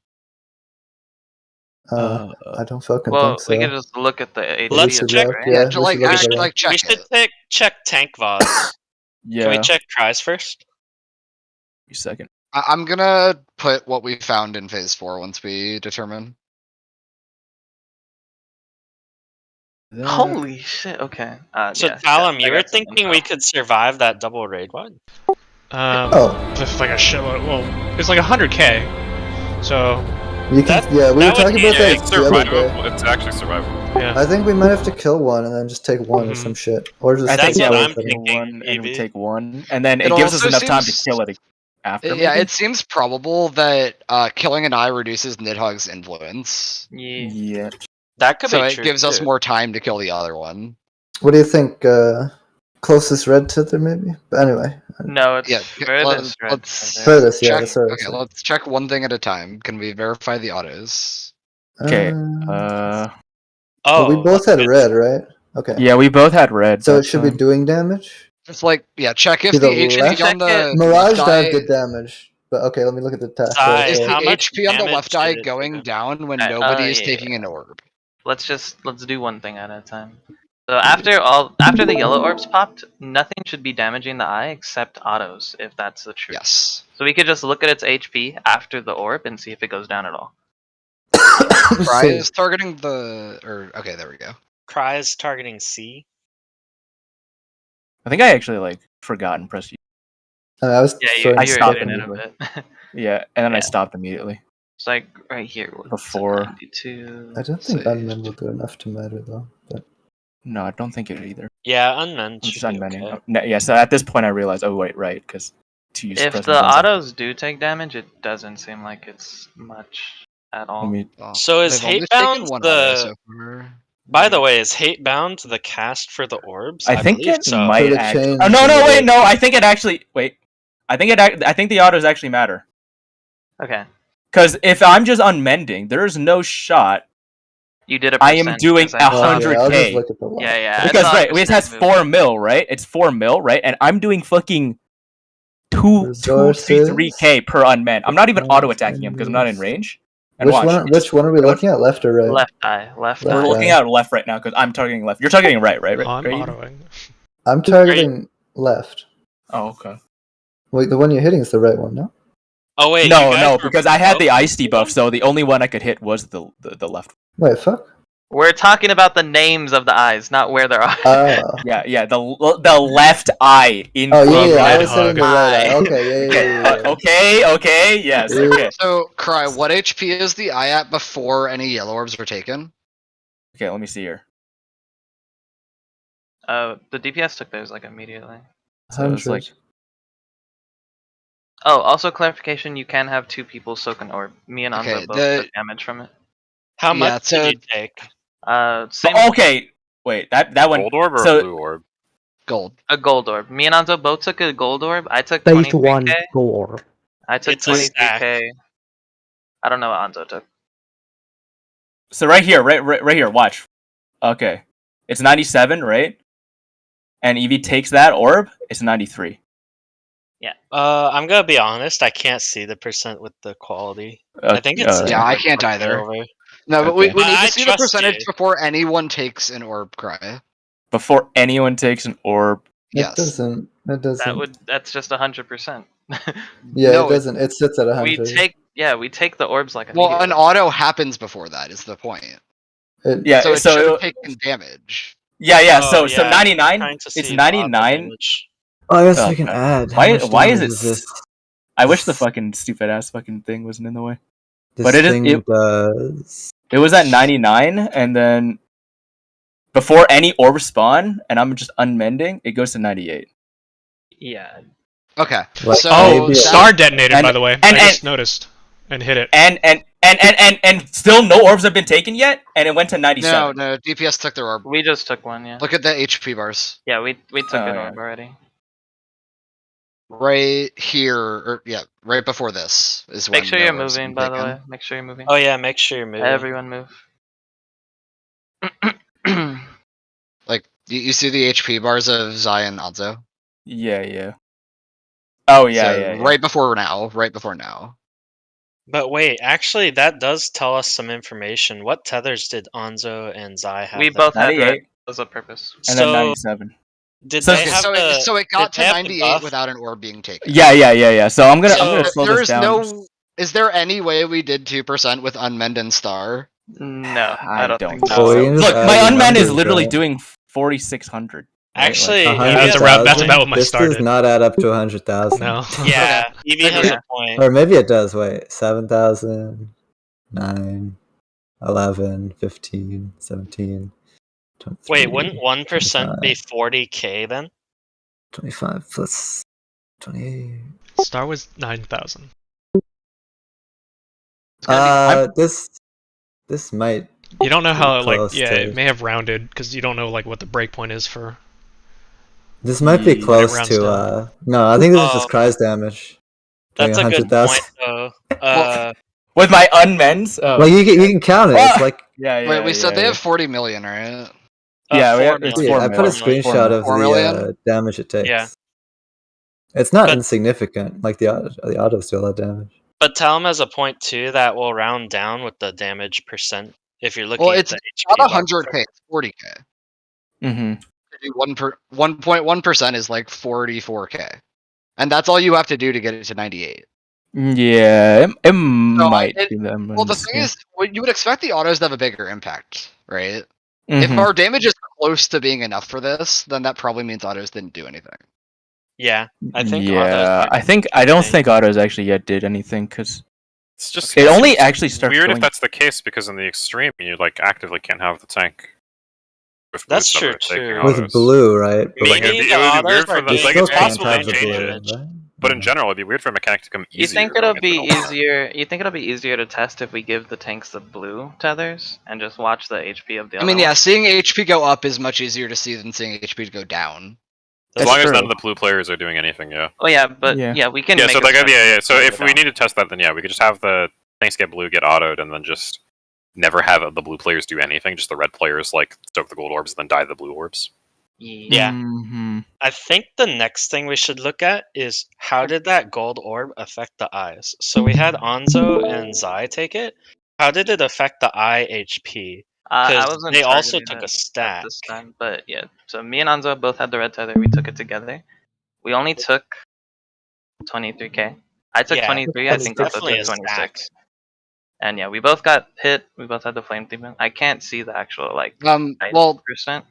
I don't fucking Well, think so. we can just look at the HP Let's and check- right? Yeah, to we like should look at actually the like check we it. should check tank VODs. Yeah. Can we check tries first? Wait a second. I'm gonna put what we found in phase 4 once we determine. Holy shit, okay. So yeah, Talum, I you were got some thinking info. we could survive that double raid one? Oh, With like a shitload. Well, it's like 100k. So you can. That- Yeah, we were that would talking be- about Yeah, that it's the other day. survivable. It's actually survivable. yeah. I think we might have to kill one and then just take one or Mhm. some shit, or just. I That's think what yeah, I'm we take thinking, one and we maybe. take one, and then it It gives us also enough time to seems- kill it after. Yeah, maybe? it seems probable that killing an eye reduces Nidhogg's influence, Yeah. Yeah. That could so be it true. gives us too. more time to kill the other one. What do you think? Closest red tether, maybe. But anyway, No, it's Yeah, furthest red. let's tether. furthest. Yeah, check. that's right. Okay, let's check one thing at a time. Can we verify the autos? Okay. Well, Oh, we both that's had good. red, right? Okay. Yeah, we both had red. So that it should be time. doing damage. Just like yeah, check if To the the HP left? on the Mirage left dive eye did damage, but okay, let me look at the task. Sai, is the how much HP on the damage left eye did it going do? down when Alright, nobody is yeah, taking yeah. an orb. Let's do one thing at a time. So after the yellow orbs popped, nothing should be damaging the eye except autos, if that's the truth. Yes. So we could just look at its HP after the orb and see if it goes down at all. Cry is targeting okay, there we go. Cry is targeting C. I think I actually forgot and pressed. I was. Yeah, throwing I you were stopped doing it a immediately. bit. Yeah, and then I Yeah. stopped immediately. It's like right here. Before. 92. I don't think saved. unmen will do enough to matter though. But No, I don't think it either. Yeah, unmen. I'm just should be unbending. okay. Oh, no, yeah, so at this point I realized, oh wait, right, because to use If press the and buttons, autos do take damage, it doesn't seem like it's much at all. I mean, Well, So is they've only Hatebound taken one auto the- so far. By the way, is hate bound the cast for the orbs? I think believe it so. might Could've actually. changed Oh, no, a no, little. wait, no. I think it actually. Wait. I think the autos actually matter. Okay. Because if I'm just unmending, there's no shot You did a I am percent, doing 'cause I saw- 100K. I'll just look at the Yeah, yeah. I Because saw right, your it has stat 4 move. mil, right? It's 4 mil, right? And I'm doing fucking 3K per unmanned. I'm not even auto attacking him because I'm not in range. And Which watch, one? Which one are we looking at? Left or right? Left eye. Left We're eye. looking at left right now because I'm targeting left. You're targeting right, right? I'm right? autoing. I'm targeting left. Oh, okay. Wait, the one you're hitting is the right one, no? Oh wait, No, you guys no, were because I had the both- ice debuff, so the only one I could hit was the left. Wait, fuck. We're talking about the names of the eyes, not where they're. Oh. Yeah, the left eye in. Oh yeah, Club yeah. I Red was hitting the Hug. right eye. Okay, yeah. Okay, yes, Yeah. okay. So, Cry, what HP is the eye at before any yellow orbs were taken? Okay, let me see here. The DPS took those like immediately. So it's like 100. Oh, also clarification: you can have 2 people soak an orb. Me and Anzo Okay, both the- took damage from it. How Yeah, much so- did you take? Same. okay. Wait, that one. Gold orb or so, blue orb? Gold. A gold orb. Me and Anzo both took a gold orb. I took Stage 1 23k. gore. I took It's a stack. 23k. I don't know what Anzo took. So right here, right here. Watch. Okay, it's 97, right? And Evie takes that orb. It's 93. I'm gonna be honest. I can't see the percent with the quality. I think it's Yeah, I can't either. over. No, but Okay. we need I to see the trust percentage you. before anyone takes an orb, Cry. Before anyone takes an orb. Yes. It doesn't. It doesn't. That's just 100%. Yeah, No, it doesn't. It sits at 100. we take the orbs like Well, an immediately. auto happens before that, is the point. Yeah, So it so should have taken damage. yeah. Oh, So yeah, 99. trying to It's see 99. damage. Oh, I guess Oh, we can God. add. How Why much is damage it? is this? I wish the fucking stupid ass fucking thing wasn't in the way. This But it is- thing it- does. It was at 99, and then before any orb spawn, and I'm just unmending, it goes to 98. Yeah. Okay. Like, So Oh, maybe- star detonated, and- by the way. and- I just noticed and hit it. And still no orbs have been taken yet, and it went to 97. no, DPS took their orb. We just took one, yeah. Look at the HP bars. Yeah, we took Oh, an yeah. orb already. Right here, or yeah, right before this is when. Make sure no you're orbs have moving, been by the taken. way. Make sure you're moving. Oh yeah, make sure you're moving. Everyone move. Like you see the HP bars of Zai and Anzo. Yeah. Oh yeah, So yeah. Right before now. But wait, actually, that does tell us some information. What tethers did Anzo and Zai have? We then? both had 98. red as a purpose. And So then 97. did So- they have So the? it got did to they have the 98 buff? without an orb being taken. Yeah. So I'm gonna So slow there this is down. no. Is there any way we did 2% with Unmend and Star? No, I I don't don't think know. so. Oh, we can just Look, add my the unmanned is numbers, literally right? doing 4,600. right? Actually, Like, Evie that's has about- a that's point. about what my This star does did. not add up to 100,000. No. Yeah, Evie has Yeah. a point. Or maybe it does. Wait, 7,000, 9, 11, 15, 17, 23, Wait, wouldn't 1% be 25. 40k then? 25 plus 28. Star was 9,000. This might. You don't know how, like, Close yeah, to- it may have rounded because you don't know like what the breakpoint is for. This might be Yeah, it close rounds to. down. No, I think this is Oh. just Cry's damage. Doing That's a good 100,000. point, though. With my unmends? Oh. Well, you can count it. Ah! It's like Yeah. Wait, we said they have 40 million, right? Yeah, we 4 have- it's million. 4 I put a million. screenshot of 4 the million? damage it takes. Yeah. It's not But- insignificant. Like the autos do a lot of damage. But tell him as a point too that will round down with the damage percent if you're looking Well, at it's the HP not bar. 100k, it's 40k. Mm-hmm. 1.1% is like 44k, and that's all you have to do to get it to 98. Yeah, it might be them. Well, the thing is, you would expect the autos to have a bigger impact, right? If Mhm. our damage is close to being enough for this, then that probably means autos didn't do anything. Yeah, I think. Yeah, I don't think autos actually yet did anything because It's just it it's only actually starts weird going. if that's the case because in the extreme you like actively can't have the tank. With That's boosts that true, are taking too. With autos. blue, right? Maybe Like, it'd be the weird autos for are them- You doing like, still it's very can't possible have to the small change blue, it. damage. right? But in general, it'd be weird for a mechanic to come easier. You think it'll going be into all that. easier? You think it'll be easier to test if we give the tanks the blue tethers and just watch the HP of the I other mean, yeah, one? seeing HP go up is much easier to see than seeing HP go down. As That's long as true. none of the blue players are doing anything, yeah. Oh yeah, but Yeah. yeah, we can. Yeah, make so a like, switch yeah. So to if go we down. need to test that, then yeah, we could just have the tanks get blue, get autoed, and then just never have the blue players do anything. Just the red players like soak the gold orbs, then die the blue orbs. Yeah. Mhm. I think the next thing we should look at is how did that gold orb affect the eyes? So we had Anzo and Zai take it. How did it affect the eye HP? I 'Cause wasn't they also targeting took it a at stack. this time, but yeah. So me and Anzo both had the red tether. We took it together. We only took 23k. I took Yeah, 23. I think Otho definitely took a stack. 26. And yeah, we both got hit. We both had the flame demon. I can't see the actual like Well, percent.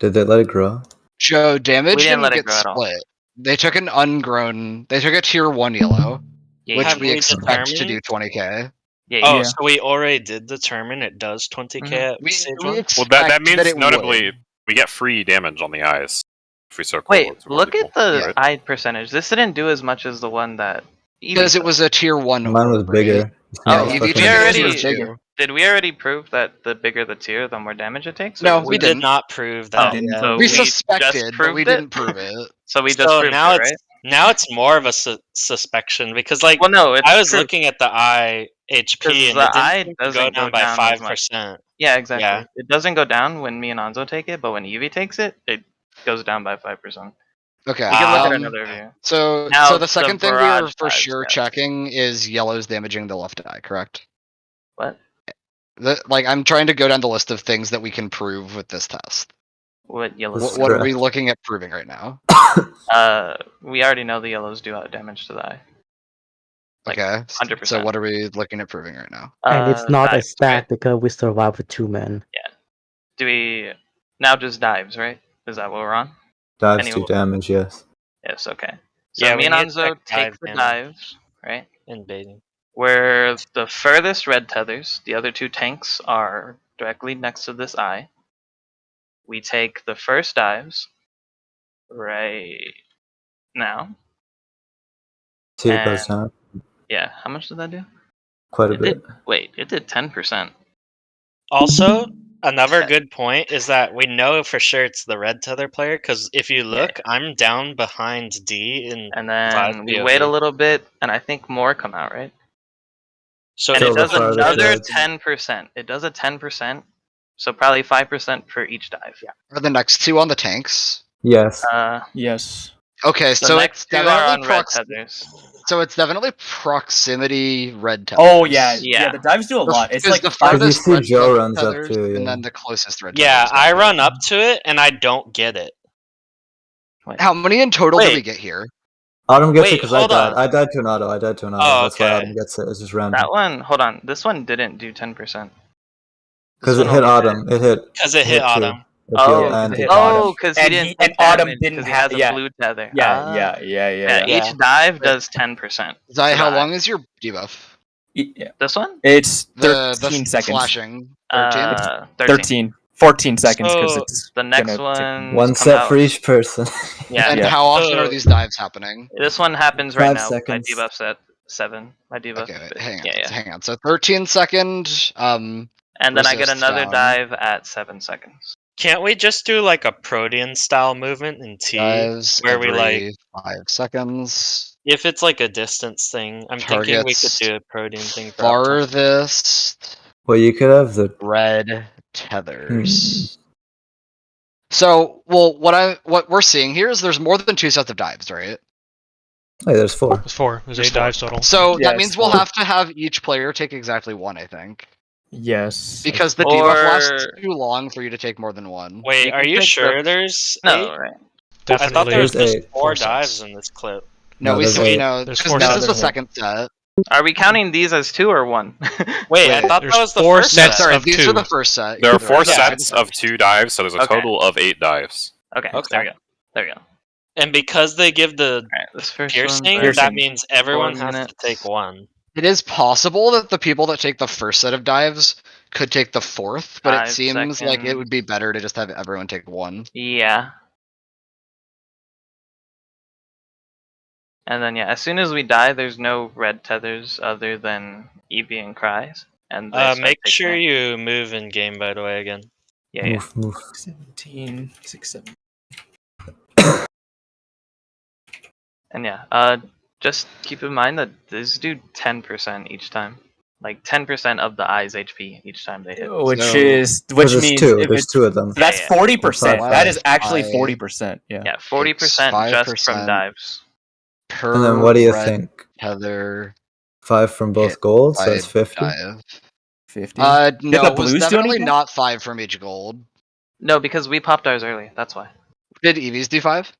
Did they let it grow? Joe, damage We didn't didn't let it get grow at all. split. They took an ungrown. They took a tier 1 yellow, Yeah, which Have we we expect to determined- do 20k. Yeah. Oh, Yeah. so we already did determine it does 20k at We, stage we 1? expect Well, that means it notably would. we get free damage on the eyes if we soak Wait, gold orbs with more look people, at the right? eye percentage. This didn't do as much as the one that Eevee Because it took. was a tier 1 Mine was orb, right? bigger. Oh, Yeah, Eevee we took it as tier already 2. did we already prove that the bigger the tier, the more damage it takes? No, Or was we it- did didn't. not prove that. didn't yet. prove So We just suspected, but we proved it? didn't prove it. So we just So proved now it, it's right? now it's more of a suspicion because like Well, no, it's I was proof, looking at the eye 'cause HP and the it didn't eye seem to go doesn't down by as much. 5%. Yeah, exactly. Yeah. It doesn't go down when me and Anzo take it, but when Eevee takes it, it goes down by 5%. Okay. We can look at um, another view. So, Now, so the second thing we are barrage for dives, sure yes. checking is yellows damaging the left eye, correct? What? Like, I'm trying to go down the list of things that we can prove with this test. What yellows? This- What are we Correct. looking at proving right now? We already know the yellows do damage to the eye. Like, Okay. 100%. So what are we looking at proving right now? And it's not a Dives, stack right? because we survived with 2 men. Do we now just dives, right? Is that what we're on? Dives Anyway. 2 damage, yes. Yes, okay. So Yeah, me we and need Anzo that take dive the damage. dives, right? In baiting. Where the furthest red tethers, the other 2 tanks, are directly next to this eye. We take the first dives right now. See it goes And- down Yeah, how much did that do? quite a It bit. did. Wait, it did 10%. Also, another good point is that we know for sure it's the red tether player because if you look, I'm down behind D in And Vi's then we POV. wait a little bit, and I think more come out, right? So And So it the does farthest another reds- 10%. It does a 10%. So probably 5% for each dive. Yeah. Are the next 2 on the tanks? Yes. Yes. Okay, The so next it's 2 are definitely on red tethers. So it's definitely proximity red tethers. Oh yeah, Yeah. yeah. The dives do a lot. It's Because like the Because you farthest see red Joe tether- runs up tethers, too, and yeah. then the closest red. yeah, tethers I got run it. up to it and I don't get it. How many in total Wait. did we get here? Autumn gets it Wait, because I hold died. on. I died to an auto. Oh, That's why okay. Autumn gets it. It's just random. That one, hold on. This one didn't do 10%. Because This it one hit only Autumn. It hit. Because it hit two. Autumn. It Oh, healed yeah, and it hit hit Autumn. Oh, because he And didn't he- take and Autumn damage didn't because he have- has yeah. a blue tether. yeah. Yeah, Yeah. each dive does 10%. Zai, So how that- long is your debuff? Yeah. This one? It's The 13 seconds. slashing. 13? 13. 14 seconds because So it's the next gonna take- one. one set for each person. Yeah. And Yeah. how often are So- these dives happening? This one happens right 5 now. seconds. My debuff's at 7. My debuff. Okay, wait, hang on. Yeah. Hang on. So 13 second. And then I get resist another down. dive at 7 seconds. Can't we just do like a Protean style movement in T? Dives where we, every 5 seconds. If it's like a distance thing, I'm thinking we could Targets do a Protean thing for uptime. Farthest Well, you could have the. red tethers. So, well, what we're seeing here is there's more than 2 sets of dives, right? Hey, there's 4. There's 4. There's There's 8 dives total. So Yeah, that means it's we'll 4. have to have each player take exactly 1, I think, Yes. because the Or- debuff lasts too long for you to take more than 1. Wait, You are can you take sure the- there's No, 8? right. I thought there was There's just 8. 4 4 dives sets. in this clip. No, No, we there's see, 8. no, There's because 4 this sets. is the second set. Are we counting these as 2 or 1? Wait, I Wait, thought there's that was the 4 first sets set. Sorry, of these 2. are the first set. There are You're 4 right. sets of 2 dives, so there's a Okay. total of 8 dives. Okay, Okay. there we go. There we go. And because they give the Alright, this first piercing, one's Piercing. that means everyone 4 has minutes. to take 1. It is possible that the people that take the first set of dives could take the 4th, but it 5 seems like it seconds. would be better to just have everyone take 1. Yeah. And then yeah, as soon as we die, there's no red tethers other than Eevee and Cries. And they start Make taking sure it. you move in game, by the way, again. Yeah, yeah. Move. 17, 6, 7. And yeah, just keep in mind that these do 10% each time. Like 10% of the Eyes HP each time they hit. Which So- means There's means two. if There's it's, two of them. that's yeah. 40%. Five. That is actually Five. 40%. Yeah. Yeah, 40% just from 5% dives. Per And then what do you red think? tether 5 from both hit gold, so by that's 50. dive. 50. No, the it was blues do definitely anything? not 5 from each gold. No, because we popped ours early. That's why. Did Eevees do 5?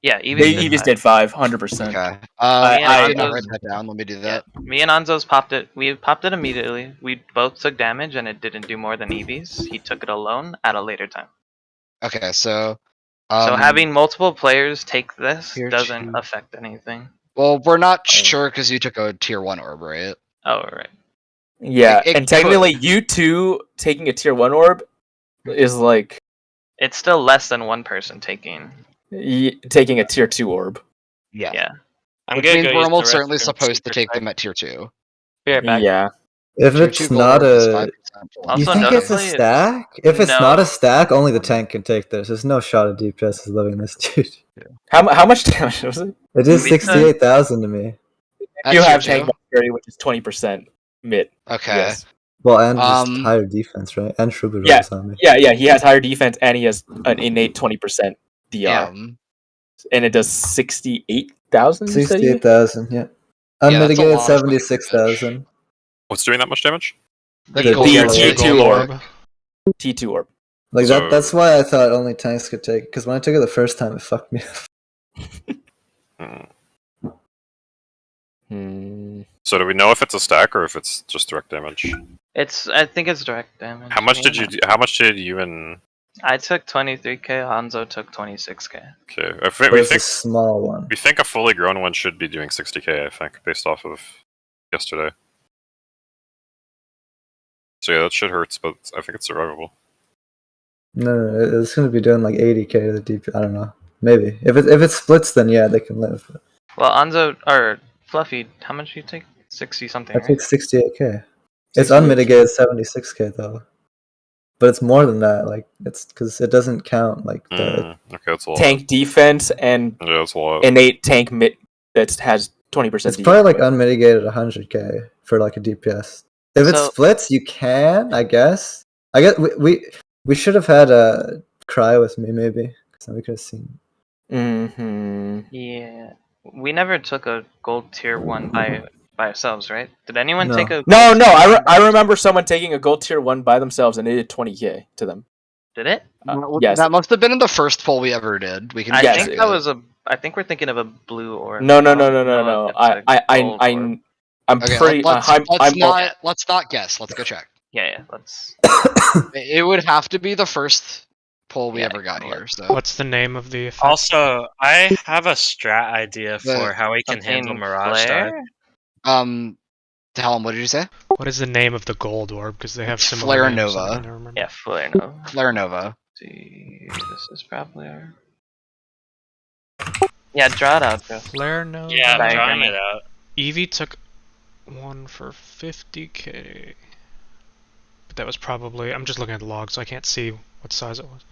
Yeah, Eevee's They did Eevees did 5, 100%. Okay. I- I did not Anzo's- write that down. Let me do Yeah, that. me and Anzo's popped it. We popped it immediately. We both took damage, and it didn't do more than Eevee's. He took it alone at a later time. Okay, so. So having multiple players take this Tier doesn't 2. affect anything. Well, we're not sure because you took a tier 1 orb, right? Oh right. Yeah, It and technically, you two taking a tier 1 orb is like It's still less than one person taking. taking a tier 2 orb. Yeah. I'm Which gonna means go we're use the almost certainly restroom supposed to super take quick. them at tier 2. Be right back. Yeah. If Tier it's 2 gold not orb is a... 5% Also, You think it's a notably, stack? If it's not no. a stack, only the tank can take this. There's no shot of DPS is living this, dude. How much damage was it? It is We took- 68,000 to me. At You tier have 2? tank Valkyrie, which is 20% mid. Okay. Yes. Well, and just Um, higher defense, right? And Shrubber Yeah. rolls on me. Yeah, he has higher defense and he has an innate 20% DR. Damn. And it does 68,000, you said? 68,000, yeah. Yeah, that's a Unmitigated lot of fucking 76,000. What's doing that much damage? The The gold tier orb. T2 T2 orb. orb. T2 orb. Like So- that's why I thought only tanks could take it. Because when I took it the first time, it fucked me up. Hmm. Hmm. So do we know if it's a stack or if it's just direct damage? I think it's direct damage. How much did you? How much did you and? I took 23k. Hanzo took 26k. Okay, But we it's a think small one. we think a fully grown one should be doing 60k. I think based off of yesterday. So yeah, that shit hurts, but I think it's survivable. No, it's going to be doing like 80k to the DP. I don't know. Maybe if it splits, then yeah, they can live. Well, Anzo or Fluffy, how much do you take? 60 something. I Right? take 68k. It's 68K. unmitigated 76k though. But it's more than that. Like it's because it doesn't count like the. Okay, that's a lot. Tank defense and Yeah, that's a lot. innate tank mid that has 20% It's DR. probably like unmitigated 100k for like a DPS. If it So- splits, you can. I guess. I guess we should have had a cry with me maybe because then we could have seen. Mm-hmm. Yeah. We never took a gold tier 1 by ourselves, right? Did anyone No. take a? No, I remember someone taking a gold tier 1 by themselves and it did 20k to them. Did it? Yes. That must have been in the first poll we ever did. We can. I Yes, think it that was. was a. I think we're thinking of a blue or. No. I don't know if it's a gold or- I'm Okay, pretty. let's I'm not guess. Let's go check. Yeah. Let's. It would have to be the first poll we Yeah, ever got cool. here. So What's the name of the effect? Also, I have a strat idea for The- how we can handle Something Mirage flare? Dive. Helen, what did you say? What is the name of the gold orb? Because they have It's similar Flare names, Nova. I can never remember. Yeah, flare nova. Flare Nova. Let's see, this is probably our. Yeah, draw it out, bro. Flare Nova. Yeah, I'm Diagram drawing it. it out. Eevee took one for 50k. But that was probably... I'm just looking at the log, so I can't see what size it was.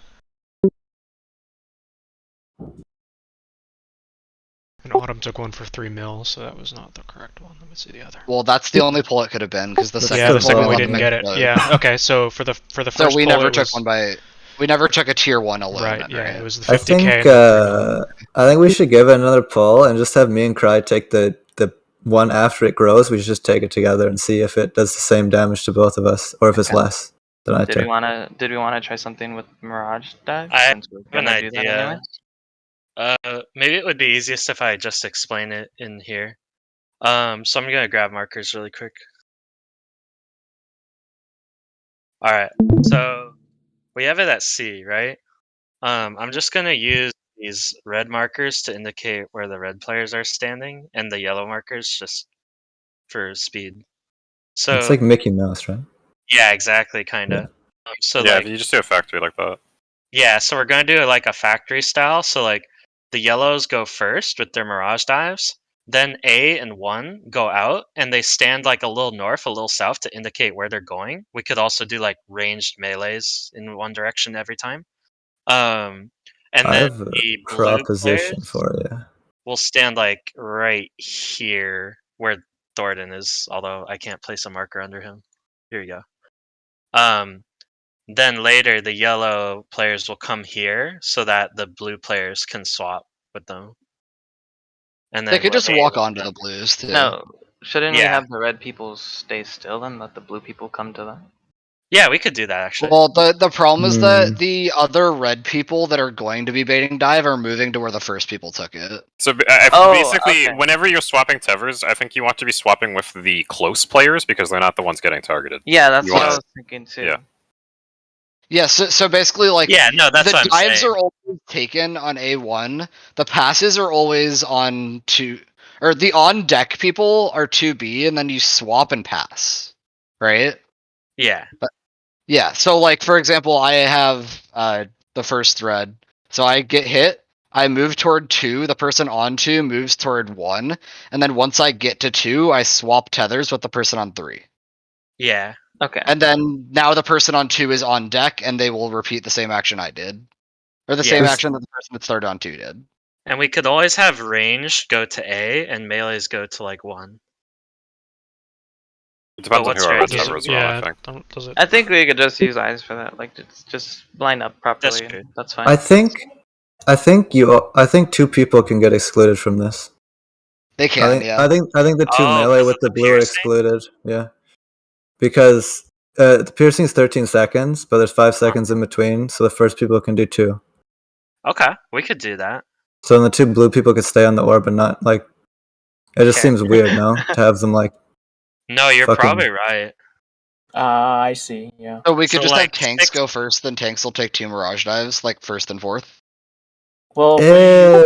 And Autumn took one for 3 mil, so that was not the correct one. Let me see the other. Well, that's the only poll it could have been because the second. Yeah, the poll second we let didn't them get it. make Yeah, okay, so for the first So we poll, never it took was- one by. We never took a tier 1 alone. Right, then, yeah, right? it was the I 50k. think and the 3 mil. I think we should give it another pull and just have me and Cry take the one after it grows. We should just take it together and see if it does the same damage to both of us or if it's Okay. less than I Did took. we wanna try something with Mirage Dive? I since we're have an gonna do that idea. anyways? Maybe it would be easiest if I just explain it in here. So I'm gonna grab markers really quick. Alright, so we have it at C, right? I'm just gonna use these red markers to indicate where the red players are standing, and the yellow markers just for speed. So It's like Mickey Mouse, right? yeah, exactly, kinda. So yeah, like if you just do a factory like that. yeah, so we're gonna do it like a factory style. So like the yellows go first with their Mirage Dives, then A and 1 go out, and they stand like a little north, a little south to indicate where they're going. We could also do like ranged melees in one direction every time. And I then have a the blue proposition players for you. will stand like right here where Thornton is, although I can't place a marker under him. Here you go. Then later the yellow players will come here so that the blue players can swap with them. And then They could just A walk will onto come. the blues too. No, shouldn't we Yeah. have the red people stay still and let the blue people come to them? Yeah, we could do that actually. Well, the problem is Hmm. that the other red people that are going to be baiting dive are moving to where the first people took it. So Oh, basically, okay. whenever you're swapping tethers, I think you want to be swapping with the close players because they're not the ones getting targeted. Yeah, that's You what I wanna- was thinking too. yeah. Yeah, so basically, like, Yeah, no, that's the what I'm dives saying. are always taken on A1. The passes are always on 2, or the on deck people are 2B, and then you swap and pass, right? Yeah. Yeah. So, like, for example, I have the first thread, so I get hit. I move toward 2. The person on 2 moves toward 1, and then once I get to 2, I swap tethers with the person on 3. Yeah. Okay. And then now the person on 2 is on deck, and they will repeat the same action I did. Or the same Yeah. action that the person that started on 2 did. And we could always have range go to A and melees go to like 1. It depends on what's who our your red idea? tever as well, Yeah, I think. does it? I think we could just use eyes for that. Like, just line up properly. That's true. That's fine. I think 2 people can get excluded from this. They can, I think yeah. I think the 2 Oh, melee because with of the the blue are piercing? excluded. Yeah, because the piercing is 13 seconds, but there's 5 seconds in between, so the first people can do 2. Okay, we could do that. So then the 2 blue people could stay on the orb and not like. It just Okay. seems weird, no, to have them like. No, you're Fucking- probably right. I see. Yeah. So we could So, just like, have tanks 6 go first, then tanks will take 2 mirage dives, like first and fourth. Well, Eh,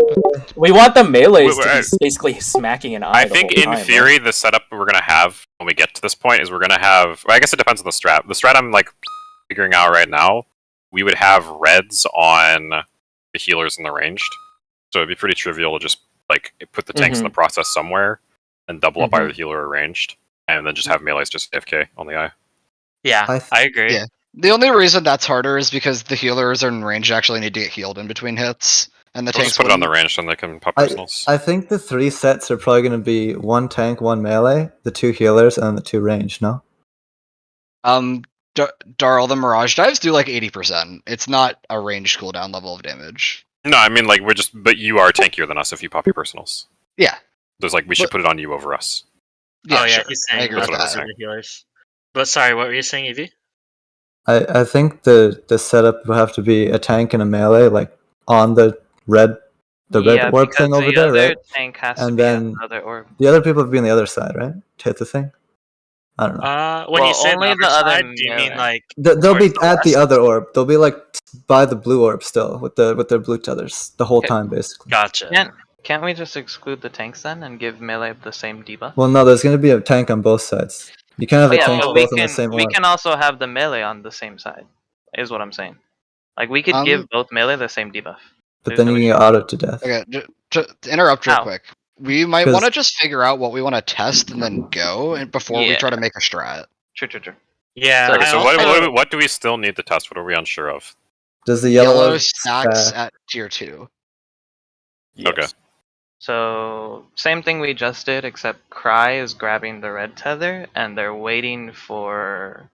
we want the melees Wait, to be wait. basically smacking an eye. I the think whole in time, theory, right? the setup we're gonna have when we get to this point is we're gonna have. Well, I guess it depends on the strat. The strat I'm like figuring out right now, we would have reds on the healers and the ranged. So it'd be pretty trivial to just like put the tanks in the process somewhere and double up either healer or ranged, and then just have melees just AFK on the eye. Yeah, I agree. Yeah. The only reason that's harder is because the healers are in range actually need to get healed in between hits, and the We'll tanks just put it on the wouldn't. range, and they can pop personals. I think the 3 sets are probably going to be 1 tank, 1 melee, the 2 healers, and then the 2 range. No. Darl, the mirage dives do like 80%. It's not a ranged cooldown level of damage. No, I mean like we're just. But you are tankier than us if you pop your personals. Yeah. There's like we should put it on you over us. Yeah, oh yeah, sure. he's I saying agree with That's what I was that. saying. the healers. But sorry, what were you saying, Evie? I think the setup will have to be a tank and a melee, like on the red yeah, orb because thing over the there, other right? tank has And to be then on another orb. the other people have been on the other side, right? To hit the thing. I don't know. When Well, you say only the the other other side, do you mean melee. like They'll be towards the at the west? other orb. They'll be like by the blue orb still with their blue tethers the whole Okay. time, basically. Gotcha. Can't we just exclude the tanks then and give melee the same debuff? Well, no, there's going to be a tank on both sides. You can't have Oh, a yeah, tank but we both on the same can orb. also have the melee on the same side. Is what I'm saying. Like we could give both melee the same debuff. But There's then no you can issue. get autoed to death. Okay, to interrupt real How? quick. We might 'Cause- want to just figure out what we want to test and then go and before we Yeah. try to make a strat. True. Yeah. So- Okay, I so also- what do we still need to test? What are we unsure of? Does the Yellow yellow stacks at tier 2. Okay. So same thing we just did, except Cry is grabbing the red tether and they're waiting for.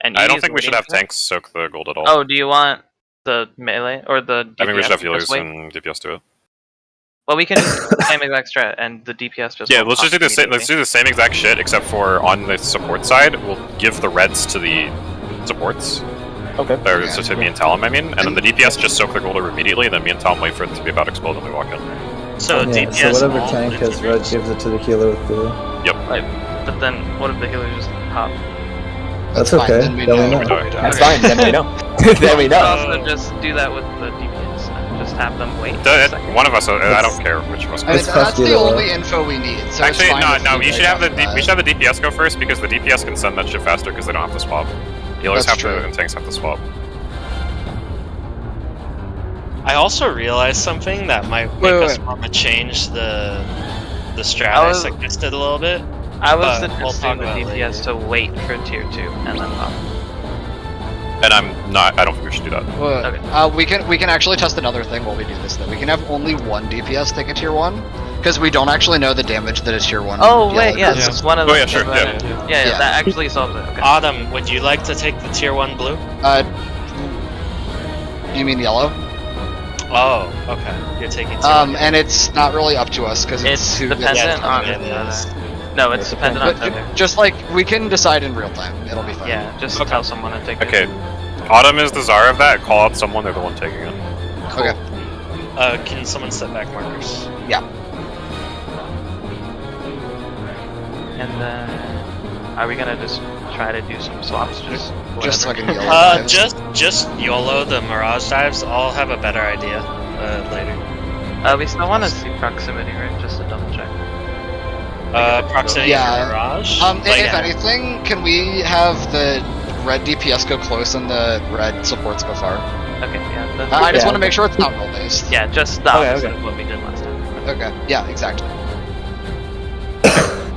And I don't Edie's think we should waiting have for- tanks soak the gold at all. Oh, do you want the melee or the DPS? I think we should have to healers just wait? and DPS do it. Well, we can do the same exact strat, and the DPS just. Yeah, won't let's just do pop the same. Let's immediately. do the same exact shit, except for on the support side, we'll give the reds to the supports. Okay. Or Yeah. so to me and Talon, I mean, and then the DPS just soak their gold orb immediately. Then me and Talon wait for it to be about to explode, and we walk in. So Yeah, DPS. so whatever all tank has red integers? gives it to the healer with blue. But then, what if the healer just hop? That's fine, okay. then we Then we know. know. That's Okay. fine. Then we know. Then we You know. could also just do that with the DPS. Just have them wait. a second. One of us, I don't care which of us. I mean, It's that's fuck you, the though. only info we need. So Actually, it's fine if no. we You should make have the up that. we should have the DPS go first because the DPS can send that shit faster because they don't have to swap. Healers That's have true. to, and tanks have to swap. I also realized something that might make Wait, us wait. want to change the the strat I I was- suggested a little bit. I was But we'll suggesting talk the about it DPS later. to wait for tier 2 and then pop. And I don't think we should do that. Okay. We can actually test another thing while we do this though. We can have only one DPS take a tier 1, because we don't actually know the damage that a tier 1 Oh yellow wait, yes, does. it's one of Oh, the yeah, sure, yeah, Yeah. that actually solves it. Okay. Autumn, would you like to take the tier 1 blue? You mean yellow? Oh, okay. You're taking tier 1. And it's not really up to us, because It's who gets dependent the on it damage. is. No, it's dependent on But tether. just like, we can decide in real time. It'll be fine. Yeah, just Okay. tell someone to take it. Okay. Autumn is the czar of that. Call out someone. They're the one taking it. Okay. Can someone set back markers? And then, are we gonna just try to do some swaps? Just Just whatever? fucking yellow. dives. Just YOLO the Mirage dives. I'll have a better idea later. We still want to see proximity, right? Just to double check. Proximity Yeah. Mirage? If Like, anything, can we have the red DPS go close and the red supports go far? Okay, yeah. I just Yeah, want to make sure it's not roll based. Yeah, just the Okay, opposite okay. of what we did last time. Okay. Yeah, exactly.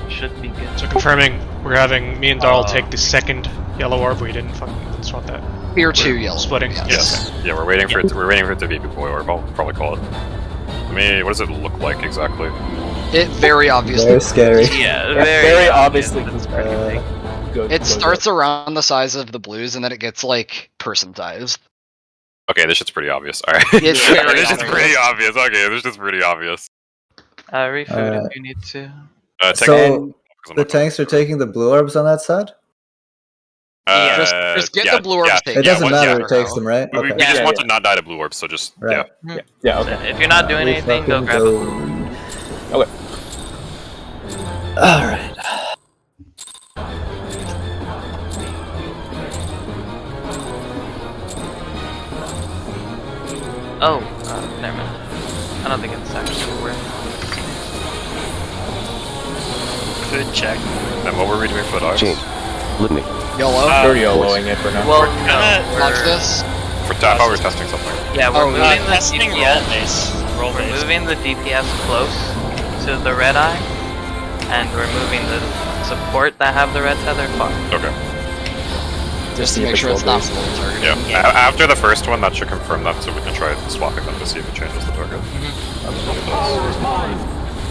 Should be good. So confirming, we're having me and Darl take the second yellow orb. We didn't fucking swap that. Tier 2 yellow. Splitting. Yes. Yeah, we're waiting for it. We're waiting for it to be before, or I'll probably call it. I mean, what does it look like exactly? It very obviously. Very scary. Yeah, It's very obviously It's pretty big. It starts around the size of the blues and then it gets like person sized. Okay, this shit's pretty obvious. All right. It's very this shit's obvious. pretty obvious. Okay, this shit's pretty obvious. Refood Alright. if you need to. Take So I'm the not- tanks are taking the blue orbs on that side? Just get the blue orbs taken. It doesn't what- matter yeah. who takes them, right? We Okay. just Yeah, want to not die to blue orbs, so just Right. Yeah, okay. If you're not doing We anything, go fucking grab go. it. Okay. Alright. Oh, never mind. I don't think it's actually worth it. Good check. And what were we doing for dogs? Change. Litany. Yellow. We're YOLOing it for now. Well, Gonna- no, Watch we're, this. For I thought we were testing something. yeah, we're Oh, moving the testing roll DPS. base. Roll We're base. moving the DPS close to the red eye, and we're moving the support that have the red tether far. Okay. Just to see make if sure it's it's not roll-based. full targeting. Yeah. After the first one, that should confirm that, so we can try swapping them to see if it changes the target.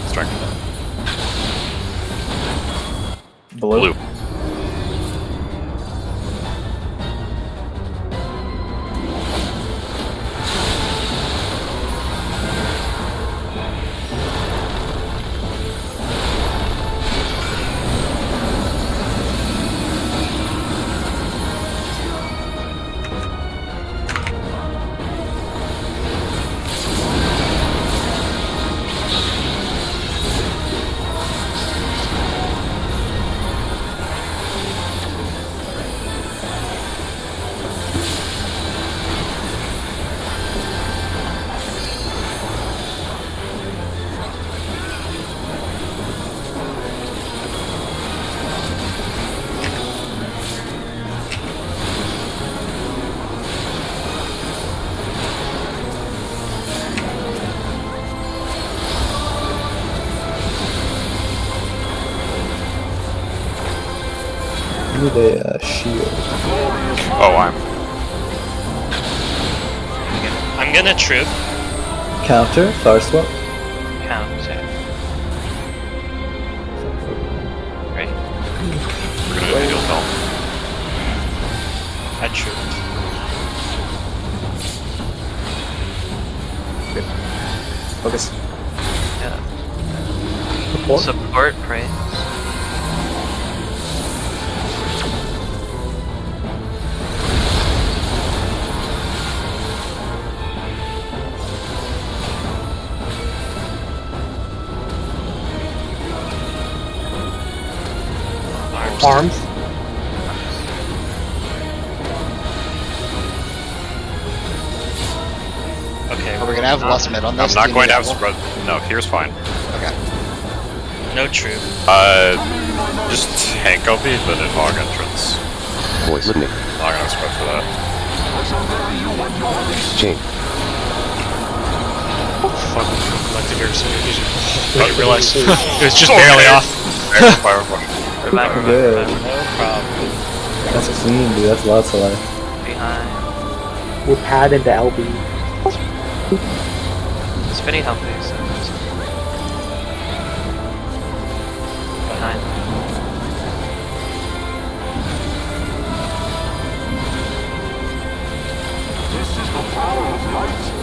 Strength. Blue. Blue. Need a shield. Oh, I'm gonna troop. Counter, far swap. Counter. Right. we're gonna do deal tell. I trooped. Focus. Yeah. Support, right? Arms. Okay. Are we gonna have less mid on I'm this? not Do you going need to have apple? spread. No, here's fine. Okay. No troop. Just tank LV, the Nidhogg entrance. Voice. Litany. Not gonna spread for that. Change. fucking collected here, so I didn't realize. It was just barely off. Revive, Good. revive. No problem. That's clean, dude. That's lots of life. Behind. We pad in the LB. It's pretty healthy, so it's behind. This is the power of light.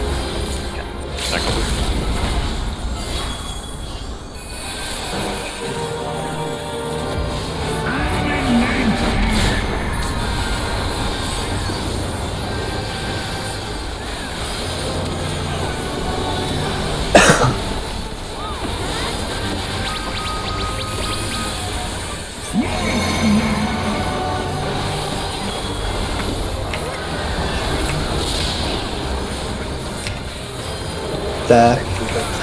Back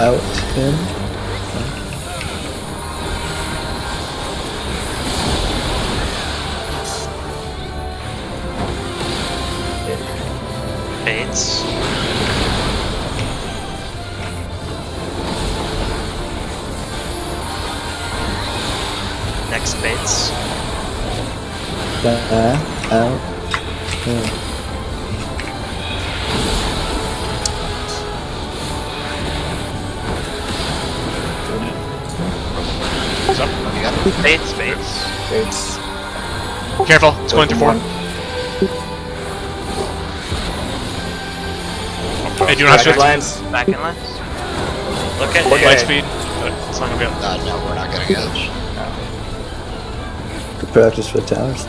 out in. Baits. Next baits. Back out in. What's up? What do you got? Baits, baits. It's Careful, it's going through 4. Hey, do you not have lines. Back in lines. Look at light it. speed? It's not gonna be able No, we're not gonna get. Good practice for the towers.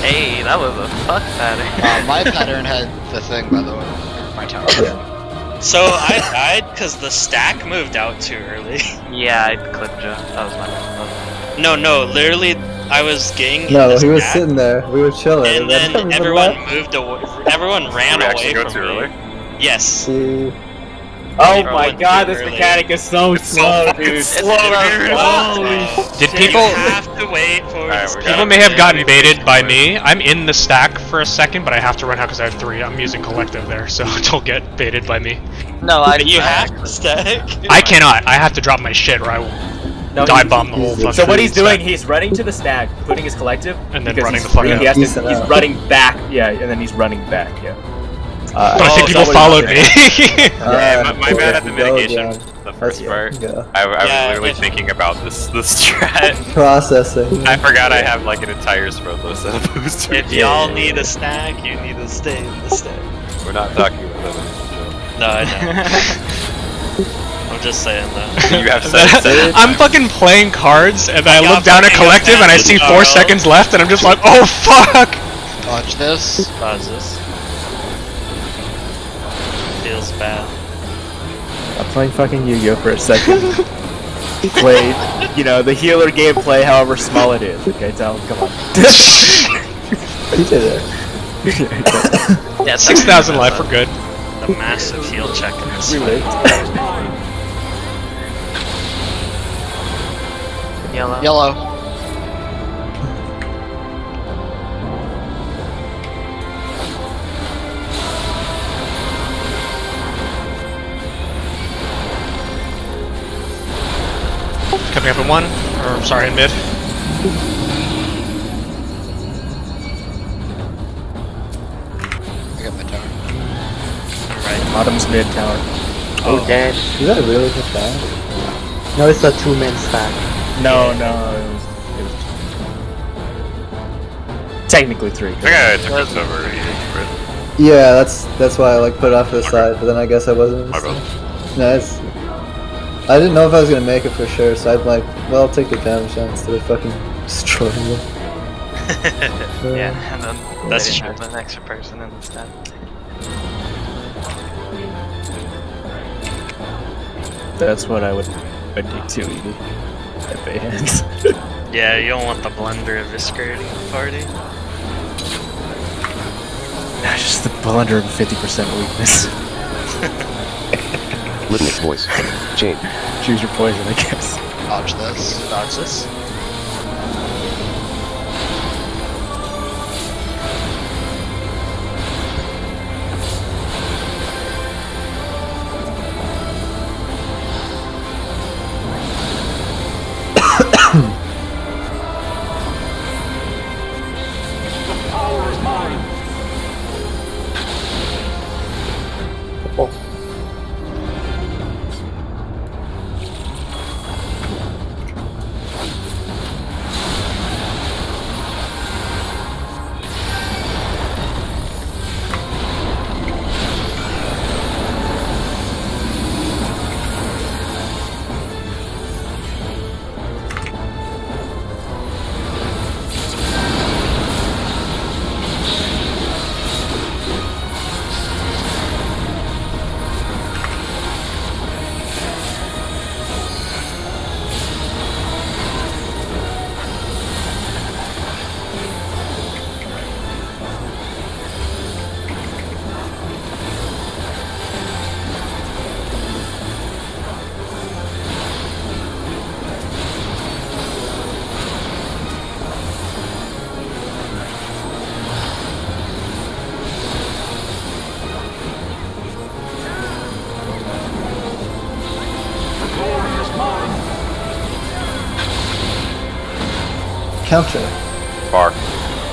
Hey, that was a fuck pattern. My pattern had the thing, by the way. My tower. Yeah. So I died because the stack moved out too early. Yeah, I clipped you. That was my fault. No, literally, I was getting No, in the he was stack, sitting there. We were chilling. and then everyone moved away. Everyone ran we away actually go from too me. early? Yes. See, Oh Everyone my went god, too this early. mechanic is so It's so slow, fucking dude. slow, dude. Holy Did shit. people- You have to wait for Alright, this we guy People got may it. have gotten baited by me. I'm in the stack for a second, but I have to run out because I have 3. I'm using collective there, so don't get baited by me. No, I You have to stack. I cannot. I have to drop my shit or I will No, dive he- bomb the whole he's- fucking So what he's stack. doing, he's running to the stack, putting his collective, And then because running he's- the fuck he out. has to- Decent he's out. running back, yeah, and then he's running back, yeah. But I Oh, think is people that what followed he me. Yeah, my bad at the Go, mitigation. John. The first Let's part. go. I was Yeah, literally if- thinking about this strat. Processing. I forgot I have like an entire Sprodlo set of boosts. If y'all need a stack, you need to stay in the stack. We're not talking about that. No, I know. I'm just saying that. You have set. I'm fucking playing cards, and I got look down at fucking collective, and I see 4 advantage, seconds left, and I'm just like, oh fuck! Watch this. Pause this. Feels bad. I'm playing fucking Yu-Gi-Oh for a second. Play, you know, the healer gameplay, however small it is. Okay, tell him, come on. You did it. Yeah, 6,000 life, we're good. The massive heal check in this We fight. lived. Yellow. Yellow. Coming up in 1, or sorry, in mid. I got my tower. Alright. Bottom's mid tower. Oh, dead. Did that really hit that? No, it's a 2-man stack. No, it was technically 3. I think I took this over. Yeah, that's why I like put it off to the side, but then I guess I wasn't. My bad. No, it's. I didn't know if I was gonna make it for sure, so I'd like, well, I'll take the damage down instead of fucking destroying them. Yeah, and then That's they true. didn't have an extra person in the stack. That's what I would do too, Edie. At bay hands. Yeah, you don't want the blender of Viscarity in the party. Nah, just the blunder of 50% weakness. Litmus voice. Chain. Choose your poison, I guess. Dodge this. Dodge this. Power is mine. Counter. Bar.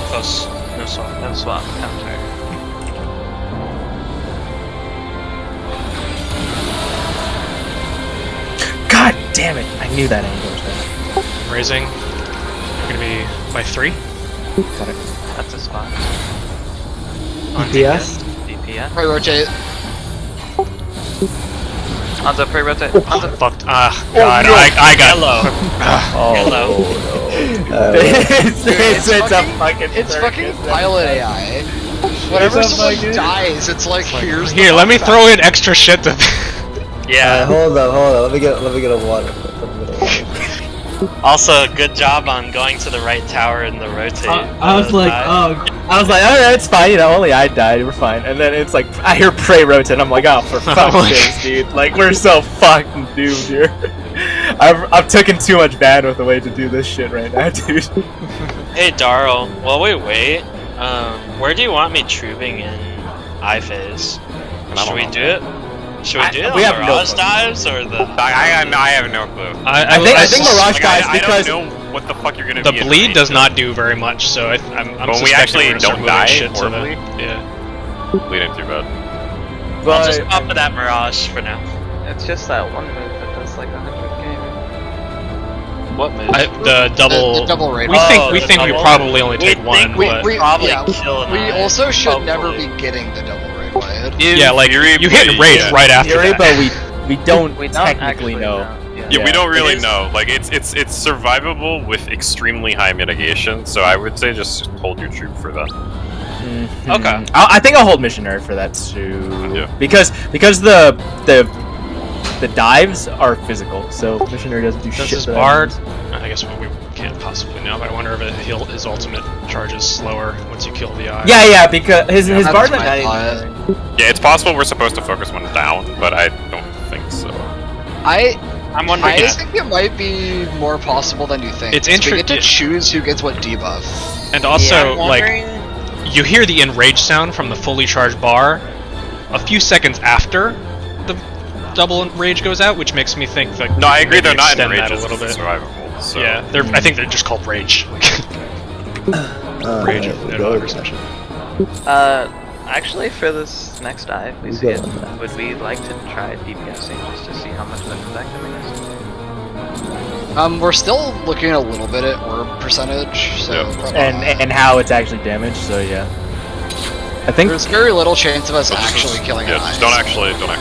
Close. No swap. No swap. Counter. God damn it! I knew that angle was there. Raising. We're gonna be by 3. Got it. That's a spot. DPS? DPS. Pre-rotate. Hanzo pre-rotate. Hanzo. Fucked. Ah, God, I got Yellow. Oh Yellow. no. It's a fucking. It's circus, fucking that's pilot it. AI. Whenever It's a someone fucking- dies, it's like here's the Here, let me fun throw in extra shit to. Yeah. Hold on. Let me get a water. Also, good job on going to the right tower in the rotate. I was like, alright, it's fine, only I died, we're fine. And then it's like, I hear pray rotate, I'm like, oh, for fuck's sake, dude. Like, we're so fucking doomed here. I've taken too much bandwidth away to do this shit right now, dude. Hey, Darl. While we wait, where do you want me trooping in I phase? Should we do it? Should we do it we on have no Mirage clue. dives or the? I have no clue. I think Mirage dives I because don't know what the fuck you're gonna The be in bleed range does of. not do very much, so I'm When we suspecting actually we're gonna start don't moving die shit to the- horribly? Yeah. Bleed ain't too bad. I'll just pop to that Mirage for now. It's just that one move that does like 100k. What move? The double. The double raid. We Oh, think the we double? probably only We take think one, we- but we- probably yeah, kill an We eye, also should never hopefully. be getting the double raid blade. yeah, like Yuri, you hit but- rage yeah. right after Yuri, that. but we don't We don't technically actually know. Yeah. Yeah, we Yeah. don't really It is- know. Like it's survivable with extremely high mitigation. So I would say just hold your troop for that. Mhm. Okay. I think I'll hold missionary for that too. Yeah. Because the dives are physical, so missionary doesn't do Does shit. his to that. bard? I guess we can't possibly know, but I wonder if his ultimate charges slower once you kill the eye. Yeah, because his That's bard my not thought. anything. Yeah, it's possible we're supposed to focus one down, but I don't think so. I'm wondering. I think it might be more possible than you think. It's So we get to yeah. choose who gets what debuff. And also, I'm like, wondering. you hear the enrage sound from the fully charged bar a few seconds after the double rage goes out, which makes me think like No, I agree. maybe They're not extend in that rages. a little It's bit. survivable. So. Yeah, I think they're just called rage. Rage of go. reception. Actually, for this next dive, we You see go it. on that. Would we like to try DPSing just to see how much of an effect it makes? We're still looking a little bit at orb percentage, so Yeah. probably And how it's actually damaged. So yeah, I think there's very little chance of us So just- actually killing Yeah, an just eye. don't actually do this.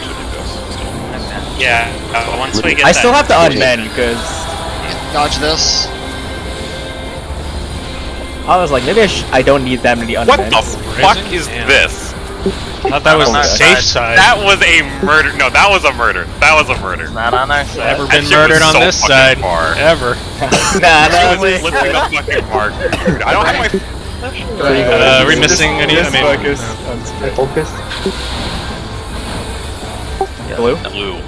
Okay. Yeah. Once we get. I still that- have to unmend because Dodge this. I was like, maybe I don't need that many What unmends. the fuck Raising? is Damn. this? I thought that was on the our safe side. side. That was a murder. No, that was a murder. That was a murder. Not on our side. Ever That been shit was murdered on so this fucking side far. ever? Nah, She was lifting the fucking marker, dude. I don't have my. Are we missing any? I mean, focus. no. Focus. Blue. Blue.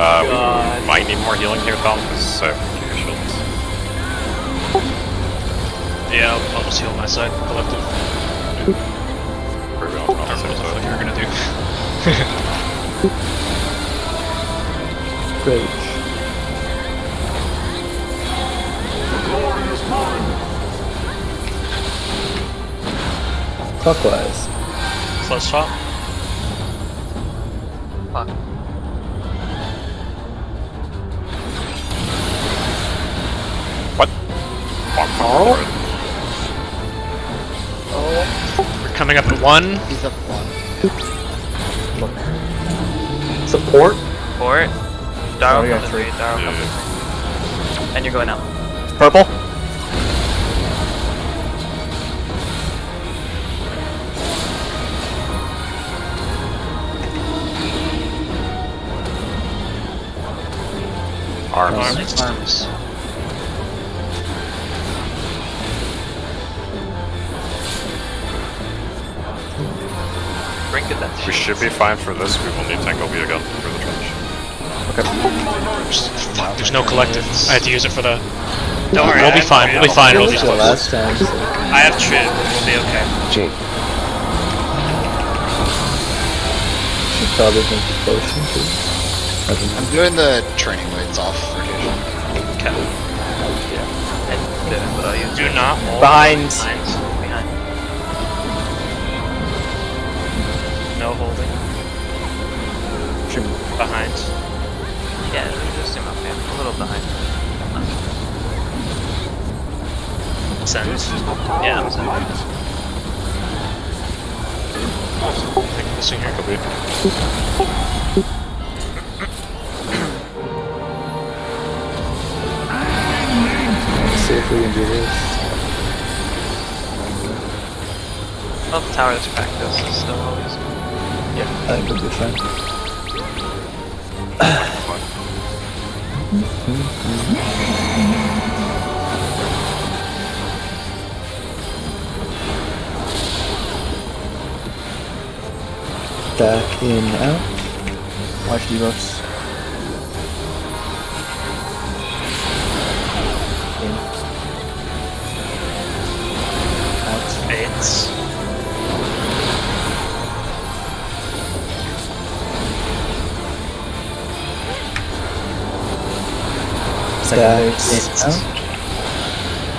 We might need more healing here, Tom, because I have your shields. Yeah, I'll just heal my side, collective. Or we I don't don't know what the fuck you're gonna do. Rage. Glory is mine. Clockwise. Close swap. Fuck. We're coming up at 1. He's up 1. Support? Support. Darrow Oh, yeah, comes three. in. Darrow comes in. And you're going out. Purple. Arms. Arms. Drink it, that's We should be fine for this. We will need Tangobia again for the trench. Fuck, there's no collective. I had to use it for the... Don't worry. We'll be fine, we'll be fine, It it'll was be the close. last time. So. I have trip. We'll be okay. Jane. Should probably drink the potion too. I'm doing the training weights off rotation. Okay. I didn't, but I'll use Do not hold Behind. behind. No holding. Behind. Yeah, just him up here. A little behind. Send. Yeah, I'm sorry. Anything missing here? Let's see if we can do this. Well, the tower that's practice is still always. I think we'll be fine. Back in, out. Watch debuffs. In. Out. Baits. Second Back base. in, out.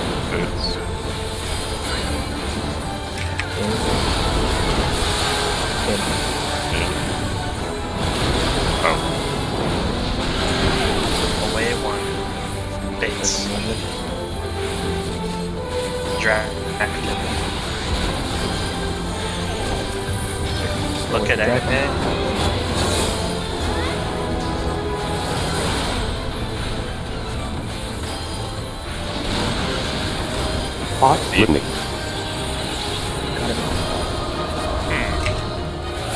Away one. Baits. Drag. Look at it. Living.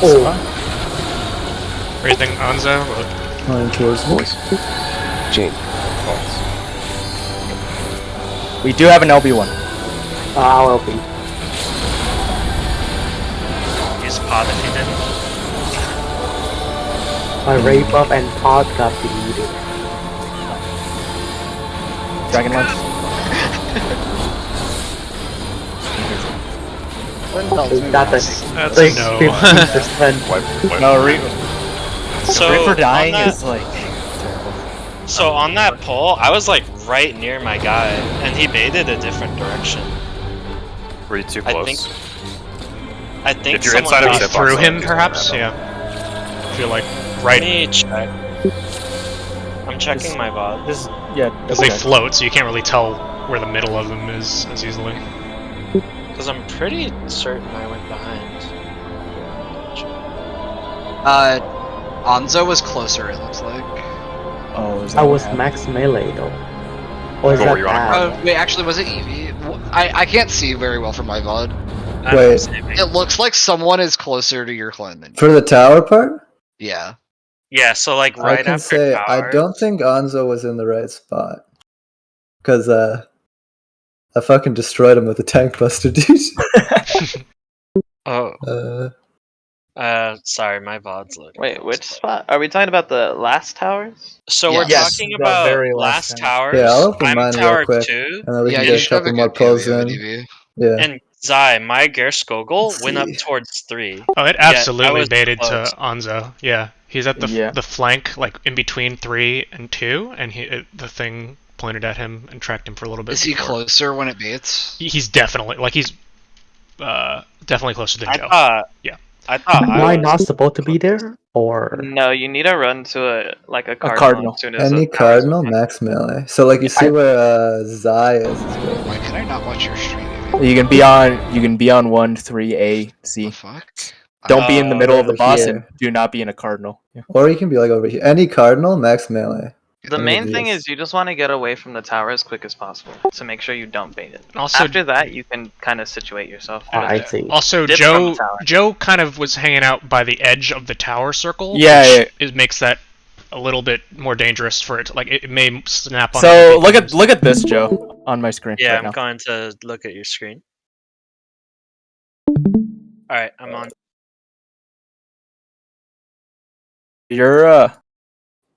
Oh, Anything Anza? Line towards me. Voice. Jane. We do have an LB1. LP. Use pod if you did. My Ray buff and pod got deleted. Dragon Lance. That's That's a no. 50%. No, So Rip for dying on that, is like terrible. So on that pole, I was like right near my guy, and he baited a different direction. Were you too I close? think If you're someone inside of got his Through box, him, then perhaps? just- Yeah. I feel like Let right, me check. I'm checking my VOD. This, yeah, because they okay. float, so you can't really tell where the middle of them is as easily. Because I'm pretty certain I went behind. Anzo was closer, it looks like. Oh, is that I what was happened? max melee though. Or is What that were you on? bad? Wait, actually, was it Eevee? I can't see very well from my VOD. Wait. It looks like someone is closer to your clone than you. For the tower part, Yeah. Yeah, so like I right can after say tower. I don't think Anzo was in the right spot. Because, I fucking destroyed him with a tank buster, dude. Oh, Sorry, my VOD's loading. Wait, which spot? Are we talking about the last towers? So we're Yes, talking the about very last last tower. towers. Yeah, I'll open I'm mine real tower quick, 2. and then we Yeah, can you get a should have a couple more good pulls POV, in. DV. Yeah. And Zai, my Gerskogel Let's went up see. towards 3. Oh, it Yeah, I absolutely was baited close. to Anzo. Yeah, he's at the Yeah. the flank, like in between 3 and 2, and the thing pointed at him and tracked him for a little bit. Is he before. closer when it baits? He's definitely definitely closer than Joe. I thought Am I not supposed to be there? Or No, you need to run to a cardinal. cardinal. As soon as Any the towers cardinal, open. max melee. So like you see where Zai is good. Why can I not watch your stream? You can be on 1, 3, A, The C. fuck? Don't be in the middle of the over boss, here. and do not be in a cardinal. Yeah. Or you can be like over here. Any cardinal, max melee. The Any main of thing these. is you just want to get away from the tower as quick as possible to make sure you don't bait it. Also, After that, you can kind of situate yourself. I see. Also, Dip from the Joe tower. Joe kind of was hanging out by the edge of the tower circle. Yeah, which it makes that a little bit more dangerous for it. Like it may snap on. So other look beacons. at this, Joe, on my screen. Yeah, right I'm now. going to look at your screen. Alright, I'm on.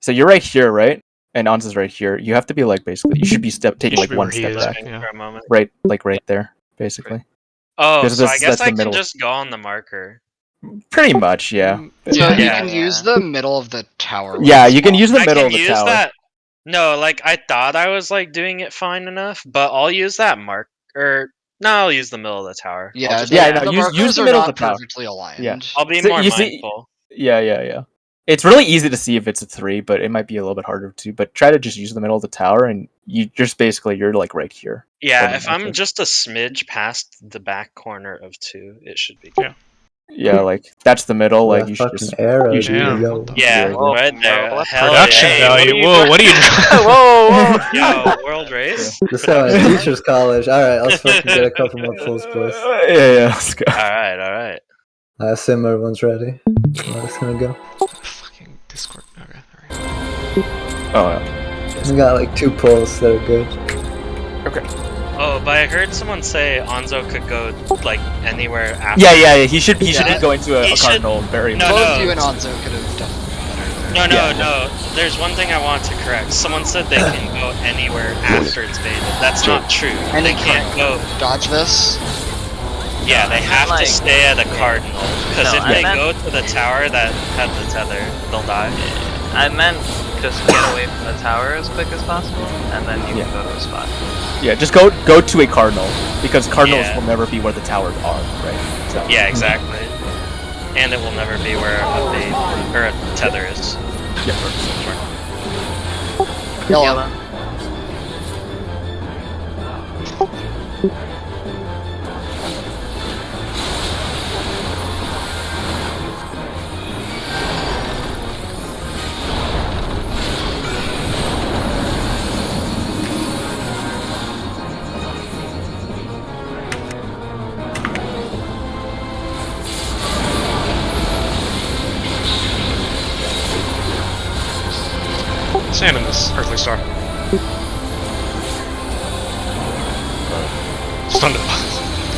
So you're right here, right? And Anza's right here. You have to be like basically. You should be taking should like be one where he step is, back, yeah. For a moment. right? Like right there, basically. Oh, Because so this- I guess that's the I can middle. just go on the marker. Pretty much, yeah. So Yeah. you Yeah, can yeah. use the middle of the tower. Yeah, when you can small. use the I middle can of the use tower. that. No, like I thought I was like doing it fine enough, but I'll use that marker. No, I'll use the middle of the tower. Yeah, I'll, just, Yeah, the no, use markers the are middle of not the tower. perfectly aligned. Yeah. I'll be So more you see- mindful. Yeah. It's really easy to see if it's a 3, but it might be a little bit harder to. But try to just use the middle of the tower, and you just basically you're like right here. Yeah, the if I'm marker. just a smidge past the back corner of 2, it should be good. Yeah, like that's the middle. Like That you should fucking just. arrow, you should- Yeah. dude, yo. Yeah, Whoa, right there. bro, what Hell Production yeah. value. Whoa, what are you? Whoa, Yo, world race. This guy went to teacher's college. Alright, let's fucking get a couple more pulls, boys. Yeah, let's go. Alright. I assume everyone's ready. I'm just gonna go. Fucking Discord. Okay, alright. Oh, yeah. We got like 2 pulls that are good. Oh, but I heard someone say Anzo could go like anywhere after. Yeah. He should be Yeah. going to He a should- cardinal very No, much. Both you and Anzo could have done better there. No. There's one thing I want to correct. Someone said they can go anywhere after it's baited. That's not true. And They can't go. Dodge this. Yeah, they have to like- stay at a cardinal. Because No, if I they meant- go to the tower that had the tether, they'll die. I meant just get away from the tower as quick as possible, and then you can go to a spot. Yeah, just go to a cardinal because cardinals Yeah. will never be where the towers are, right? So. Yeah, exactly. And it will never be where a bait or a tether is. Yellow. Sand in this earthly star. Stunned it.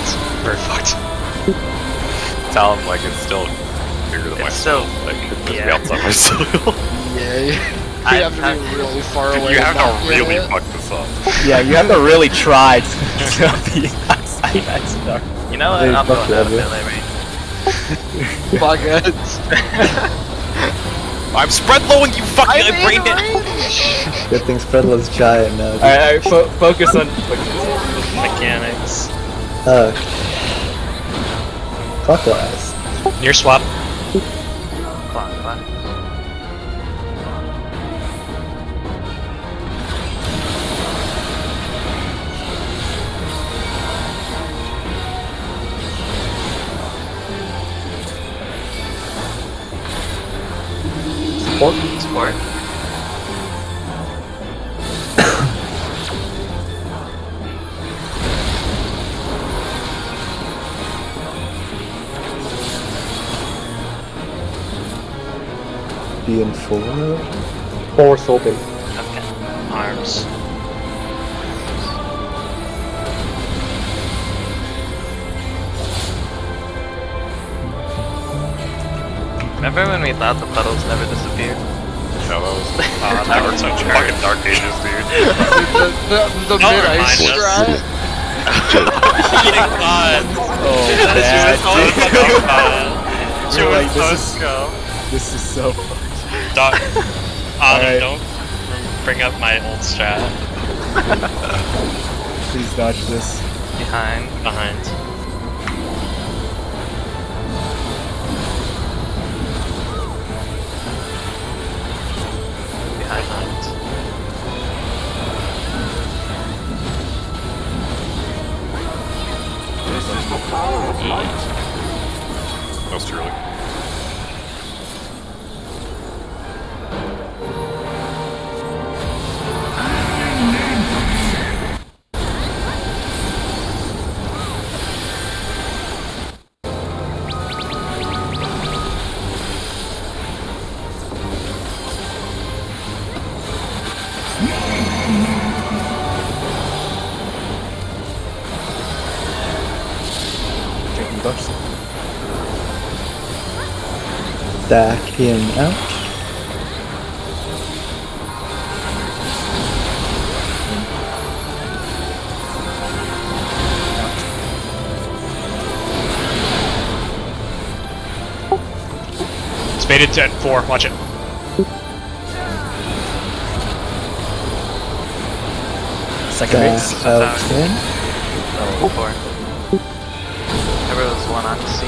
It's very fucked. Sounds like it's still bigger than It's myself. still- Like, it's yeah. be outside my soil. Yeah, you I have to be really far away. You have not to get really it. fuck this up. Yeah, you have to really try to be outside that star. You know what? Hey, I'm fuck going out of yeah, melee range. Buckets. I'm spread lowing you fucking I brained it. Good thing Spreadlow's giant now. dude. Alright, focus on. Mechanics. Clockwise. Near swap. Clock. Sport. Being 4. Force open. Okay. Arms. Remember when we thought the puddles never disappeared? Yeah, that was dark, fucking dark ages, dude. The Don't mid-ice remind us. strat. Eating God. Oh, This is so fucked. Alright. Don't bring up my old strat. Please dodge this. Behind. This is the power of light. That was too early. Taking buffs. Back in, out. It's baited at 4. Watch it. Second base. Back out in. Oh, 4. Remember there was one on C?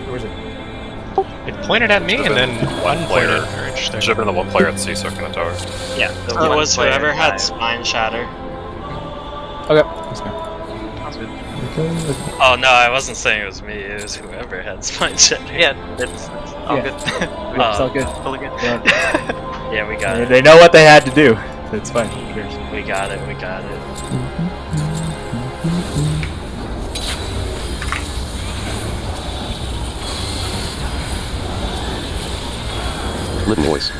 Where's it? It pointed at me and then One player. unpointed. Very interesting. Should have been the one player at C stuck in the tower. Yeah. It was whoever had Spine Shatter. Okay, let's go. Sounds good. Oh no, I wasn't saying it was me. It was whoever had Spine Shatter. Yeah, it's all Yeah. good. It's all good. Fully good. Yeah, we got it. They know what they had to do. It's fine. Who cares? We got it. Lit noise.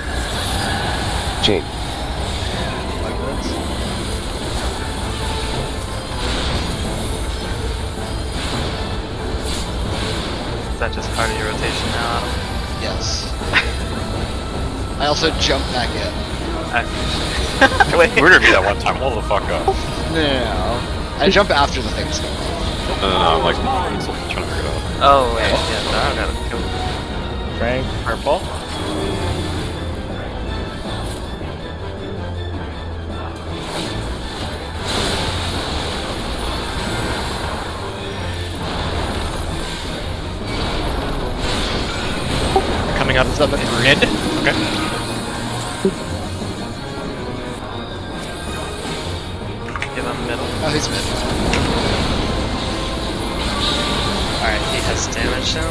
Chain. Is that just part of your rotation now, Adam? Yes. I also jump back in. Wait. We were gonna be that one time. Hold the fuck up. No. I jump after the things go off. No, I'm like trying to figure it out. Oh, wait. Yeah, no, I got it. Cool. Frank. Purple. Coming up mid. Okay. Give him middle. Oh, he's mid. Alright, he has damage now.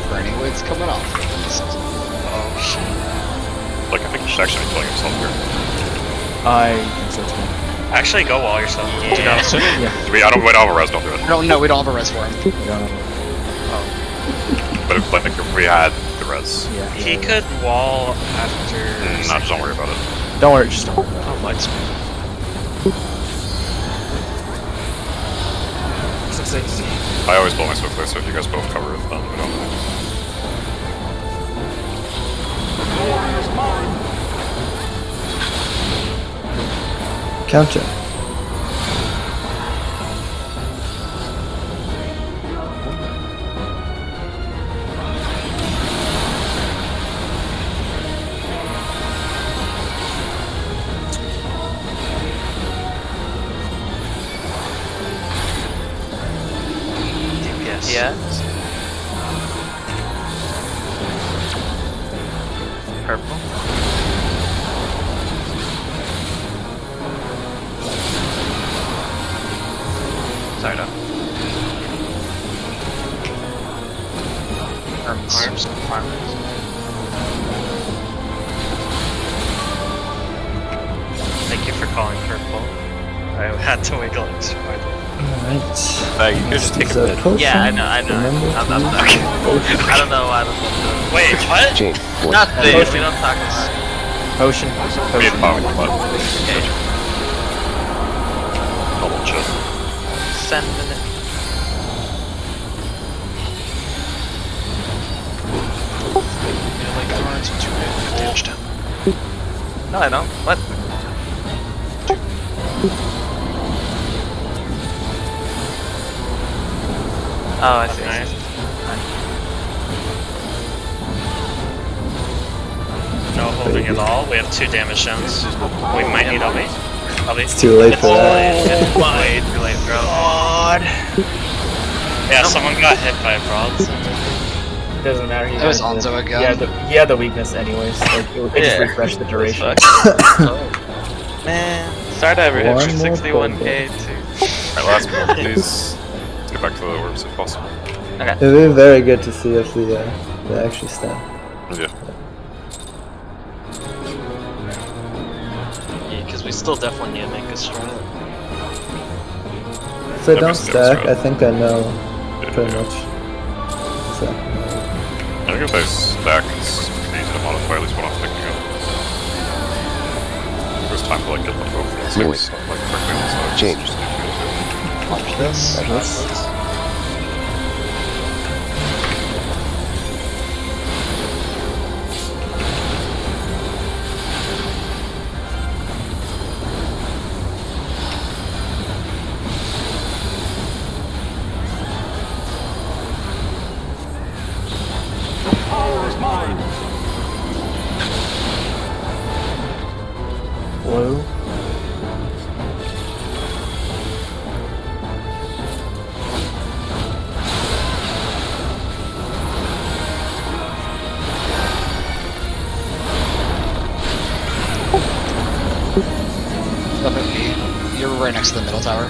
Burning Wood's coming off. Oh shit. Like, I think he should actually be killing himself here. I think so too. Actually, go wall yourself. Do not assume. I don't have a res, don't do it. No, we don't have a res for him. We don't know. But if we had the res. Yeah. He could wall after. No, just don't worry about it. Don't worry, just don't worry about Oh, light speed. 6 I always blow my swift clear, so if you guys both cover it, then we don't. Glory is mine. Counter. DPS. Yeah. Purple. Sorry, no. Arms. Thank you for calling purple. I had to wiggle it. Alright. You could just take Use a a bit. potion. Yeah, I know. Remember I'm to not. use potion. I don't know why this one's doing. Wait, what? Chain. One. Nothing. We don't talk about it. Potion. We had power, but Okay. double chip. send minute. Melee cards, 2 hit, damage down. No, I don't. What? Oh, I see. Nice. No holding at all. We have 2 damage downs. We might need Obi. Obi. It's too late for that. It's way too late, bro. Yeah, someone got hit by rods. It doesn't matter. It was Anzo again. He had the weakness anyways. Like, it just refreshed the duration. Man, Stardiver hit One for more 61k too. Alright, last one, please. Let's get back to the orbs if possible. It'd be very good to see if they actually stand. Yeah. Yeah, because we still definitely need to make a strat. If they That don't makes sense, stack, right? I think I know pretty Yeah. much. So, I think if they stack, it's easy to modify at least what I'm thinking of. There's time to like get the focus and Noise. stuff like quickly on the side. Change. Watch this. Blue. Up at B. You're right next to the middle tower.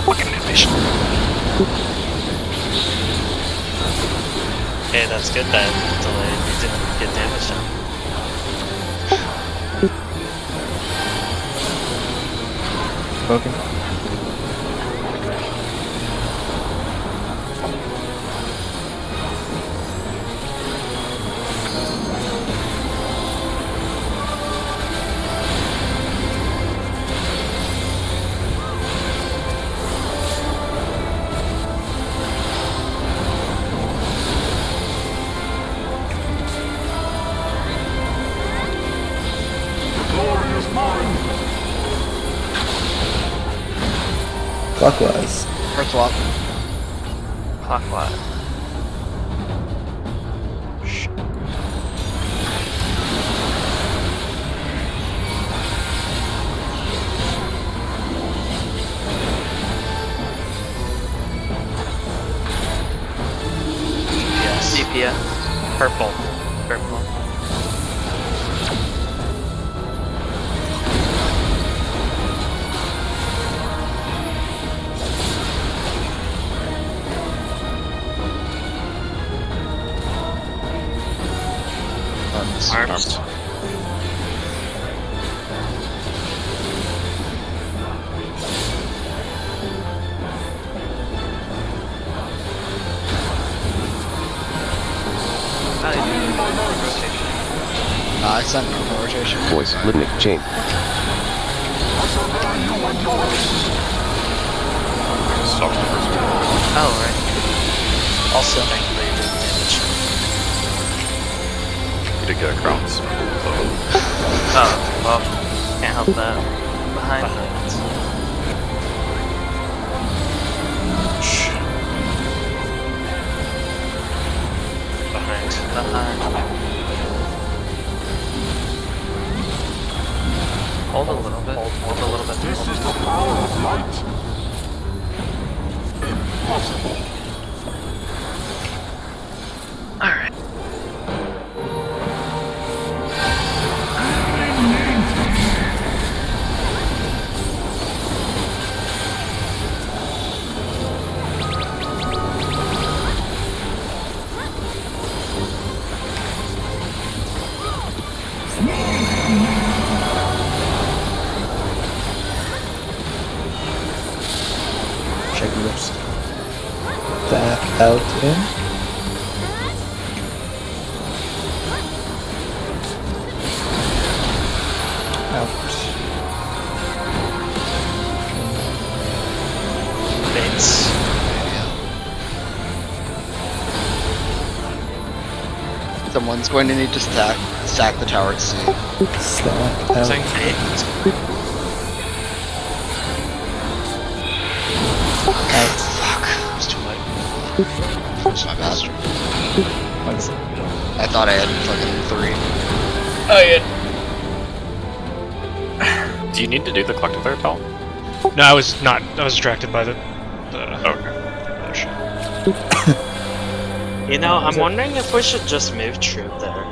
Fucking innovation. Hey, that's good that delayed. We didn't get damage done. Broken. clockwise. First swap. Clockwise. Yes. DPS. Purple. Purple. Arms. I sent normal rotation. Voice. Libnic. Chain. Stop the first one. Oh, right. Also, thankfully, it didn't damage. You did get a crown. So. Oh, well, can't help that. Behind. Behind. Hold a little bit. Hold a little bit. This is the power of light. Impossible. Alright. Shake your lips. Back out in. Out. Someone's going to need to stack the tower at C. Stack out. Saying- Fuck. It's too late. It's my bastard. I thought I had fucking 3. Oh yeah. Do you need to do the collective there, Tal? No, I was not. I was distracted by the Okay. other shit. You know, I'm wondering if we should just move troop there.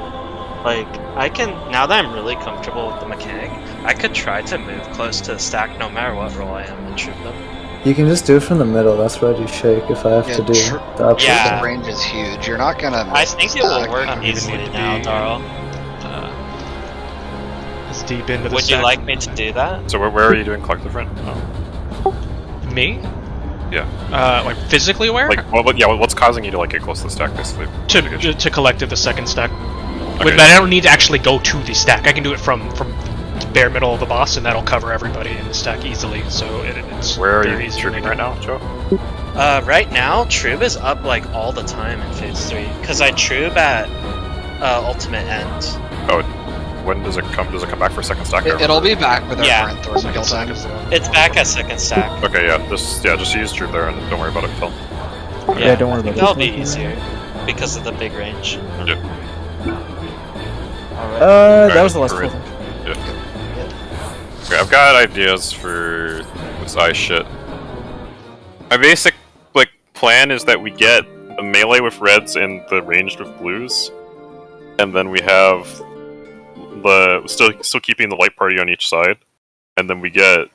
Like, I can, now that I'm really comfortable with the mechanic, I could try to move close to the stack no matter what role I am and troop them. You can just do it from the middle. That's where I do shake if I have to do the opposite. Yeah. The range is huge. You're not gonna. I think it will stack. work I don't even easily need to now, be- Darl. It's deep into the Would you stack. like me to do that? So where are you doing collective rent? Me? Yeah. Like physically aware? Like, what's causing you to like get close to the stack, basically? to collective the second stack. Okay. But I don't need to actually go to the stack. I can do it from the bare middle of the boss, and that'll cover everybody in the stack easily. So it's Where are very you easy to trooping make right it. now, Joe? Right now, Troob is up like all the time in phase 3. Because I Troob at ultimate end. Oh, when does it come? Does it come back for second stack? It'll be back with our Yeah. friend Thor's kill Second time. stack is the It's back at second stack. Okay, yeah, just use troop there and don't worry about it, Phil. Yeah, don't worry I think about that'll it. be easier. Because of the big range. That was the last Great. one. Okay, I've got ideas for this ice shit. My basic plan is that we get the melee with reds and the ranged with blues, and then we have the still keeping the light party on each side, and then we have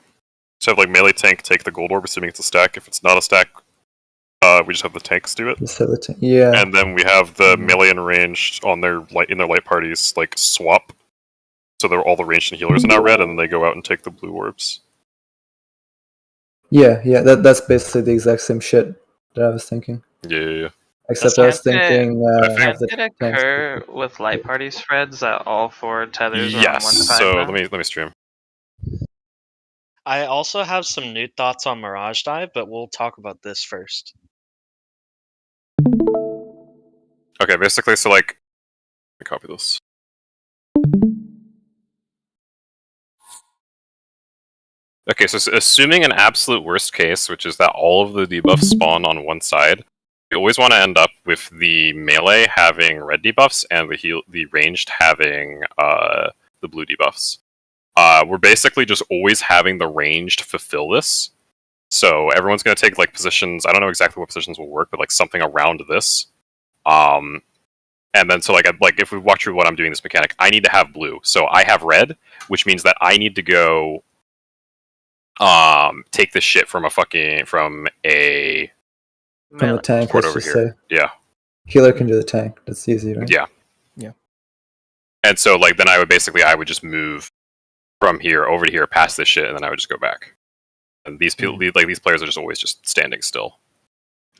melee tank take the gold orb, assuming it's a stack. If it's not a stack, we just have the tanks do it. Just have the yeah. And then we have the melee and ranged on their light parties swap, so they're all the ranged and healers are now red, and then they go out and take the blue orbs. Yeah. That's basically the exact same shit that I was thinking. Yeah. Except I was Can't it- thinking have the Can it tanks. occur with light party spreads that all 4 tethers are on Yes. one side So now? let me stream. I also have some new thoughts on Mirage Dive, but we'll talk about this first. Okay, basically, so let me copy this. Okay, so assuming an absolute worst case, which is that all of the debuffs spawn on one side, we always want to end up with the melee having red debuffs and the ranged having the blue debuffs. We're basically just always having the ranged fulfill this. So everyone's going to take positions. I don't know exactly what positions will work, but something around this. And then so if we walk through what I'm doing this mechanic, I need to have blue. So I have red, which means that I need to go take this shit from a tank, Port let's over just here. say. Yeah. Healer can do the tank. That's easy, right? Yeah. Yeah. And so then I would just move from here over to here past this shit, and then I would just go back. And these people these players are just always just standing still.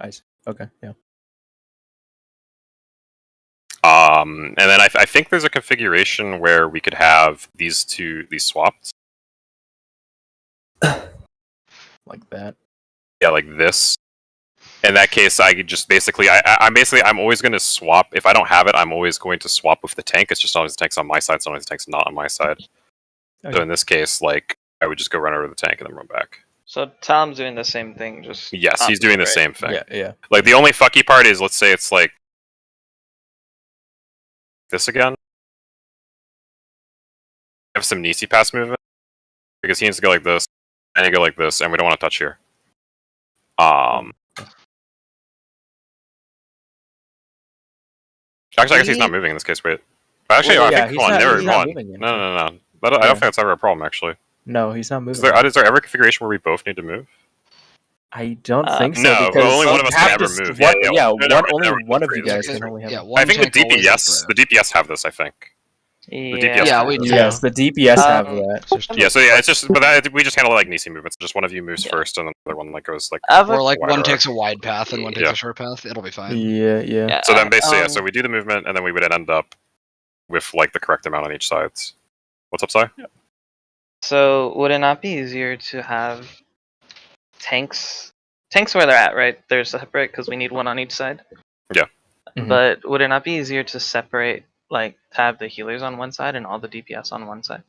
Nice. Okay. Yeah. And then I think there's a configuration where we could have these swapped. Like that. Yeah, like this. In that case, I could just I'm always going to swap. If I don't have it, I'm always going to swap with the tank. It's just always the tank's on my side, so always the tank's not on my side. Okay. So in this case, I would just go run over the tank and then run back. So Tom's doing the same thing, just Yes, he's doing the opposite, same thing. Yeah. The only fucky part is, let's say it's this again. I have some Nisi pass movement because he needs to go like this, and you go like this, and we don't want to touch here. Actually, I guess he's not moving in this case. Wait, actually, Well, I yeah, think he's come on, not- never he's come not on. moving yet. No. I don't think that's ever a problem. Actually, No, he's not moving. is there ever a configuration where we both need to move? I don't think so. No, because only one of us you can have ever to move. One, Yeah, only one of you guys Because- can only have. yeah, it. one I think the tank always has DPS, the DPS have this. I think. Yeah. Yeah, we do. Yes, the DPS have Um, that. Yeah, so yeah, it's just, we just handle it like Nisi movements. Just one of you moves first, and then the other one goes I have a- Or one wider. takes a wide path and one takes Yeah. a short path. It'll be fine. Yeah. yeah, So then basically, um, so we do the movement, and then we would end up with the correct amount on each side. What's up, Si? So would it not be easier to have tanks where they're at, right? They're separate because we need one on each side. Yeah. But would it not be easier to separate, like, to have the healers on one side and all the DPS on one side?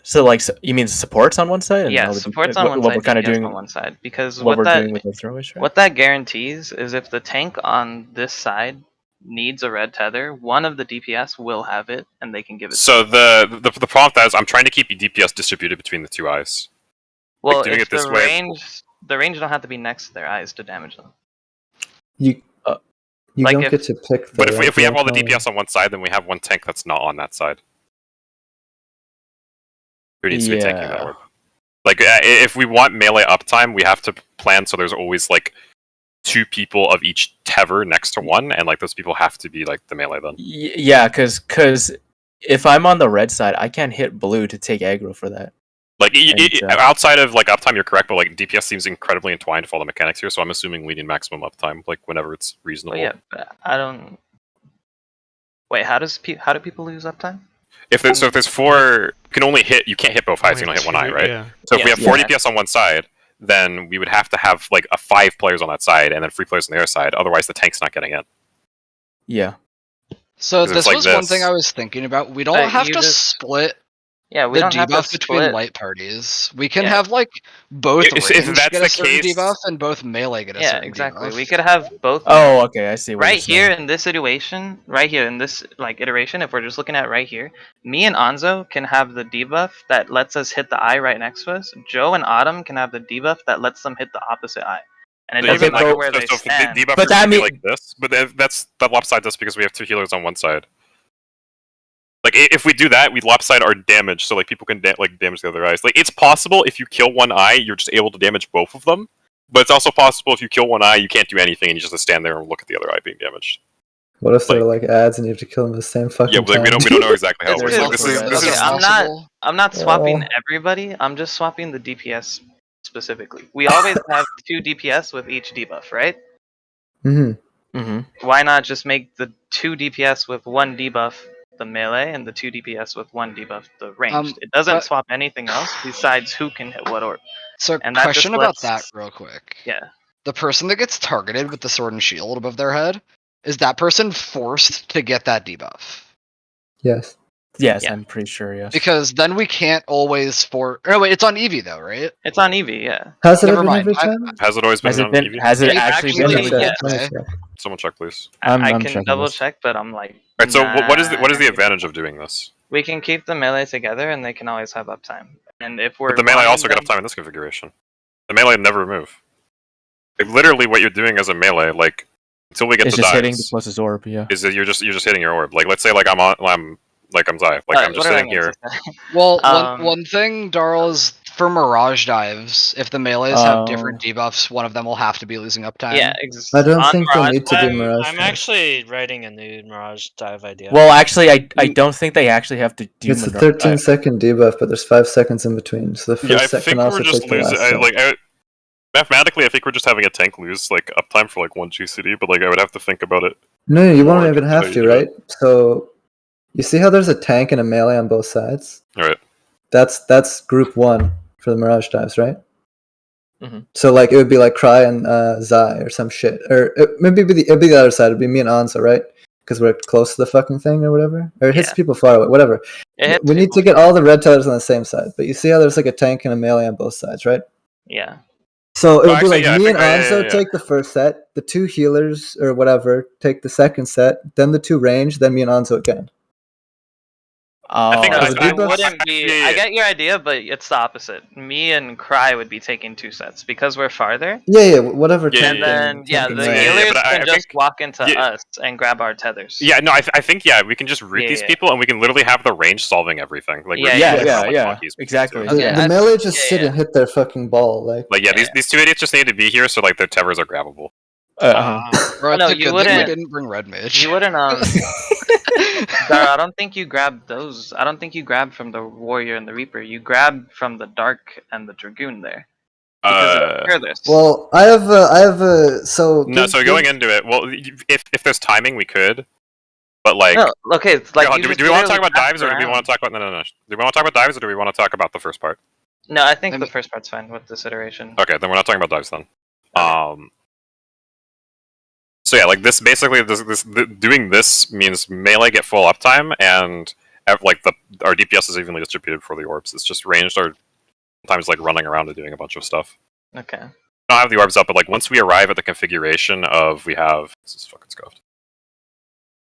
So like, you mean supports on one side? And Yeah, all the supports on one what side, we're kind of DPS doing on one side. Because what what we're that doing with the throwers, right? what that guarantees is if the tank on this side needs a red tether, one of the DPS will have it, and they can give it. So to them. the prompt is I'm trying to keep DPS distributed between the two eyes. Well, doing if it this the way- range don't have to be next to their eyes to damage them. You Like don't if- get to pick. The But if we have all the right DPS on one side, then we have one tank that's not on that side. Who needs to be tanking that orb? Like, if we want melee uptime, we have to plan so there's always like 2 people of each tether next to one, and like those people have to be like the melee then. Yeah, because if I'm on the red side, I can't hit blue to take aggro for that. Like And, outside of like uptime, you're correct, but like DPS seems incredibly entwined with all the mechanics here, so I'm assuming we need maximum uptime, like whenever it's reasonable. Well, yeah, but I don't. Wait, how do people lose uptime? If there's 4, you can't hit both eyes. You can only hit one eye, right? Yeah. So if we have 4 Yeah. DPS on one side, then we would have to have like 5 players on that side and then 3 players on the other side. Otherwise, the tank's not getting in. Yeah. So 'Cause it's this like was one this. thing I was thinking about. We don't But have you to just- split Yeah, we the don't have to debuff between split. light parties. We can Yeah. have like both If range that's get the a certain case- debuff and both melee get a Yeah, certain exactly. debuff. We could have both. Oh, okay, I see. What Right you're saying. here in this situation, right here in this like iteration, if we're just looking at right here, me and Anzo can have the debuff that lets us hit the eye right next to us. Joe and Autumn can have the debuff that lets them hit the opposite eye. And it So doesn't even, matter like, where they so if the stand. debuff But is gonna that be mean- like this, but that's that lopside us because we have 2 healers on one side. Like if we do that, we lopside our damage, so like people can damage the other eyes. Like it's possible if you kill one eye, you're just able to damage both of them. But it's also possible if you kill one eye, you can't do anything, and you just have to stand there and look at the other eye being damaged. What if they're like ads and you have to kill them at the same fucking Yeah, time? but we don't know exactly how it It's works. Like, this also- is this okay, is I'm not swapping Oh. everybody. I'm just swapping the DPS specifically. We always have 2 DPS with each debuff, right? hmm Why not just make the 2 DPS with 1 debuff the melee and the 2 DPS with 1 debuff the ranged? It doesn't but- swap anything else besides who can hit what orb. So And that question just about lets- that real quick. Yeah. The person that gets targeted with the sword and shield above their head, is that person forced to get that debuff? Yes. Yes, Yeah. I'm pretty sure. Yes. Because then we can't always Oh wait, it's on Eevee though, right? It's on Eevee, yeah. Has it Never been mind. every time? has it always been has it on been? EV? Has it It actually actually been? Let me check, yes. let me Okay. check. Someone check, please. I'm I checking can double this. check, but I'm like. Alright, so what is the nah. advantage of doing this? We can keep the melee together, and they can always have uptime. And if we're But the melee wanting also get them- uptime in this configuration. The melee never move. Like, literally, what you're doing as a melee, like until we get It's to just dives, hitting the closest orb. Yeah. is that you're just hitting your orb. Like let's say like I'm Zai, like I'm just what did I sitting here. mean to say? Well, Um, one thing, Darl, is for Mirage dives, if the melees have Oh. different debuffs, one of them will have to be losing uptime. Yeah, I don't on think they Mirage need to do I'm, Mirage. I'm Dive. actually writing a new Mirage Dive idea. Well, actually, I don't think they actually have to do. It's a Mirage 13-second debuff, but there's 5 seconds in between, so the first Yeah, I set think can also we're just take the losing. last set. Mathematically, I think we're just having a tank lose like uptime for like 1 GCD, but like I would have to think about it. No, you won't Or even have how to, you do right? So, you see how there's a tank and a melee on both sides? All right. That's group 1 for the Mirage dives, right? Mhm. So like it would be like Cry and Zai or some shit, or it'd be the other side. It'd be me and Ansa, right? Because we're close to the fucking thing or whatever, or it hits Yeah. people far away, whatever. It hits We need to people- get all the red tellers on the same side. But you see how there's like a tank and a melee on both sides, right? Yeah. So it would actually, be like yeah, I me and think- yeah, Anso yeah. take the first set, the 2 healers or whatever take the second set, then the 2 range, then me and Anso again. I think No, As a it debuff? wouldn't be. Yeah. I get your idea, but it's the opposite. Me and Cry would be taking 2 sets because we're farther. Yeah, whatever. Yeah, And then, yeah, the Yeah, healers but I can just think- walk into yeah. us and grab our tethers. Yeah, no, I think we can just root Yeah, these yeah. people, and we can literally have the range solving everything. Like, Yeah, we're Yeah, just yeah, like yeah. monkeys. Exactly. The, Okay, the I- melee just yeah, sit yeah. and hit their fucking ball, like. Like, yeah, these 2 idiots just need to be here, so like their tethers are grabbable. Bro, No, it's a you good thing we wouldn't- didn't bring red mage. You wouldn't. Dara, I don't think you grab those. I don't think you grab from the warrior and the reaper. You grab from the dark and the dragoon there. Because they're furthest. Well, I have a so. No, so going into it, well, if there's timing, we could, but like, no, okay, it's like you do just we want to talk literally about dives, or do we around. want to talk about no? Do we want to talk about dives, or do we want to talk about the first part? No, I think I the mean- first part's fine with this iteration. Okay, then we're not talking about dives then. So yeah, like this basically doing this means melee get full uptime, and like our DPS is evenly distributed for the orbs. It's just ranged are sometimes like running around and doing a bunch of stuff. Okay. I don't have the orbs up, but like once we arrive at the configuration of this is fucking scuffed.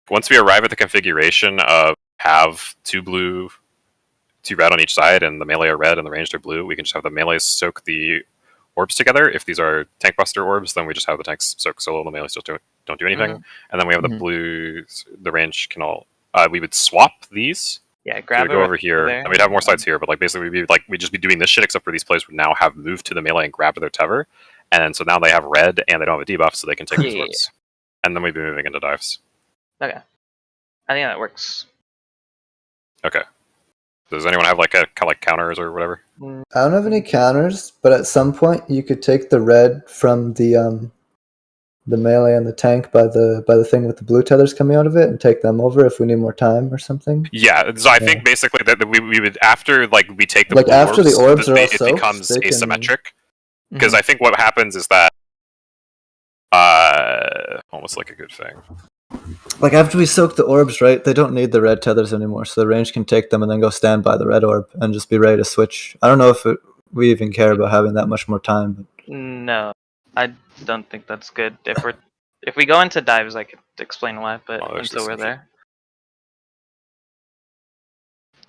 Once we arrive at the configuration of have 2 blue, 2 red on each side, and the melee are red and the ranged are blue, we can just have the melee soak the orbs together. If these are tank buster orbs, then we just have the tanks soak solo and the melee still don't do anything. And then we have the blues, the range can all. We would swap these. Yeah, So grab we'd go over here. there. And we'd have more sides here, but like basically we'd just be doing this shit, except for these players would now have moved to the melee and grabbed their tether, and then so now they have red and they don't have a debuff, so they can take these orbs. And then we'd be moving into dives. Okay. I think that works. Okay. Does anyone have like a kind of like counters or whatever? I don't have any counters, but at some point you could take the red from the melee and the tank by the thing with the blue tethers coming out of it and take them over if we need more time or something. Yeah, so I think basically that we would after like we take the like blue after the orbs are all it soaked, becomes they can- asymmetric. Because I think what happens is that almost like a good thing. Like after we soak the orbs, right? They don't need the red tethers anymore, so the range can take them and then go stand by the red orb and just be ready to switch. I don't know if we even care about having that much more time. But... No, I don't think that's good. If we go into dives, I could explain why, but until we're there.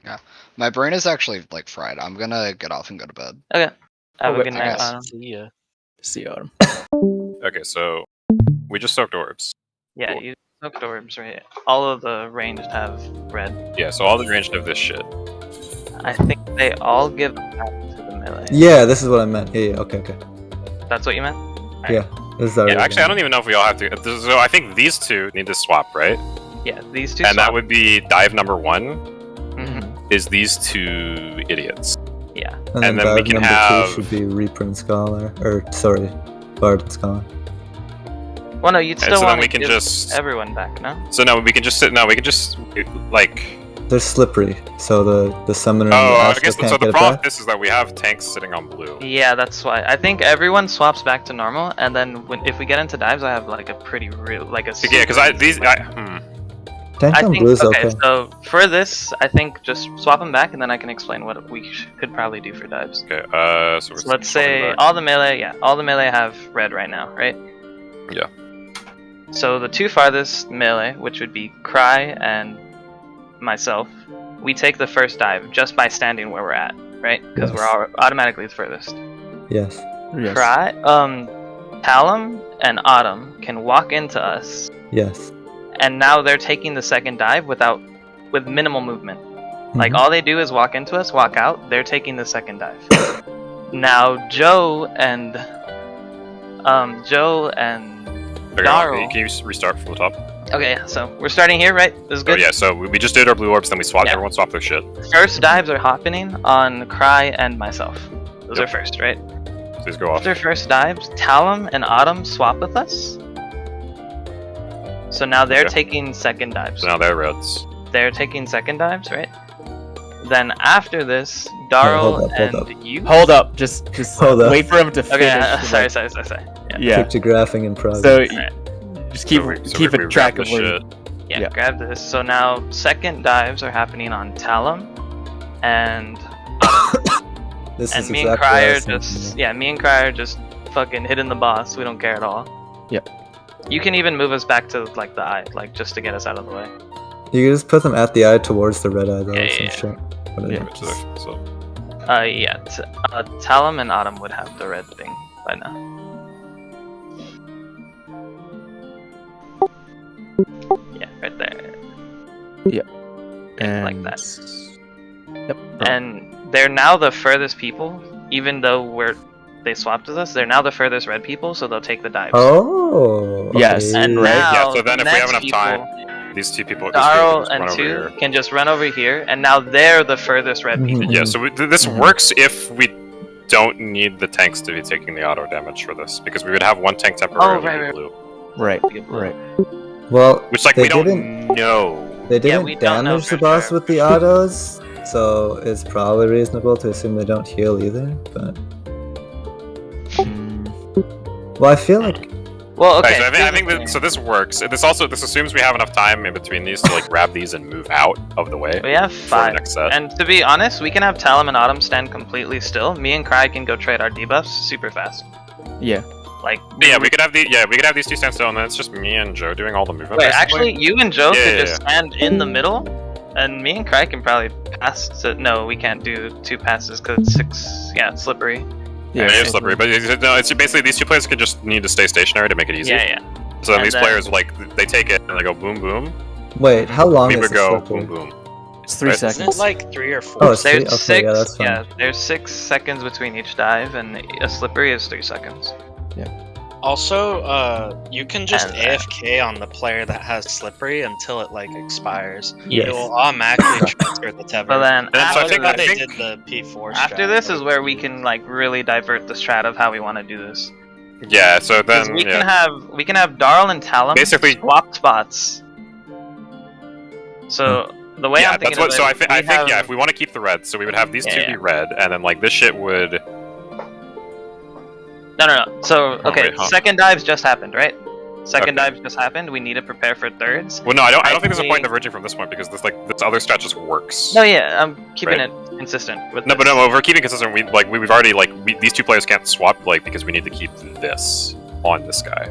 Yeah, my brain is actually like fried. I'm gonna get off and go to bed. Okay. Have a Okay, good night, guys. Autumn. See ya. See you, Autumn. Okay, so we just soaked orbs. Yeah, you soaked orbs, right? All of the ranged have red. Yeah, so all the ranged have this shit. I think they all give back to the melee. Yeah, this is what I meant. Yeah, okay. That's what you meant? Yeah, this is already Yeah, actually, I don't even know if we all have to. So I think these two need to swap, right? Yeah, these two. And that swap. would be dive number 1 Mhm. is these 2 idiots. Yeah. And and then then we dive can number have- 2 should be Reaper and Scholar, or sorry, Bard and Scholar. Well, no, you'd And still so then want we to can give just. everyone back, no? So no, we can just sit. No, we can just like. They're slippery, so the summoner and the Oh, I Astral guess can't so. The get it problem back. with this is that we have tanks sitting on blue. Yeah, that's why. I think everyone swaps back to normal, and then if we get into dives, I have like a pretty real, like a. Yeah, because Tank I on think blue is okay, okay. so for this, I think just swap them back, and then I can explain what we could probably do for dives. Okay. So, So let's say all the melee have red right now, right? Yeah. So the 2 farthest melee, which would be Cry and myself, we take the first dive just by standing where we're at, right? Because Yes. we're automatically the furthest. Yes. Cry, Talum and Autumn can walk into us, Yes. and now they're taking the second dive with minimal movement. Like all they do is walk into us, walk out. They're taking the second dive. Now Joe and Darryl. Can you restart from the top? Okay, so we're starting here, right? This is good. Oh yeah. So we just did our blue orbs, then we swapped. Yeah. Everyone swapped their shit. First dives are happening on Cry and myself. Those are first, right? Please go off. After first dives, Talum and Autumn swap with us. So now they're Okay. taking second dives. So now they're reds. They're taking second dives, right? Then after this, hold Darryl up, hold and you. Hold up, just Hold up. wait for him to finish. Okay, sorry. Yeah. Yeah. Pictographing in progress. So Alright. just keep we keeping track grabbed of the where. shit. Yeah, grab this. So now second dives are happening on Talum, and This and is me and exactly Cry what I are was thinking, just yeah. me and Cry are just fucking hitting the boss. We don't care at all. Yep. You can even move us back to like the eye, like just to get us out of the way. You can just put them at the eye towards the red eye, though. Yeah, some yeah. shit. Whatever. Yeah. So Yeah. Talum and Autumn would have the red thing by now. Yeah, right there. And like that. Yep. And they're now the furthest people, even though they swapped with us. They're now the furthest red people, so they'll take the dives. Oh. Yes, okay. And right. now, Yeah, so then the if we next have enough people, time, these 2 people. Darryl these 2 and run over 2 here. can just run over here, and now they're the furthest red people. Mhm. Yeah, so this works if we don't need the tanks to be taking the auto damage for this, because we would have 1 tank temporarily right. blue, Right. Get Right. Well, which like They we don't didn't- know. they Yeah, didn't we don't know damage the for boss sure. with the autos, so it's probably reasonable to assume they don't heal either. But Mm, well, I feel like Well, okay. Right, so I think that, so this works. This assumes we have enough time in between these to like grab these and move out of the way. We have for the 5. next set. And to be honest, we can have Talum and Autumn stand completely still. Me and Cry can go trade our debuffs super fast. Yeah. Like. Yeah, we could have these 2 stand still, and then it's just me and Joe doing all the movement. Wait, basically. actually, you and Joe Yeah, could yeah, just stand in the middle, and me and Cry can probably pass to. No, we can't do 2 passes because it's 6. Yeah, it's slippery. Yeah, it's slippery, but no, it's basically these 2 players could just need to stay stationary to make it easy. Yeah. So then And these then- players like they take it and they go boom boom. Wait, how long We is would the go slippery? boom boom. It's 3 Right. Isn't seconds. it like 3 or 4? Oh, it's 3? There's Okay, 6. yeah, that's fine. Yeah, there's 6 seconds between each dive, and a slippery is 3 seconds. Also, you can just And, AFK on the player that has slippery until it like expires. Yes. It will automatically transfer the tether. But then so I after, think That's that- how this, they did the P4 after strat, this but- is where we can like really divert the strat of how we want to do this. Yeah, so 'Cause then we can have Darl and Talum Basically- swap spots. So the way yeah, I'm thinking that's what. of So it, I think we have- if we want to keep the red, so we would have these 2 Yeah, be red, and then like this shit would. No. So Oh, okay, wait, huh. second dives just happened, right? Second dives just happened. We need to prepare for thirds. Well, no, I don't think there's a Actually- point diverging from this point because this other strat just works. No, yeah, I'm keeping Right. it consistent with. No, this. but no, if we're keeping consistent. We've already these 2 players can't swap because we need to keep this on this guy.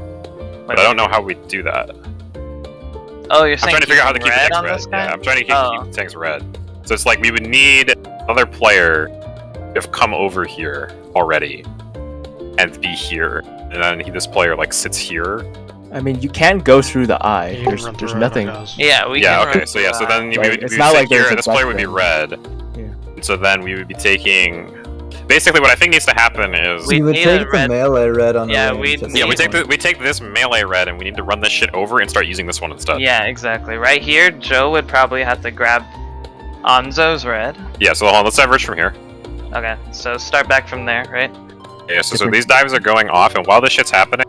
But I don't know how we do that. Oh, you're I'm saying trying to figure out how to keep keep the red tanks on red. this guy? Yeah, I'm trying to Oh. keep the tanks red. So it's like we would need another player to have come over here already and be here, and then this player like sits here. I mean, you can go through the eye. You can There's run through nothing. it, I guess. Yeah, we Yeah, can. okay, run so yeah, so then we Like, would, it's we would not sit like there's here, a and this player would be button. red. Yeah. And so then we would be taking. Basically, what I think needs to happen is We you would need take a the red- melee red on Yeah, the range. we- at yeah, we this take point. we take this melee red, and we need to run this shit over and start using this one instead. Yeah, exactly. Right here, Joe would probably have to grab Anzo's red. Yeah. So hold on, let's diverge from here. Okay, so start back from there, right? Yeah. So these dives are going off, and while this shit's happening,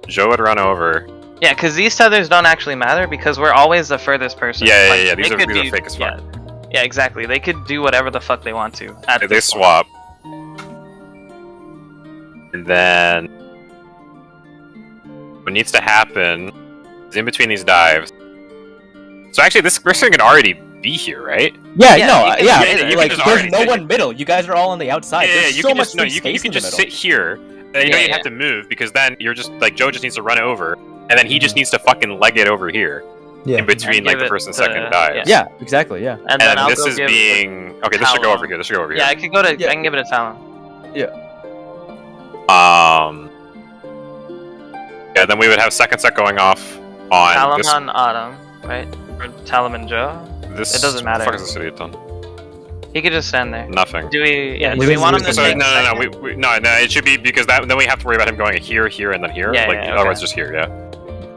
Joe would run over. Yeah, because these tethers don't actually matter because we're always the furthest person. Yeah, Like, yeah. they These are could these are do- fake as fuck. Yeah, exactly. They could do whatever the fuck they want to. At They this point. swap. And then what needs to happen is in between these dives. So actually, this person can already be here, right? Yeah, Yeah, no, you can- yeah. yeah, you can like, just there's already no sit- one middle. You guys are all on the outside. yeah, There's you so can much just no, free you space can in the just middle. sit here, and you don't Yeah, even have to move because then you're just like Joe just needs to run over, and then he just needs to fucking leg it over here Yeah. in between And like give the it first and to- second dives. Yeah, exactly. Yeah. And then And I'll this go is give being okay. This should go Talon. over here. This should go over here. Yeah, I could go to. Yeah. I can give it a Talon. Yeah, then we would have second set going off on Talon this. on Autumn, right? Or Talon and Joe. This It doesn't matter. What the fuck is this idiot done? He could just stand there. Nothing. Do we? Yeah. Yeah, Do he we was- want he him was to So, take no, second? no. It should be because then we have to worry about him going here, here, and then here. Yeah, like yeah, okay. otherwise, just here. Yeah.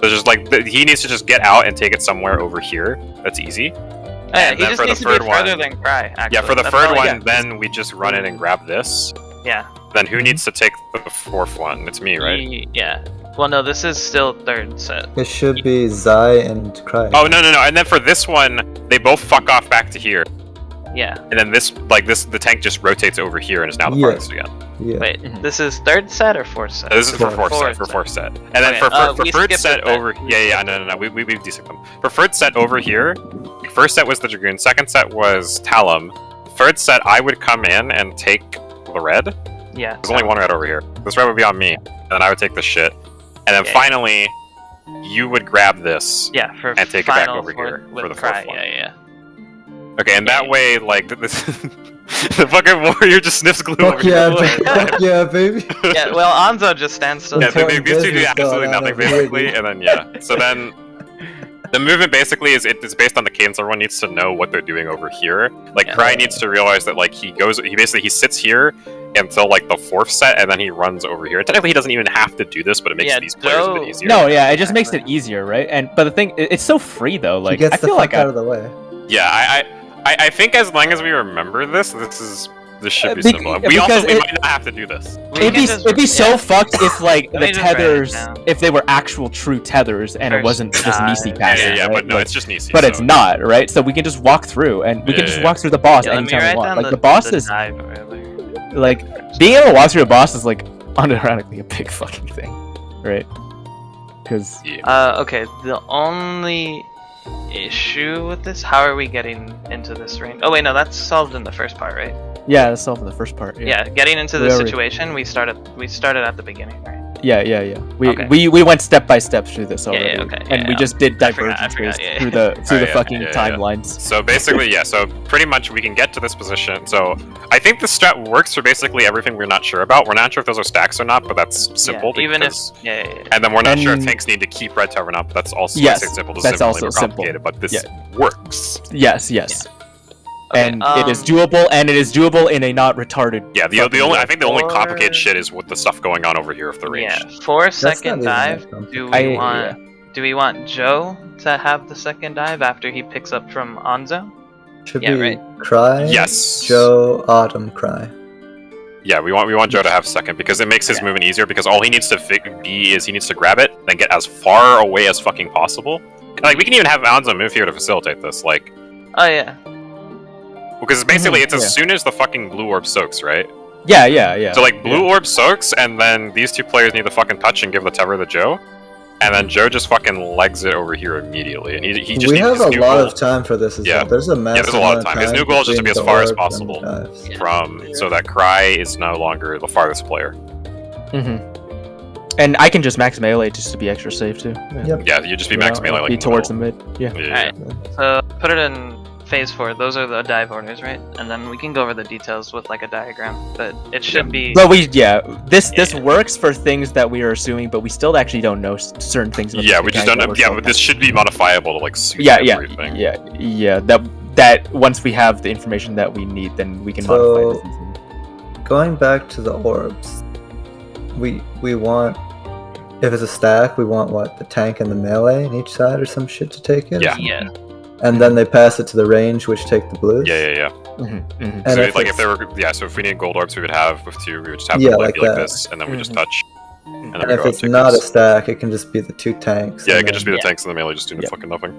So just like he needs to just get out and take it somewhere over here. That's easy. Oh, yeah, And he then just for the needs to be third further one- than Cry. Actually. Yeah, for the That's third all one, I get. then we just run in and grab this. Yeah. Then who needs to take the fourth one? It's me, right? Yeah. Well, no, this is still third set. It should be Zai and Cry. Oh no. And then for this one, they both fuck off back to here, Yeah. and then the tank just rotates over here and is now the Yeah. farthest again. Yeah. Wait, Mhm. this is third set or fourth set? This is for Fourth. fourth set. And then Okay, for we third skipped set it then. over. Yeah. No. We de-skipped them. For third set over here, first set was the Dragoon. Second set was Talum. Third set, I would come in and take the red. Yeah. There's only one red over here. This red would be on me, and then I would take the shit. And then Yeah. finally, you would grab this. Yeah, for and take it back final over here with for the Cry. fourth one. Yeah. Okay, and that Yeah. way, like this, the fucking warrior just sniffs glue. Fuck over yeah, here. fuck yeah, baby. Yeah, well, Anzo just stands still. Yeah, Important these two do business absolutely going on nothing over here, basically, dude. and then yeah. So then the movement basically is it's based on the cadence. Everyone needs to know what they're doing over here. Like Yeah. Cry needs to realize that like he sits here until like the fourth set, and then he runs over here. Technically, he doesn't even have to do this, but it makes Yeah, these players a Joe- bit easier. No, yeah, it just makes it easier, right? And but the thing, it's so free though. He Like gets I the feel fuck like out of the way. Yeah, I think as long as we remember this should be Be- simple. We because we it- might not have to do this. We It'd can be, just- it'd be so yeah. fucked if like Let the me just write it tethers, down. if they were actual true tethers and it First wasn't just dive. Nisi Yeah, passing. yeah, right? but no, Like, it's just Nisi. but so. it's not, right? So we can just walk through, and we can just Yeah. walk through the boss Yeah, let me anytime we write want. down Like the boss is dive earlier. like being able to walk through a boss is like unironically a big fucking thing, right? Because Okay, the only issue with this, how are we getting into this range? Oh wait, no, that's solved in the first part, right? yeah, that's solving the first part. Yeah, getting into We this already- situation, we started at the beginning, right? Yeah. Okay. We went step by step through this already. Yeah, okay, And yeah, we yeah. just did I forgot, divergences yeah. through the Oh, yeah, fucking yeah. timelines. So basically, yeah. So pretty much we can get to this position. So I think the strat works for basically everything we're not sure about. We're not sure if those are stacks or not, but that's simple. Yeah, even if because- yeah. And then we're not sure if And- tanks need to keep red tower or not, but that's also Yes, I say simple. This that's is really also more simple. complicated, but this Yeah. works. Yes. Okay, And it is doable, and it is doable in a not retarded. Yeah, the fucking only way. I think the only Or- complicated shit is with the stuff going on over here with the range. Yeah, for second not even dive, that complicated. do we want Joe to have the second dive after he picks up from Onzo? Should Yeah, be right. Cry. Yes. Joe, Autumn, Cry. Yeah, we want Joe to have second because it makes his movement easier. Because all he needs to be is he needs to grab it, then get as far away as fucking possible. Like we can even have Anzo move here to facilitate this. Like Oh yeah. because basically it's yeah. as soon as the fucking blue orb soaks, right? Yeah. So like blue orb soaks, and then these two players need to fucking touch and give the tether to Joe, and then Joe just fucking legs it over here immediately, and he just We needs have his a new lot goal of time for this as Yeah. well. There's a massive there's a lot of amount time. His new goal is just to be between as far as the orb and possible. the dives. Yeah. from so that Cry is no longer the farthest player. And I can just max melee just to be extra safe too. Yep. Yeah, you just be max melee like be in the towards the middle. mid. Yeah. Yeah. Alright. So put it in phase 4. Those are the dive orders, right? And then we can go over the details with like a diagram. But it should be But this Yeah. works for things that we are assuming, but we still actually don't know certain things. About Yeah, this we just mechanic don't that know. we're Yeah, still- but this should be modifiable to like suit yeah. everything. That once we have the information that we need, then we can modify this. Going back to the orbs, we want, if it's a stack, we want what, the tank and the melee in each side or some shit to take it. or Yeah. something? yeah. And then they pass it to the range, which take the blues. Yeah. And So if if, like if it's- they were, so if we need gold orbs, we would have with 2. We would just have Yeah, them like be like that. this, and then we just touch. And then and we if go out it's and take not a this. stack, it can just be the 2 tanks. Yeah, it and could just be then- the tanks and the melee just doing Yeah. fucking nothing.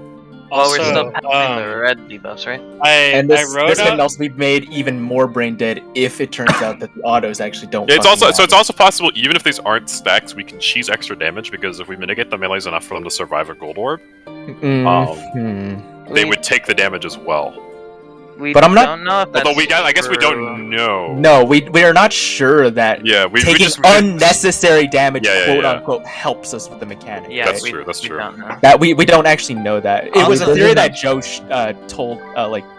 Well, we're Also, still passing the red debuffs, right? And this I wrote can out. also be made even more brain dead if it turns out that the autos actually don't. Yeah, it's fucking also so it's matter. also possible even if these aren't stacks, we can cheese extra damage because if we mitigate the melees enough for them to survive a gold orb, they would take the damage as well. We But I'm not- don't know if that's Although I guess we true. don't know. No, we are not sure that Yeah, we taking just unnecessary damage, Yeah, quote yeah. unquote, helps us with the mechanic. Yeah, That's we, true, that's we true. don't know. That we don't actually know that. It was a we theory didn't- that Joe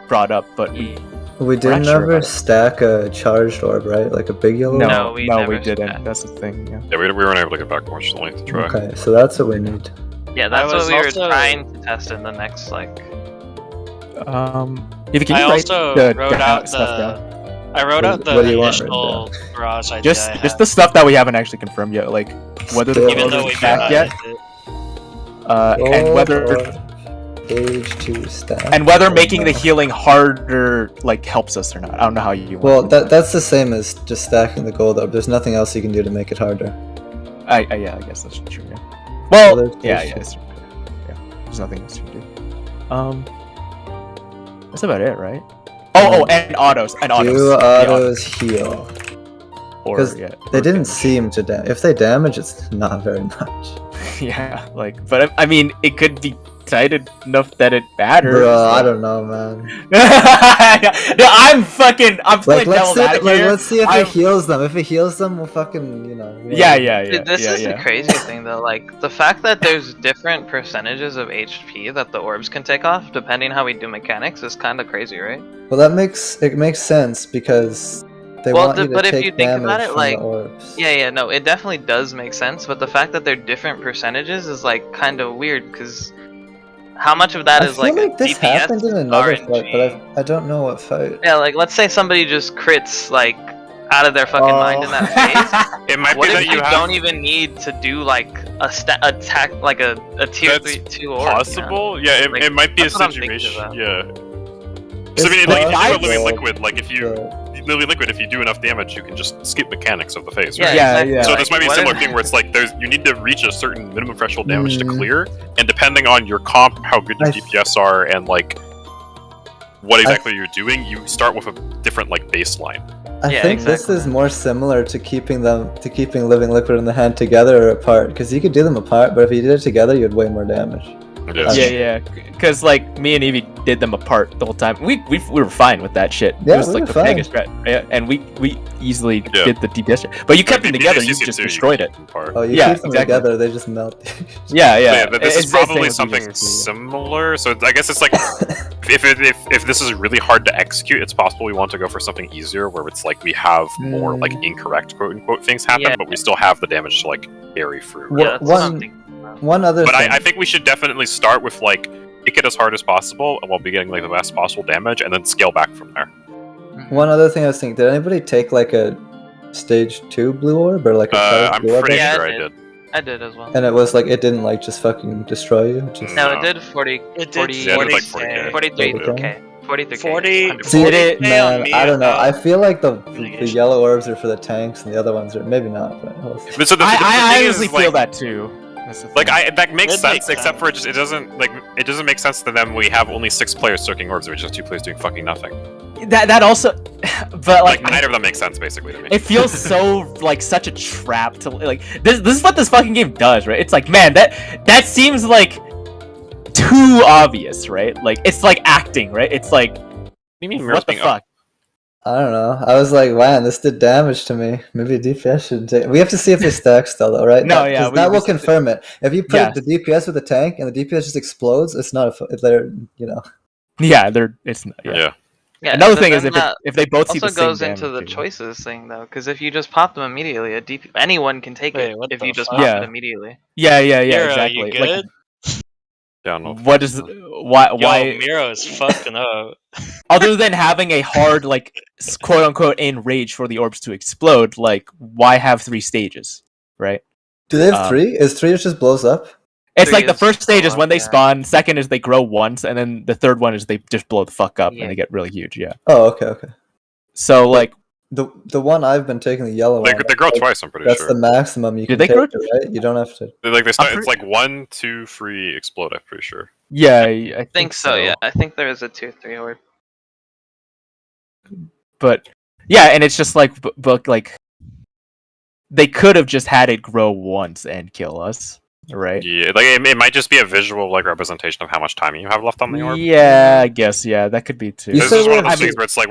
brought up, but We We're didn't not sure ever about it. stack a charged orb, right? Like a big yellow no, orb? No, we no, never we said didn't. that. That's the thing. Yeah. Yeah, we weren't able to get back fortunately to try. Okay, so that's what we need. Yeah, that's I what was we were also- trying to test in the next If you can I you write also the wrote down out stuff the. down. I wrote out the What do you want initial barrage idea. Just I just had, the stuff that we haven't actually confirmed yet, like whether the Still even though order's we back yet, and whether Age 2 stack. and whether making the healing harder like helps us or not. I don't know how you. Well, want to do that's the same as just stacking the gold orb. There's nothing else you can do to make it harder. yeah, I guess that's true. Yeah. Well, there's- yeah, there's- it's true. Yeah, there's nothing else you can do. That's about it, right? Oh, and autos, and autos. Do Yeah, autos heal? or 'cause yeah, They or didn't damage. seem to damage. If they damage, it's not very much. Yeah, but I mean, it could be tight enough that it matters. Bro, I don't know, man. No, I'm playing Like, devil's advocate. let's see if I'm- it heals them. If it heals them, we'll fucking, Yeah. Dude, this is the crazy thing though, like the fact that there's different percentages of HP that the orbs can take off depending how we do mechanics is kind of crazy, right? Well, that makes sense because they Well, want you to but if take you think damage about it, from like- the orbs. Yeah, no, it definitely does make sense, but the fact that they're different percentages is like kind of weird because how much of that I is feel like like a this DPS happened in another RNG? fight, but I don't know what fight. Yeah, like let's say somebody just crits like out of their fucking mind in that phase. It might What be if that you you have don't even need to do like attack like a tier That's 2 orb? possible. Yeah, Like, it might be a that's what I'm thinking situation. about. Yeah. It's So I mean, like if you possible, do a Living Liquid, like if you but- Living Liquid, if you do enough damage, you can just skip mechanics of the phase. Yeah, Right? exactly. yeah. So Like, this might be a what similar if- thing where it's like you need to reach a certain minimum threshold damage to Mm. clear, and depending on your comp, how good your I- DPS are, and like what exactly you're doing, you start with a different like baseline. I Yeah, think exactly. this is more similar to keeping living liquid in the hand together or apart, because you could do them apart, but if you did it together, you'd way more damage. Yes. Yeah, because like me and Evie did them apart the whole time. We were fine with that shit. Yeah, it was we like were the fine. biggest threat, yeah, and we easily Yeah. did the DPS shit. But you kept them DPS together, you used just to, destroyed it. keep them apart. Oh, you Yeah, keep them exactly. together, they just melt. Yeah. But this is It's the same probably with something DPS, yeah. similar. So I guess it's like if this is really hard to execute, it's possible we want to go for something easier, where it's like we have more like incorrect quote unquote things happen, Yeah. but we still have the damage to like carry through. Yeah, that's what I'm thinking. One other But thing. I think we should definitely start with like make it as hard as possible, and we'll be getting like the best possible damage, and then scale back from there. One other thing I was thinking, did anybody take like a stage 2 blue orb or like a charged I'm blue orb? pretty Yeah, sure I I did. did. I did as well. And it was like it didn't like just fucking destroy you. It just... No, No. it did 40. It did 40 Yeah, it did like 40K. 43k. 43k. 40 See, 40K man, on me I don't know. I without feel like the mitigation. yellow orbs are for the tanks, and the other ones are maybe not. But we'll see. But so the I thing honestly is, feel like, that too. That's the Like thing. that makes It sense, makes except sense. for it doesn't make sense to them. We have only 6 players soaking orbs, which is 2 players doing fucking nothing. that also, but Like like neither of them make sense basically to me. it feels so like such a trap to like this is what this fucking game does, right? It's like, man, that seems like too obvious, right? Like it's like acting, right? It's like What do you mean what the fuck? I don't know. I was like, man, this did damage to me. Maybe DPS should take. We have to see if they stack still, though, right? No, That- yeah, 'cause that we will confirm it. If you put Yeah. the DPS with the tank and the DPS just explodes, it's not a. They're, you know. Yeah, it's not. Yeah. Yeah. Yeah, Another but thing is then if they both see also the same goes into the damage, choices thing though, because if you just pop them immediately, anyone can take Wait, it what if the you just fuck? pop Yeah. it immediately. Yeah, Miro, exactly. you Like, good? Yeah, no. what is why Yo, Miro is fucking up. other than having a hard like quote unquote enrage for the orbs to explode, like why have 3 stages, right? Do they have 3? Is 3 just blows up? It's 3 like the is first stage is blow when up, they yeah. spawn, second is they grow once, and then the third one is they just blow the fuck up Yeah. and they get really huge. Yeah. Oh, okay. So like, The one I've been taking, the yellow They, one. they grow twice, I'm pretty That's sure. the maximum you Did can they take, grow it, right? You don't have to. They start, I'm it's like 1, 2, 3 explode, I'm pretty sure. yeah, I I think so. Yeah, I think there is a 2-3 orb. But yeah, and it's just like, but like, they could have just had it grow once and kill us, right? Yeah, like it might just be a visual like representation of how much time you have left on the orb. Yeah, I guess that could be too. You This said is one of we're- those things where it's like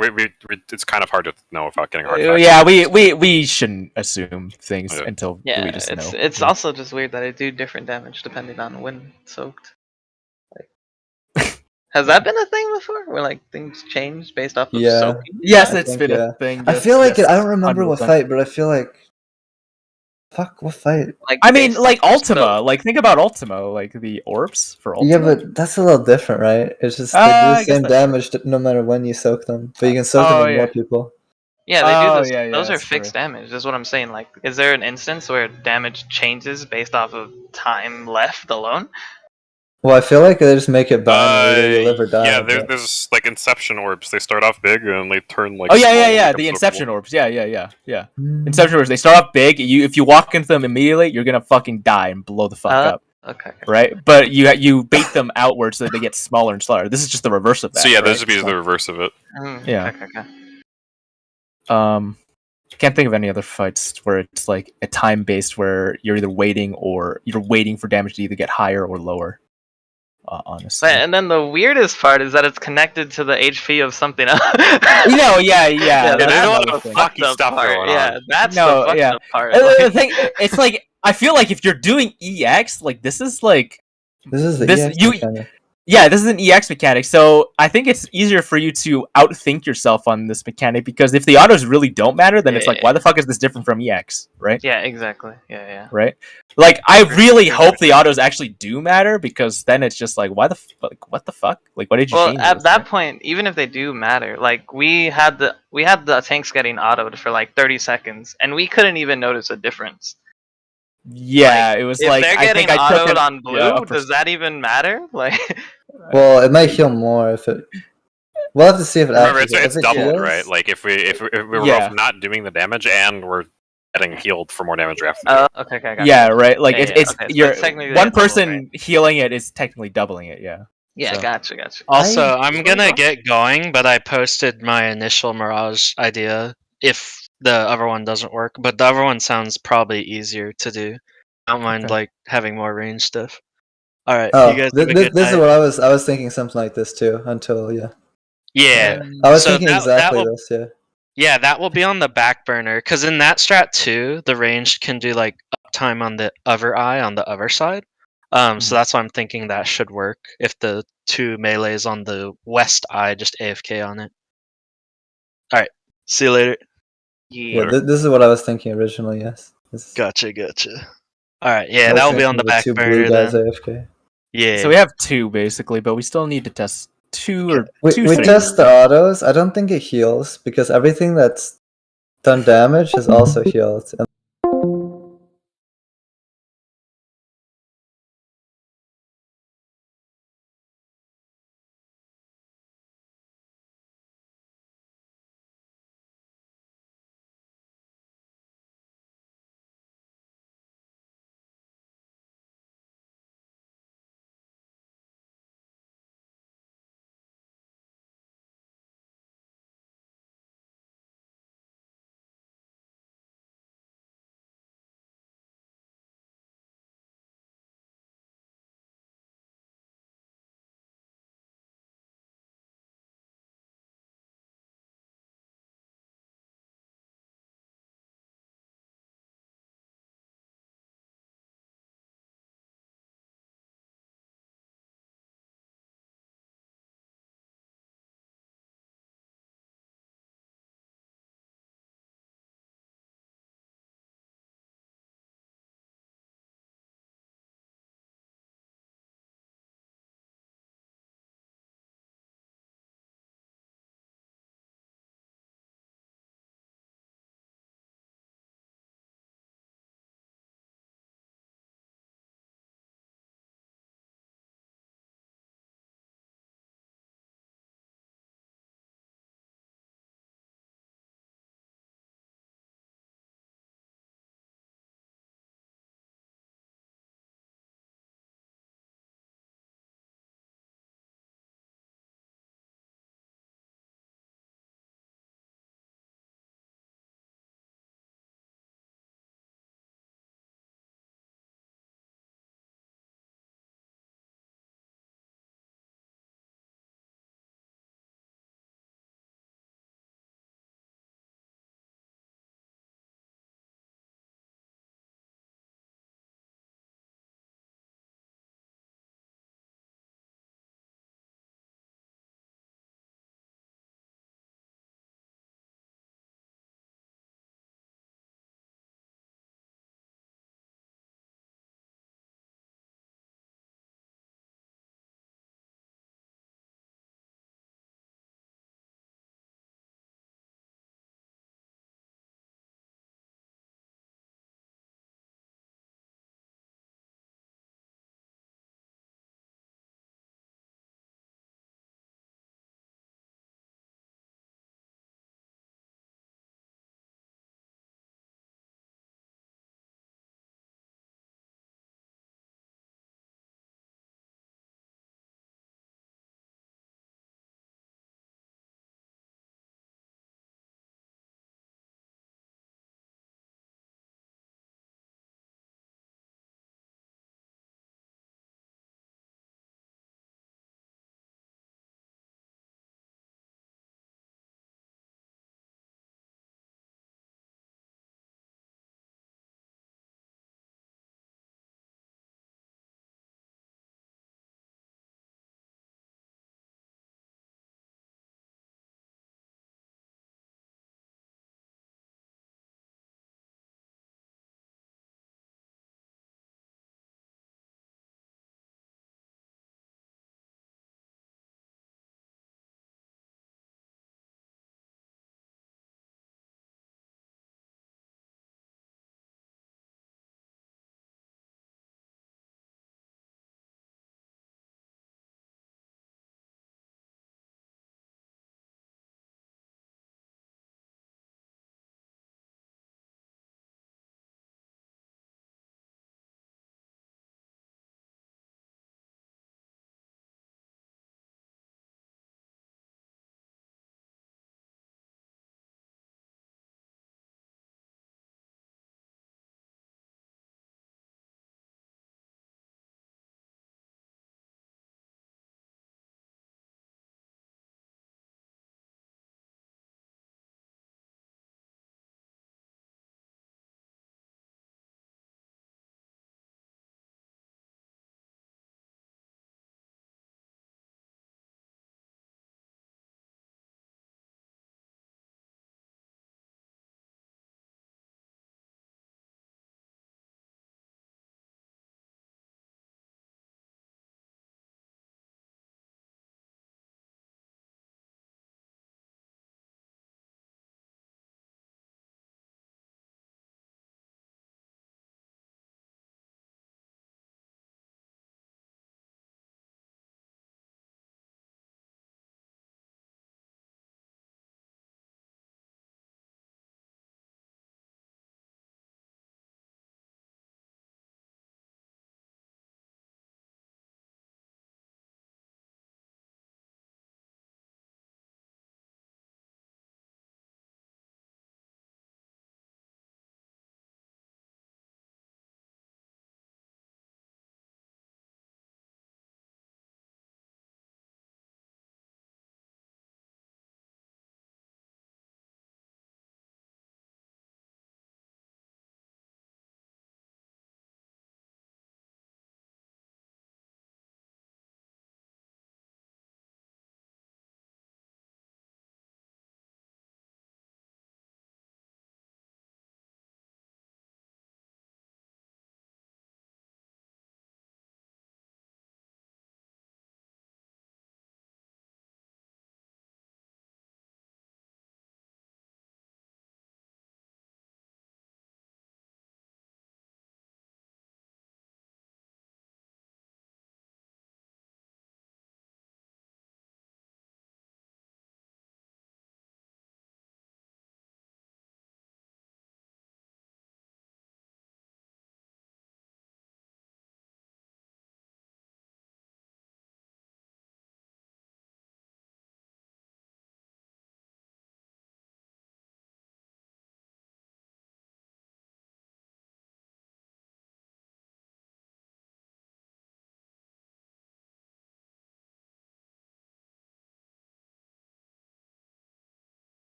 it's kind of hard to know without getting hard. facts. Yeah, we shouldn't assume things Yeah. until Yeah, we just know. it's also just weird that it do different damage depending on when soaked. Like, has that been a thing before, where like things change based off of Yeah. soaking? Yes, I it's think, been yeah. a thing. I yes, feel like yes, I don't remember what 100%. fight, but I feel like. Fuck, what fight? Like, I mean, based like off of Ultima. soak. Like think about Ultima, like the orbs for Ultima. Yeah, but that's a little different, right? It's just they do I the guess same that's damage no matter when you soak them, but you can soak Oh, them in yeah. more people. Yeah, they Oh, do this. yeah, Those are that's true. fixed damage. That's what I'm saying. Like, is there an instance where damage changes based off of time left alone? Well, I feel like they just make it binary, either you live or die. Yeah, but- there's like Inception orbs. They start off big and they turn like. Oh yeah, small yeah, and yeah. become The soakable. Inception orbs. Yeah. Mm. Inception orbs. They start off big. If you walk into them immediately, you're gonna fucking die and blow the fuck up, Okay. right? But you bait them outwards so that they get smaller and smaller. This is just the reverse of that. So yeah, right? this would be So, the reverse of it. Yeah. Okay. Can't think of any other fights where it's like a time based where you're either waiting for damage to either get higher or lower. Honestly. And then the weirdest part is that it's connected to the HP of something else. Yeah. Yeah, that's there's a lot another of thing. fucky fucked up stuff part. going on. Yeah, that's No, the fucked yeah. up part. The thing, it's like I feel like if you're doing EX, like this is like This is the This- EX you- mechanic. yeah, this is an EX mechanic, so I think it's easier for you to outthink yourself on this mechanic because if the autos really don't matter, then it's like, Yeah. why the fuck is this different from EX, right? Yeah, exactly. Yeah. Right? Like, I really hope the autos actually do matter because then it's just like, what the fuck? Like, why did you Well, change at this, that right? point, even if they do matter, like we had the tanks getting autoed for like 30 seconds, and we couldn't even notice a difference. Yeah, it was If like, they're I getting think I took autoed an- on blue, yeah, upper- does that even matter? Like, Well, it might heal more if it. We'll have to see if it Remember, actually. it's if it doubled, heals- right? Like if we're Yeah. both not doing the damage and we're getting healed for more damage after. okay, got yeah, it. right. Like Yeah, it's yeah, it's okay, so you're it's technically one a double, person healing it is technically doubling it. Yeah. Yeah, So- gotcha. Also, I'm Wait, gonna what? get going, but I posted my initial Mirage idea if the other one doesn't work, but the other one sounds probably easier to do. I don't mind Okay. like having more range stuff. All right, Oh, you guys have a good this is night. what I was thinking something like this too until Yeah. I was So thinking that exactly will this, yeah. Yeah, that will be on the back burner because in that strat too, the ranged can do like uptime on the other eye on the other side. So that's why I'm thinking that should work if the 2 melees on the west eye just AFK on it. All right, see you later. Yeah, this is what I was thinking originally, yes. Gotcha. All right, yeah, I was that will be on thinking the back 2 burner blue guys then. AFK. Yeah. So we have 2 basically, but we still need to test 2 or We 2 things. test the autos. I don't think it heals because everything that's done damage is also healed. And